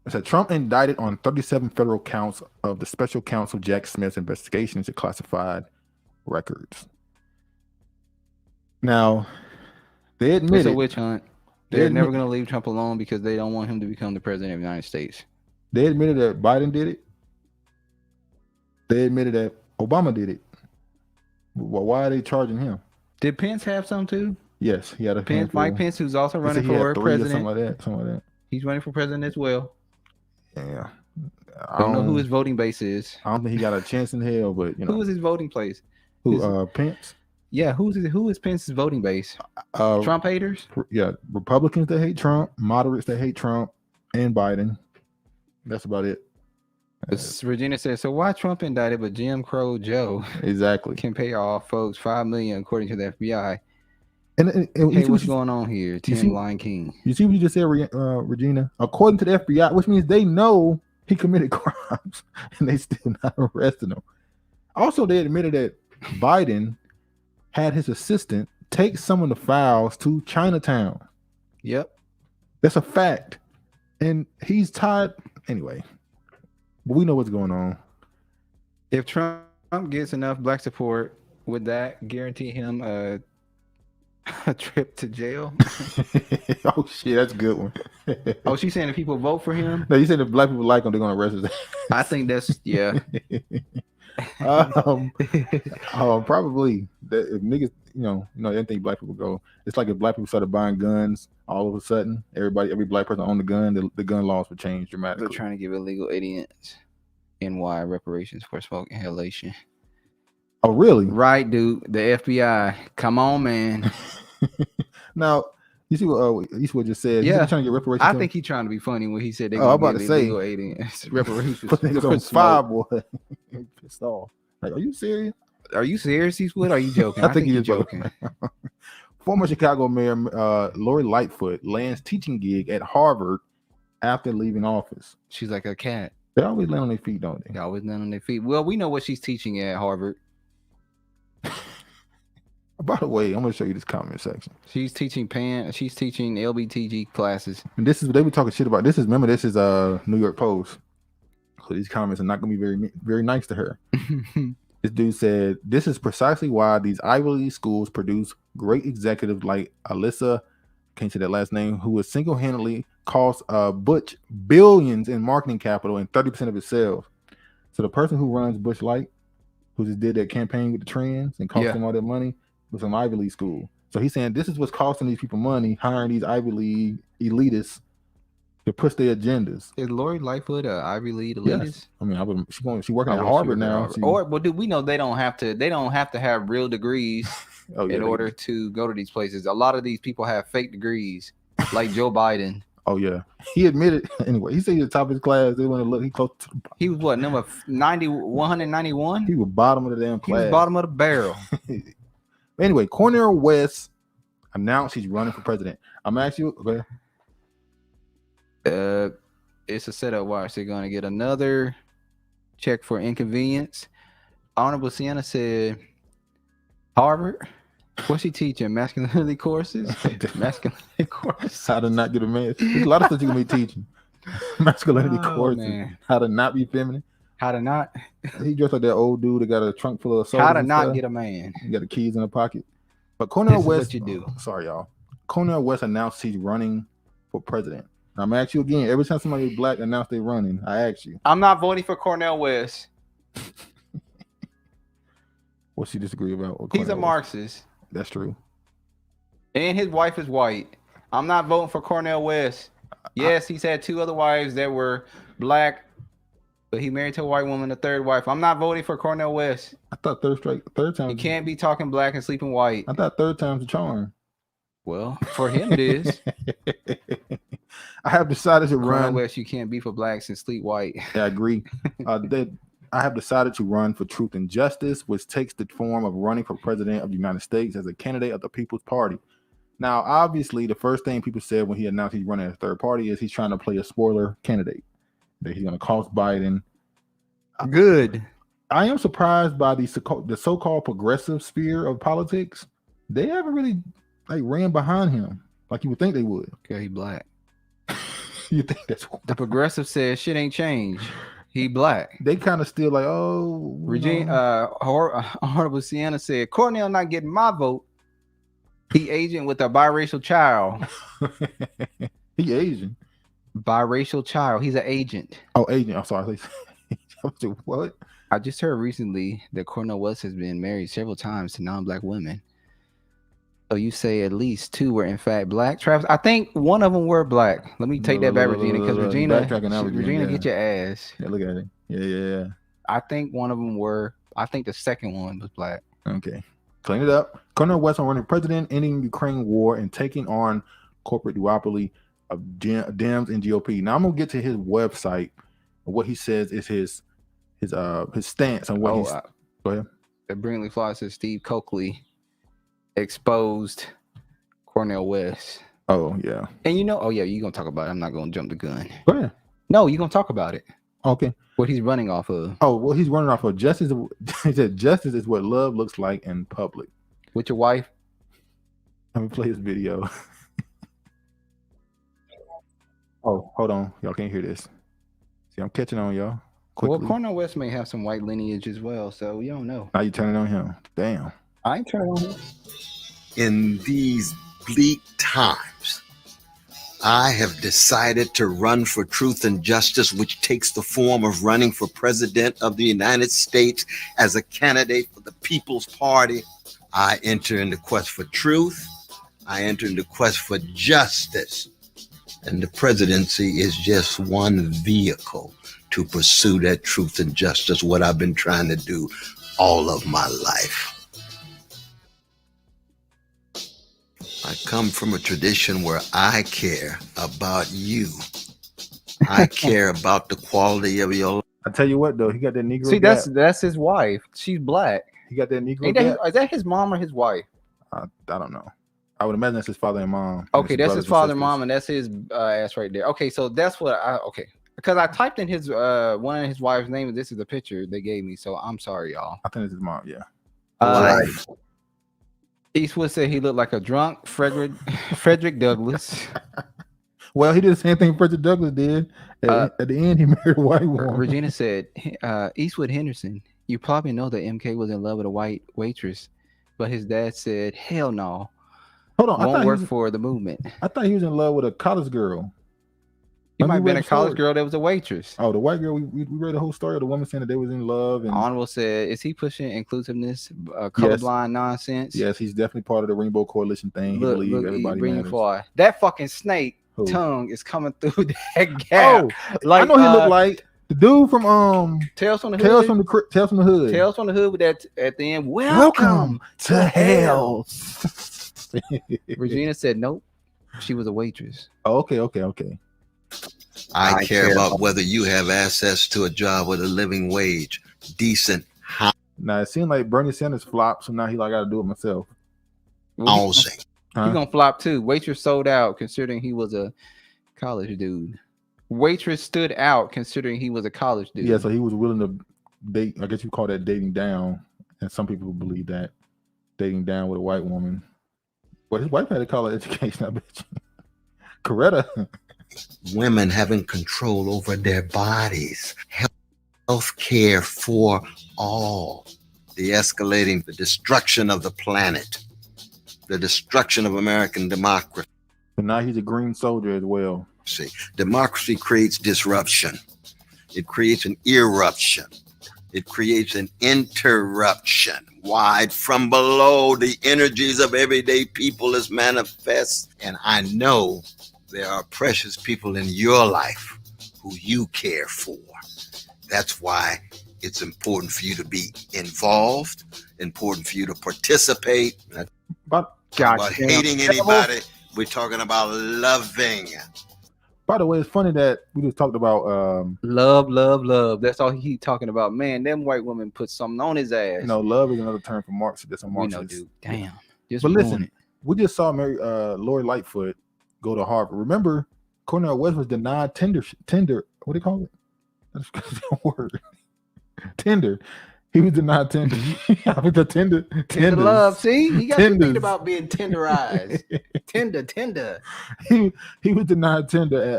It said Trump indicted on 37 federal counts of the special counsel Jack Smith's investigation into classified records. Now, they admitted it's a witch hunt. They're never going to leave Trump alone because they don't want him to become the president of the United States. They admitted that Biden did it. They admitted that Obama did it. Well, why are they charging him? Did Pence have some too? Yes, he had a Pence, Mike Pence, who's also running for president. Something like that. He's running for president as well. Yeah. I don't know who his voting base is. I don't think he got a chance in hell, but you know. Who is his voting place? Who? Pence? Yeah, who is Pence's voting base? Trump haters? Yeah, Republicans that hate Trump, moderates that hate Trump, and Biden. That's about it. Regina says, so why Trump indicted, but Jim Crow Joe exactly can pay off folks $5 million according to the FBI? And hey, what's going on here? Tim Lion King. You see what you just said, Regina? According to the FBI, which means they know he committed crimes, and they still not arresting him. Also, they admitted that Biden had his assistant take some of the files to Chinatown. Yep. That's a fact. And he's tied anyway. But we know what's going on. If Trump gets enough black support, would that guarantee him a trip to jail? Oh shit, that's a good one. Oh, she's saying if people vote for him? No, you saying if black people like him, they're gonna arrest his ass. I think that's probably that if niggas, you know, they didn't think black people go. It's like if black people started buying guns all of a sudden, every black person owned a gun, the gun laws would change dramatically. They're trying to give illegal aliens NY reparations for smoke inhalation. Oh, really? Right, dude. The FBI. Come on, man. Now, you see what just said? Yeah, he's trying to get reparations. I think he's trying to be funny when he said they're I'm going about to to give say illegal aliens reparations. Put niggas on fire, boy. Pissed off. Like, are you serious? Are you serious, Eastwood? Are you joking? I think you're joking. Former Chicago Mayor Lori Lightfoot lands teaching gig at Harvard after leaving office. She's like a cat. They always land on their feet, don't they? They always land on their feet. Well, we know what she's teaching at Harvard. By the way, I'm gonna show you this comment section. She's teaching LBTG classes. And this is they were talking shit about. This is New York Post. So these comments are not gonna be very, very nice to her. This dude said, "This is precisely why these Ivy League schools produce great executives like Alyssa, can't say that last name, who has single-handedly cost Butch billions in marketing capital and 30% of its sales." So the person who runs Bush Light, who just did that campaign with the trends and cost them all that money, was from Ivy League school. So he's saying this is what's costing these people money, hiring these Ivy League elitists to push their agendas. Is Lori Lightfoot an Ivy League elitist? Yes. I mean, she's working at Harvard now. But do we know they don't have to have real degrees in order to go to these places? A lot of these people have fake degrees, like Joe Biden. Oh yeah, he admitted anyway. He said he was top of his class. They want to look. He close to the bottom. He was what, number 191? He was bottom of the damn class. He was bottom of the barrel. Anyway, Cornel West announced he's running for president. I'm asking you. Okay. It's a setup. Watch, they're gonna get another check for inconvenience. Honorable Sienna said, Harvard. What's she teaching? Masculinity courses? Masculinity courses. How to not get a man. There's a lot of stuff you can be teaching. Masculinity courses. Man. How to not be feminine. How to not. He dressed like that old dude that got a trunk full of sodas. How to not get a man. He got the keys in the pocket. But Cornel West. What you do. Sorry, y'all. Cornel West announced he's running for president. Now, I'm asking you again. Every time somebody black announced they're running, I ask you. I'm not voting for Cornel West. What's he disagree about? He's a Marxist. That's true. And his wife is white. I'm not voting for Cornel West. Yes, he's had 2 other wives that were black, but he married to a white woman, the 3rd wife. I'm not voting for Cornel West. I thought third time. You can't be talking black and sleeping white. I thought 3rd time's a charm. Well, for him it is. I have decided to Cornel run. West, you can't be for blacks and sleep white. Yeah, I agree. I have decided to run for Truth and Justice, which takes the form of running for president of the United States as a candidate of the People's Party. Now, obviously, the first thing people said when he announced he's running as a third party is he's trying to play a spoiler candidate, that he's going to cost Biden. Good. I am surprised by the so-called progressive sphere of politics. They haven't really ran behind him like you would think they would. Okay, he black. You think that's the progressive says shit ain't changed. He black. They kind of still like, oh, Regina, Honorable Sienna said, Cornel not getting my vote. He Asian with a biracial child. He Asian. Biracial child. He's an agent. Oh, agent. I'm sorry. What? I just heard recently that Cornel West has been married several times to non-black women. So you say at least 2 were in fact black. Travis, I think one of them were black. Let me take that back, Regina, because Regina, get your ass. Yeah, look at it. Yeah. I think one of them were. I think the second one was black. Okay, clean it up. Cornel West on running president, ending Ukraine war, and taking on corporate duopoly of Dems and GOP. Now I'm gonna get to his website. What he says is his stance on what he's. Go ahead. The Brinkley Fly says Steve Coakley exposed Cornel West. Oh yeah. And you're gonna talk about it. I'm not gonna jump the gun. Go ahead. No, you're gonna talk about it. Okay. What he's running off of. Oh, well, he's running off of justice. He said justice is what love looks like in public. With your wife? Let me play this video. Oh, hold on. Y'all can't hear this. See, I'm catching on, y'all. Quickly. Well, Cornel West may have some white lineage as well, so you don't know. Now you turning on him. Damn. I ain't turning on him. In these bleak times, I have decided to run for truth and justice, which takes the form of running for president of the United States as a candidate for the People's Party. I enter into quest for truth. I enter into quest for justice. And the presidency is just one vehicle to pursue that truth and justice, what I've been trying to do all of my life. I come from a tradition where I care about you. I care about the quality of your life. I tell you what, though, he got that Negro. See, that's his wife. She's black. He got that Negro. Is that his mom or his wife? I don't know. I would imagine that's his father and mom. Okay, that's his father and mom, and that's his ass right there. Okay, so that's what because I typed in his one of his wife's name, and this is the picture they gave me. So I'm sorry, y'all. I think it's his mom. Yeah. Eastwood said he looked like a drunk Frederick Douglass. Well, he did the same thing Frederick Douglass did. At the end, he married a white woman. Regina said, Eastwood Henderson, you probably know that MK was in love with a white waitress, but his dad said, hell no. Hold on, won't work for the movement. I thought he was in love with a college girl. He might have been a college girl that was a waitress. Oh, the white girl. We read the whole story of the woman saying that they was in love. And Honorable said, is he pushing inclusive-ness, colorblind nonsense? Yes, he's definitely part of the Rainbow Coalition thing. Look, he believes everybody matters. That fucking snake tongue is coming through that gap. Oh, like, I know he looked like the dude from Tales from the Hood. Tales from the Hood. Tales from the Hood with that at the end. Welcome to hell. Regina said, nope. She was a waitress. Oh, okay. I care about whether you have access to a job with a living wage, decent housing. Now it seemed like Bernie Sanders flopped, so now he like got to do it myself. Housing. He's gonna flop too. Waitress sold out considering he was a college dude. Waitress stood out considering he was a college dude. Yeah, so he was willing to date. I guess you call that dating down, and some people believe that dating down with a white woman. But his wife had a college education, I bet you. Coretta. Women having control over their bodies. Health care for all. De-escalating the destruction of the planet. The destruction of American democracy. And now he's a green soldier as well. See, democracy creates disruption. It creates an eruption. It creates an interruption. Wide from below, the energies of everyday people is manifest. And I know there are precious people in your life who you care for. That's why it's important for you to be involved, important for you to participate. But about hating anybody, we're talking about loving. By the way, it's funny that we just talked about love. That's all he talking about. Man, them white women put something on his ass. No, love is another term for Marxist. That's a Marxist. We know, dude. Damn. But listen, we just saw Lori Lightfoot go to Harvard. Remember, Cornel West was denied tender. What do they call it? That's a word. Tender. He was denied tender. The tender love. See, you got to think about being tenderized. tender. He was denied tender at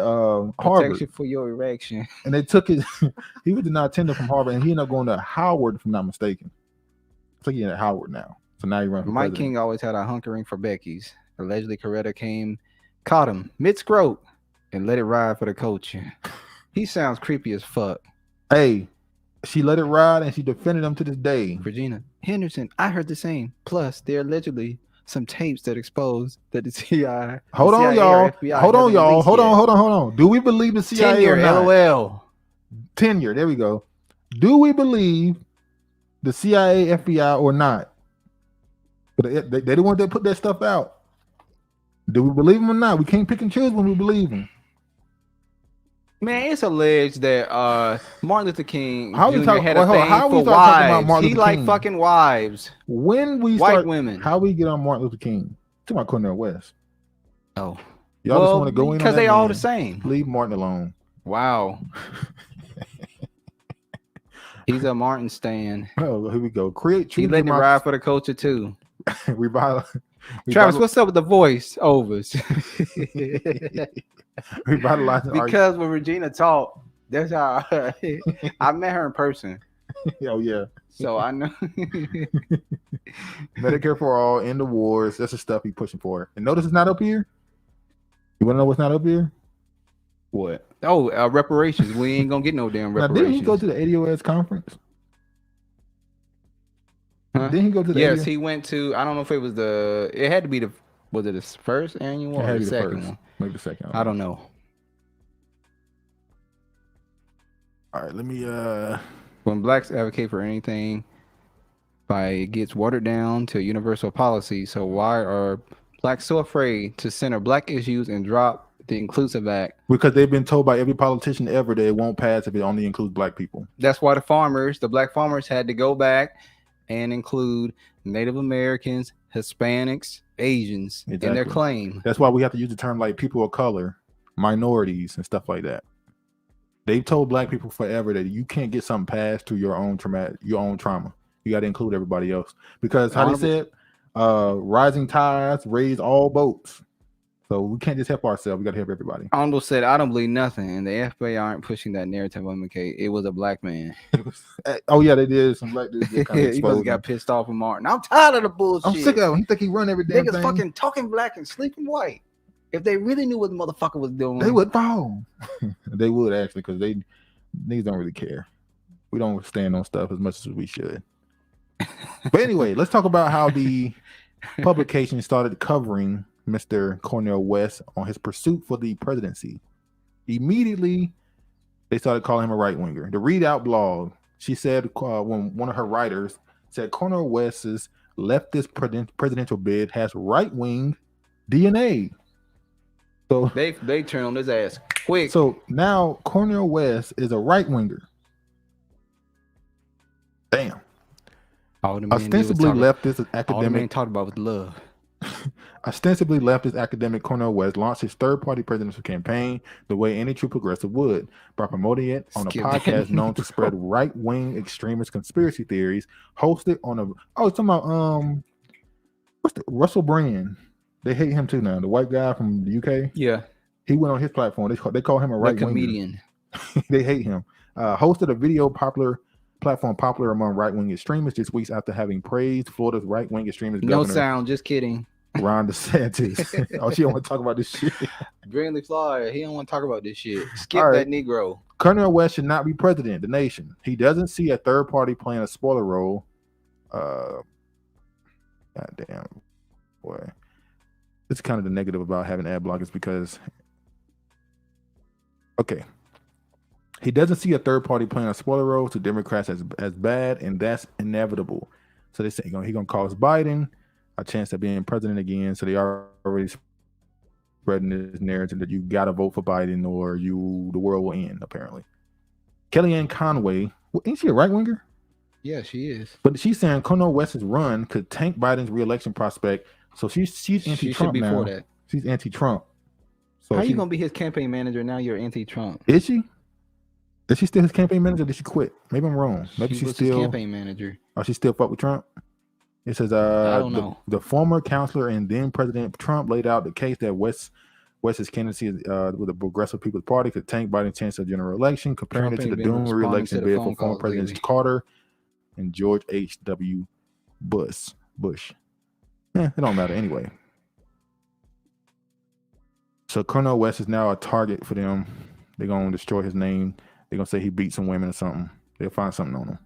Harvard. Protection for your erection. And they took his. He was denied tender from Harvard, and he ended up going to Howard, if I'm not mistaken. I think he's at Howard now. So now he runs. Mike King always had a hunkering for Becky's. Allegedly, Coretta caught him mid-scrote and let it ride for the culture. He sounds creepy as fuck. Hey. She let it ride and she defended him to this day. Regina Henderson, I heard the same. Plus, there are allegedly some tapes that expose that the CIA. Hold on, y'all. Do we believe the CIA tenure, or not? LOL. Tenure. There we go. Do we believe the CIA, FBI or not? But they don't want to put that stuff out. Do we believe them or not? We can't pick and choose when we believe them. Man, it's alleged that Martin Luther King Jr. had a thing for wives. He like fucking wives. When we white women. How we get on Martin Luther King? Talking about Cornel West. Oh, y'all just want to go in because they all the same. Leave Martin alone. Wow. He's a Martin stan. Oh, here we go. Create. He letting it ride for the culture too. Travis, what's up with the voice overs? Revitalizing because when Regina talked, that's how I met her in person. Oh yeah. So I know. Medicare for all, end the wars. That's the stuff he's pushing for. And notice it's not up here. You want to know what's not up here? What? Oh, reparations. We ain't gonna get no damn reparations. Now, didn't he go to the ADOS conference? Huh? Didn't he go to the? Yes, he went to. I don't know if it was the. It had to be the. Was it the first annual or the second one? Maybe the second. I don't know. All right, let me. When blacks advocate for anything, it gets watered down to universal policy. So why are blacks so afraid to center black issues and drop the Inclusive Act? Because they've been told by every politician ever that it won't pass if it only includes black people. That's why the black farmers had to go back and include Native Americans, Hispanics, Asians in their claim. That's why we have to use the term like people of color, minorities, and stuff like that. They've told black people forever that you can't get something passed through your own trauma. You got to include everybody else. Because how they said, rising tides raise all boats. So we can't just help ourselves. We got to help everybody. Arnold said, I don't believe nothing. And the FBI aren't pushing that narrative on McKay. It was a black man. Oh, yeah, they did. Some black dudes. He must got pissed off with Martin. I'm tired of the bullshit. I'm sick of him. He think he run every damn Niggas thing. fucking talking black and sleeping white. If they really knew what the motherfucker was doing, They would fall. They would, actually, because niggas don't really care. We don't stand on stuff as much as we should. But anyway, let's talk about how the publication started covering Mr. Cornel West on his pursuit for the presidency. Immediately, they started calling him a right-winger. The Readout blog, she said, when one of her writers said Cornel West's leftist presidential bid has right-wing DNA. So they turn on his ass quick. So now Cornel West is a right-winger. Damn. Ostensibly leftist academic. All the man talked about was love. Ostensibly leftist academic Cornel West launched his third-party presidential campaign the way any true progressive would, by promoting it on a podcast known to spread right-wing extremist conspiracy theories, hosted on it's talking about what's the Russell Brand? They hate him too now. The white guy from the UK. Yeah, he went on his platform. They call him a right comedian. They hate him. Hosted a video platform popular among right-wing extremists just weeks after having praised Florida's right-wing extremist No governor. sound, just kidding. Ron DeSantis. Oh, she don't want to talk about this shit. Brindley Flyer, he don't want to talk about this shit. Skip All right. that Negro. Cornel West should not be president of the nation. He doesn't see a third party playing a spoiler role. God damn, boy. It's kind of the negative about having ad blockers because, okay, he doesn't see a third party playing a spoiler role to Democrats as bad, and that's inevitable. So they say he's gonna cause Biden a chance at being president again. So they are already spreading this narrative that you gotta vote for Biden or the world will end. Apparently, Kellyanne Conway, ain't she a right winger? Yeah, she is. But she's saying Cornel West's run could tank Biden's reelection prospect. So she's anti-Trump she should be now. for that. She's anti-Trump. So how you gonna be his campaign manager now? You're anti-Trump. Is she? Is she still his campaign manager? Or did she quit? Maybe I'm wrong. Maybe She she's was still his campaign manager. Oh, she still fuck with Trump. It says I don't know. The former counselor and then President Trump laid out the case that West's candidacy with the Progressive People's Party could tank Biden's chance of general election, comparing Trump it to the ain't been doomed responding re-election to the bid phone for former calls Presidents lately. Carter and George H.W. Bush. It don't matter anyway. So Cornel West is now a target for them. They're gonna destroy his name. They're gonna say he beat some women or something. They'll find something on him.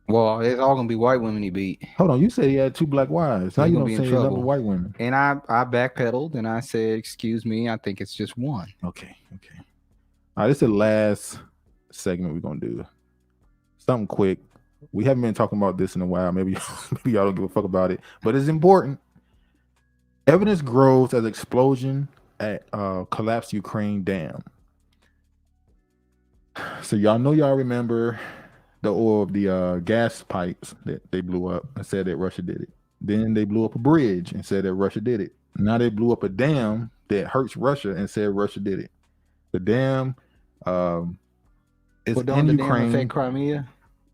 Well, it's all gonna be white women he beat. Hold on, you said he had 2 black wives. How He's you gonna gonna be say in he loved trouble. white women? And I backpedaled and I said, "Excuse me, I think it's just one." Okay. All right, this is the last segment we're gonna do. Something quick. We haven't been talking about this in a while. Maybe y'all don't give a fuck about it, but it's important. Evidence grows as explosion at collapsed Ukraine dam. So y'all remember the gas pipes that they blew up and said that Russia did it. Then they blew up a bridge and said that Russia did it. Now they blew up a dam that hurts Russia and said Russia did it. The dam is But don't in the Ukraine. dam affect Crimea?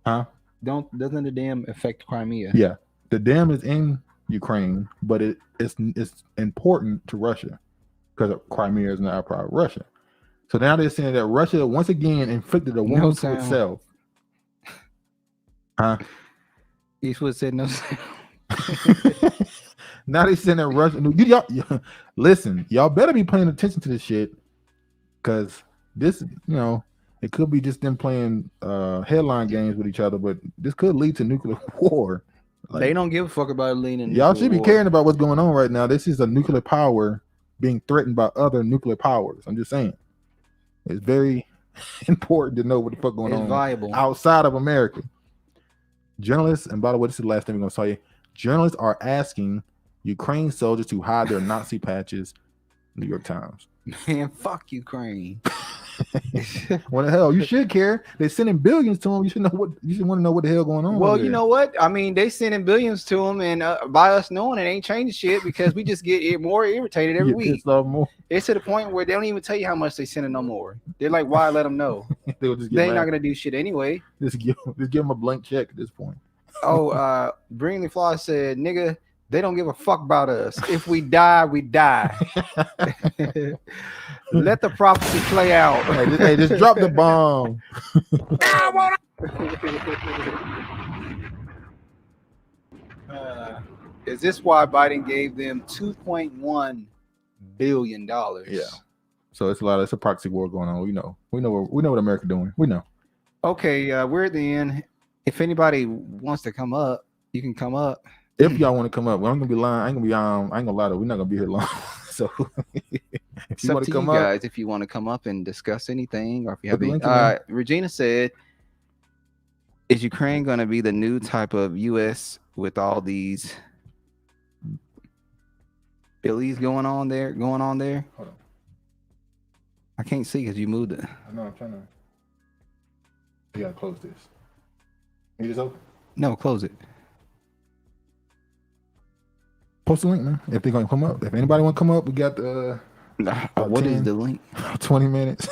Huh? Doesn't the dam affect Crimea? Yeah, the dam is in Ukraine, but it's important to Russia because Crimea is not a part of Russia. So now they're saying that Russia once again inflicted a wound to sound. itself. Huh? Eastwood said no sound. Now they saying that Russia. Listen, y'all better be paying attention to this shit because this, it could be just them playing headline games with each other, but this could lead to nuclear war. Like, They don't give a fuck about leaning. y'all should be caring about what's going on right now. This is a nuclear power being threatened by other nuclear powers. I'm just saying. It's very important to know what the fuck going It's on viable. outside of America. Journalists, and by the way, this is the last thing we're going to tell you. Journalists are asking Ukraine soldiers to hide their Nazi patches. New York Times. Man, fuck Ukraine. What the hell? You should care. They're sending billions to them. You should want to know what the hell going on. Well, over you there. know what? I mean, they sending billions to them, and by us knowing it ain't changing shit because we just get more irritated every Get week. pissed off more. It's to the point where they don't even tell you how much they sending no more. They're like, why let them know? They'll just get They ain't mad. not gonna do shit anyway. Just give them a blank check at this point. Bring the Fly said, nigga, They don't give a fuck about us. If we die, we die. Let the prophecy play out. Hey, just drop the bomb. Is this why Biden gave them $2.1 billion? Yeah. So it's a proxy war going on. We know what America doing. We know. Okay, we're at the end. If anybody wants to come up, you can come up. If y'all want to come up, I'm gonna be lying. I ain't gonna lie though. We're not gonna be here long. So if you want to come up, guys, if you want to come up and discuss anything, or if you have any, link, Regina said, "Is Ukraine gonna be the new type of U.S. with all these billies going on there?" Hold on. I can't see because you moved it. I know. I'm trying to. You gotta close this. You just open? No, close it. Post the link, man. If they're gonna come up, if anybody want to come up, we got the. What is the link? 20 minutes.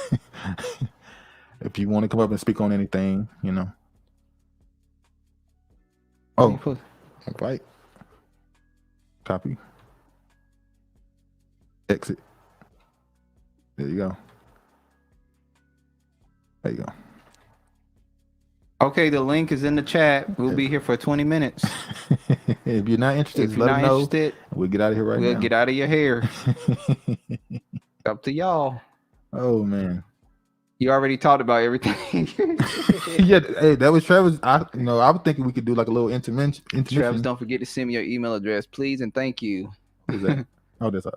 If you want to come up and speak on anything, you know. Oh, invite. Copy. Exit. There you go. There you go. Okay, the link is in the chat. We'll be here for 20 minutes. If you're not interested, let us know. We'll get out of here right now. We'll get out of your hair. Up to y'all. Oh man, you already talked about everything. Yeah, hey, that was Travis. I was thinking we could do like a little intermission. Travis, don't forget to send me your email address, please, and thank you. Who's that? Oh, that's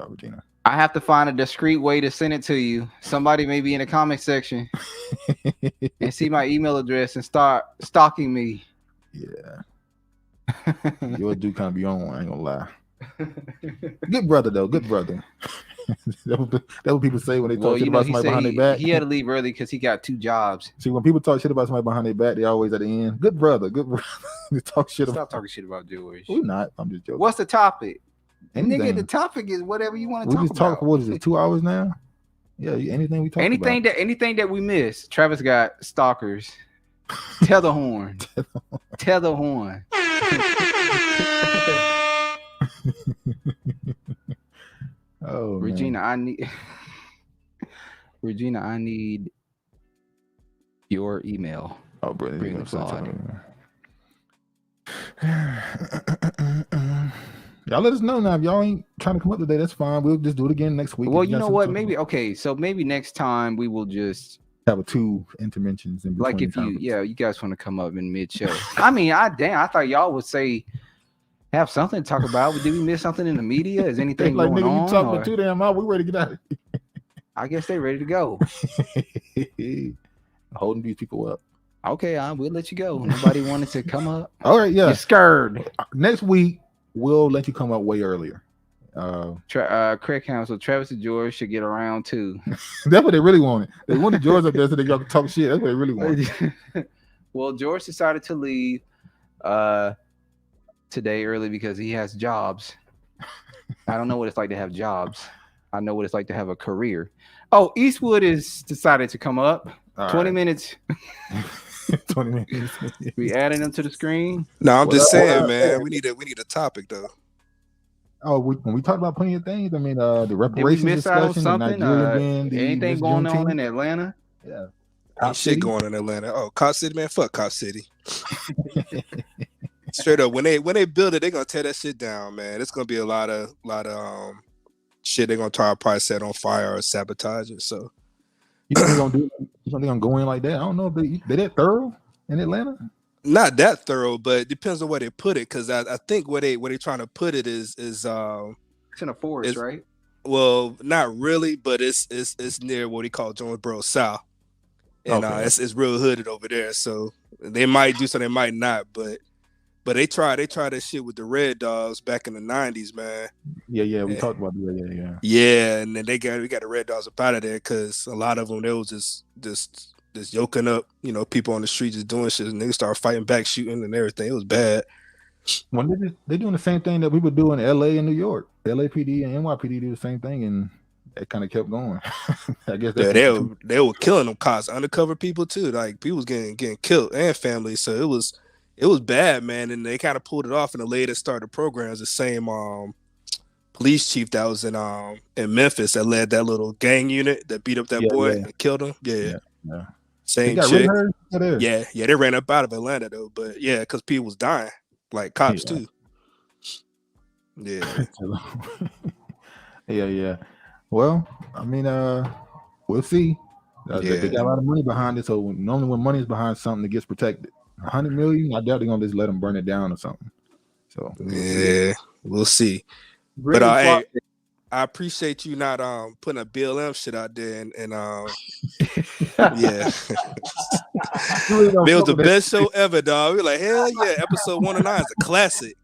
Regina. I have to find a discreet way to send it to you. Somebody may be in the comment section and see my email address and start stalking me. Yeah. You'll do kind of be on one, I ain't gonna lie. Good brother though, good brother. That what people say when they talk shit about somebody behind their back. He had to leave early because he got 2 jobs. See, when people talk shit about somebody behind their back, they always at the end. Good brother, good brother. They talk shit. Stop talking shit about George. We're not. I'm just joking. What's the topic? Anything. Nigga, the topic is whatever you want to talk We just about. talk for what is it, 2 hours now? Yeah, anything we talk about. Anything that we miss. Travis got stalkers. Tell the horn. Tell the horn. Oh, Regina, I need your email. Oh, bro, bring us on. Y'all let us know now. If y'all ain't trying to come up today, that's fine. We'll just do it again next week. Well, you know what? Maybe maybe next time we will just have 2 interventions in between. Like if you guys want to come up in mid-show. I mean, I thought y'all would say have something to talk about. Did we miss something in the media? Is anything like, going nigga, on? You talking for 2 damn hours? We ready to get out of here. I guess they ready to go. Holding these people up. Okay, we'll let you go. Nobody wanted to come up. All right, yeah. You're scared. Next week we'll let you come up way earlier. Craig Council, Travis and George should get around too. That's what they really wanted. They wanted George up there so they got to talk shit. That's what they really wanted. Well, George decided to leave today early because he has jobs. I don't know what it's like to have jobs. I know what it's like to have a career. Oh, Eastwood is decided to come up. All 20 right. minutes. 20 minutes. We adding them to the screen. No, I'm just saying, man. We need a topic though. Oh, when we talked about plenty of things, I mean, the reparations miss out on discussion, something? Anything going on in Atlanta? Yeah. Ain't shit going in Atlanta. Oh, Cop City, man. Fuck Cop City. Straight up, when they build it, they're gonna tear that shit down, man. It's gonna be a lot of shit they're gonna try to probably set on fire or sabotage it. So you think they're gonna do? You think they're gonna go in like that? I don't know if they that thorough in Atlanta. Not that thorough, but it depends on where they put it. Because I think where they trying to put it is it's in a forest, right? Well, not really, but it's near what he called Jonesboro South, and it's real hooded over there. So they might do something, they might not, but they tried that shit with the Red Dogs back in the 90s, man. Yeah, we talked about that. Yeah, and then we got the Red Dogs up out of there because a lot of them they was just yoking up, people on the street just doing shit, and niggas started fighting back, shooting and everything. It was bad. When they're doing the same thing that we would do in LA and New York. LAPD and NYPD do the same thing, and it kind of kept going. I guess they were killing them cops, undercover people too. Like people was getting killed and families. So it It was bad, man, and they kind of pulled it off. And the lady that started the program is the same police chief that was in Memphis that led that little gang unit that beat up that boy and killed him. Yeah. Same chick. Yeah, they ran up out of Atlanta though, but yeah, because people was dying, like cops too. Yeah. Yeah. Well, I mean, we'll see. They got a lot of money behind it, so normally when money is behind something, it gets protected. 100 million, I doubt they're gonna just let them burn it down or something. So we'll see. But hey, I appreciate you not putting a BLM shit out there and yeah. It was the best show ever, dog. We were like, hell yeah, episode 109 is a classic.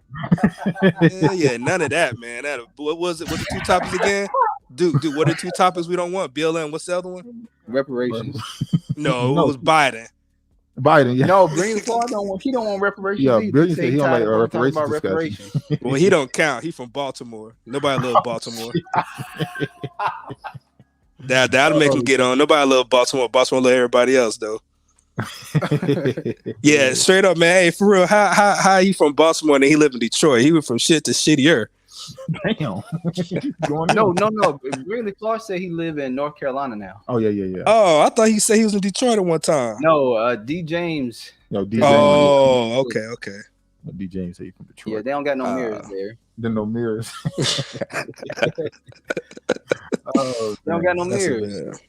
Hell yeah, none of that, man. What was it? What the two topics again? Dude, what are the two topics we don't want? BLM, what's the other one? Reparations. No, it was Biden. No, Green Claw don't want reparations. Yeah, Billy said he don't like reparations. Well, he don't count. He from Baltimore. Nobody loves Baltimore. That'll make him get on. Nobody loves Baltimore. Baltimore love everybody else though. Yeah, straight up, man. Hey, for real, how he from Baltimore and he lived in Detroit? He went from shit to shittier. Damn. No. Really, Clark said he live in North Carolina now. Oh yeah. Oh, I thought he said he was in Detroit at one time. No, D. James. No, D. Oh, okay. D. James said he's from Detroit. Yeah, they don't got no mirrors there. Then no mirrors. They don't got no mirrors.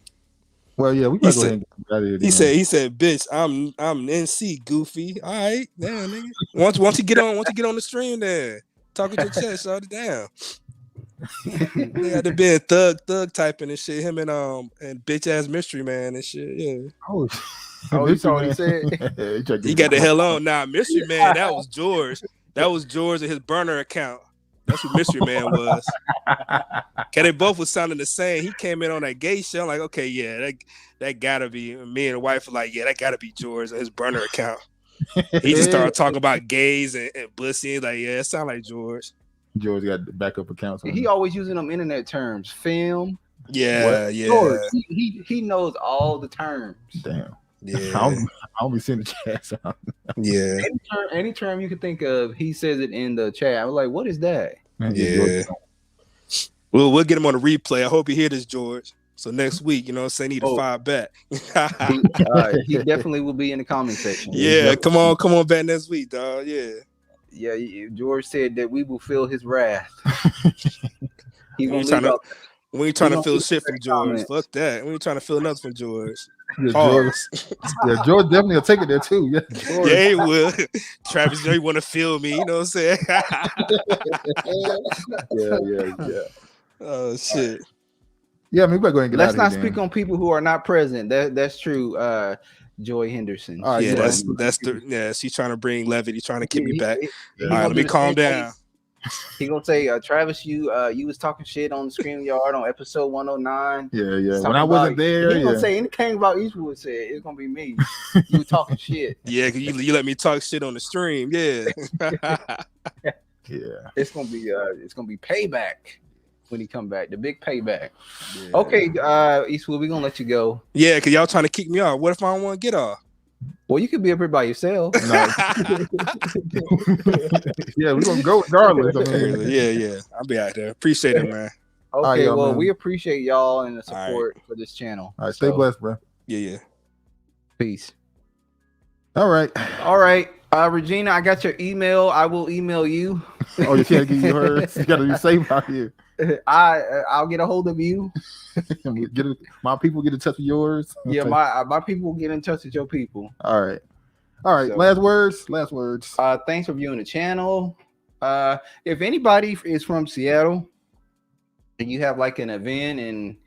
Well, yeah, we gotta go ahead and get out of here. He said, bitch, I'm NC goofy. All right, damn nigga. Once you get on the stream, then talk with your chest, shut it down. They had to be a thug typing and shit. Him and bitch ass mystery man and shit. Yeah. Oh, you saw what he said? He got the hell on. Nah, mystery man, that was George. That was George and his burner account. That's what mystery man was. Okay, they both was sounding the same. He came in on that gay show. I'm like, okay, yeah, that gotta be. Me and the wife were like, yeah, that gotta be George and his burner account. He just started talking about gays and pussy. Like, yeah, it sound like George. George got the backup accounts. He always using them internet terms. Film. Yeah. George, he knows all the terms. Damn. Yeah. I don't be seeing the chat. Yeah. Any term you can think of, he says it in the chat. I was like, what is that? Yeah. We'll get him on the replay. I hope you hear this, George. So next week, you know what I'm saying, need to fire back. He definitely will be in the comment section. Yeah, come on back next week, dog. Yeah. Yeah, George said that we will feel his wrath. We ain't trying to feel shit from George. Comments. Fuck that. We ain't trying to feel nothing from George. George definitely will take it there too. Yeah, George. Yeah, he will. Travis, you know you want to feel me, you know what I'm saying? Yeah. Oh shit. Yeah, I mean, we better go and get Let's out not of here, speak on people who are not present. That's true. Joy Henderson. All right, she's trying to bring levity, trying to keep me back. All right, let me calm down. He gonna say, Travis, you was talking shit on the StreamYard on episode 109. Yeah. When I wasn't there, he gonna say anything about Eastwood said it's gonna be me. You were talking shit. Yeah, cause you let me talk shit on the stream. Yeah. Yeah. It's gonna be payback when he come back. The big payback. Yeah. Okay, Eastwood, we're gonna let you go. Yeah, cause y'all trying to kick me off. What if I don't want to get off? Well, you could be up here by yourself. No. Yeah, we're gonna go regardless. Yeah. I'll be out there. Appreciate it, man. Okay, right, we appreciate y'all and the support for this channel. All right, stay blessed, bro. Yeah. Peace. All right. Regina, I got your email. I will email you. Oh, you can't give you hers. You gotta be safe out here. I'll get a hold of you. My people get in touch with yours. Yeah, my people will get in touch with your people. All right. So, last words. Thanks for viewing the channel. If anybody is from Seattle and you have like an event and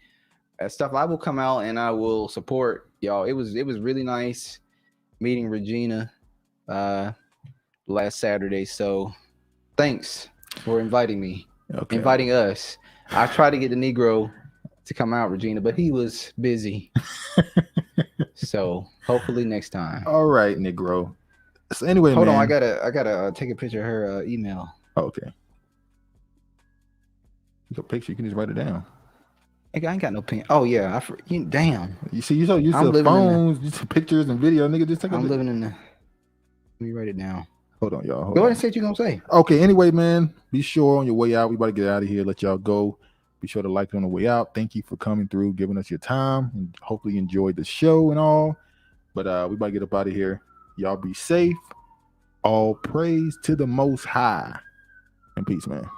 stuff, I will come out and I will support y'all. It was really nice meeting Regina last Saturday. So thanks for inviting me. Okay. Inviting us. I tried to get the Negro to come out, Regina, but he was busy. So hopefully next time. All right, Negro. So anyway, hold on, I gotta take a picture of her email. Okay. Your picture, you can just write it down. I ain't got no pen. Oh yeah, damn. You see, you so used to phones, pictures and video, nigga. Just take. I'm living in the. Let me write it down. Hold on, y'all. Go ahead and say what you're gonna say. Okay. Anyway, man, be sure on your way out. We about to get out of here. Let y'all go. Be sure to like it on the way out. Thank you for coming through, giving us your time, and hopefully you enjoyed the show and all. But we about to get up out of here. Y'all be safe. All praise to the Most High. And peace, man.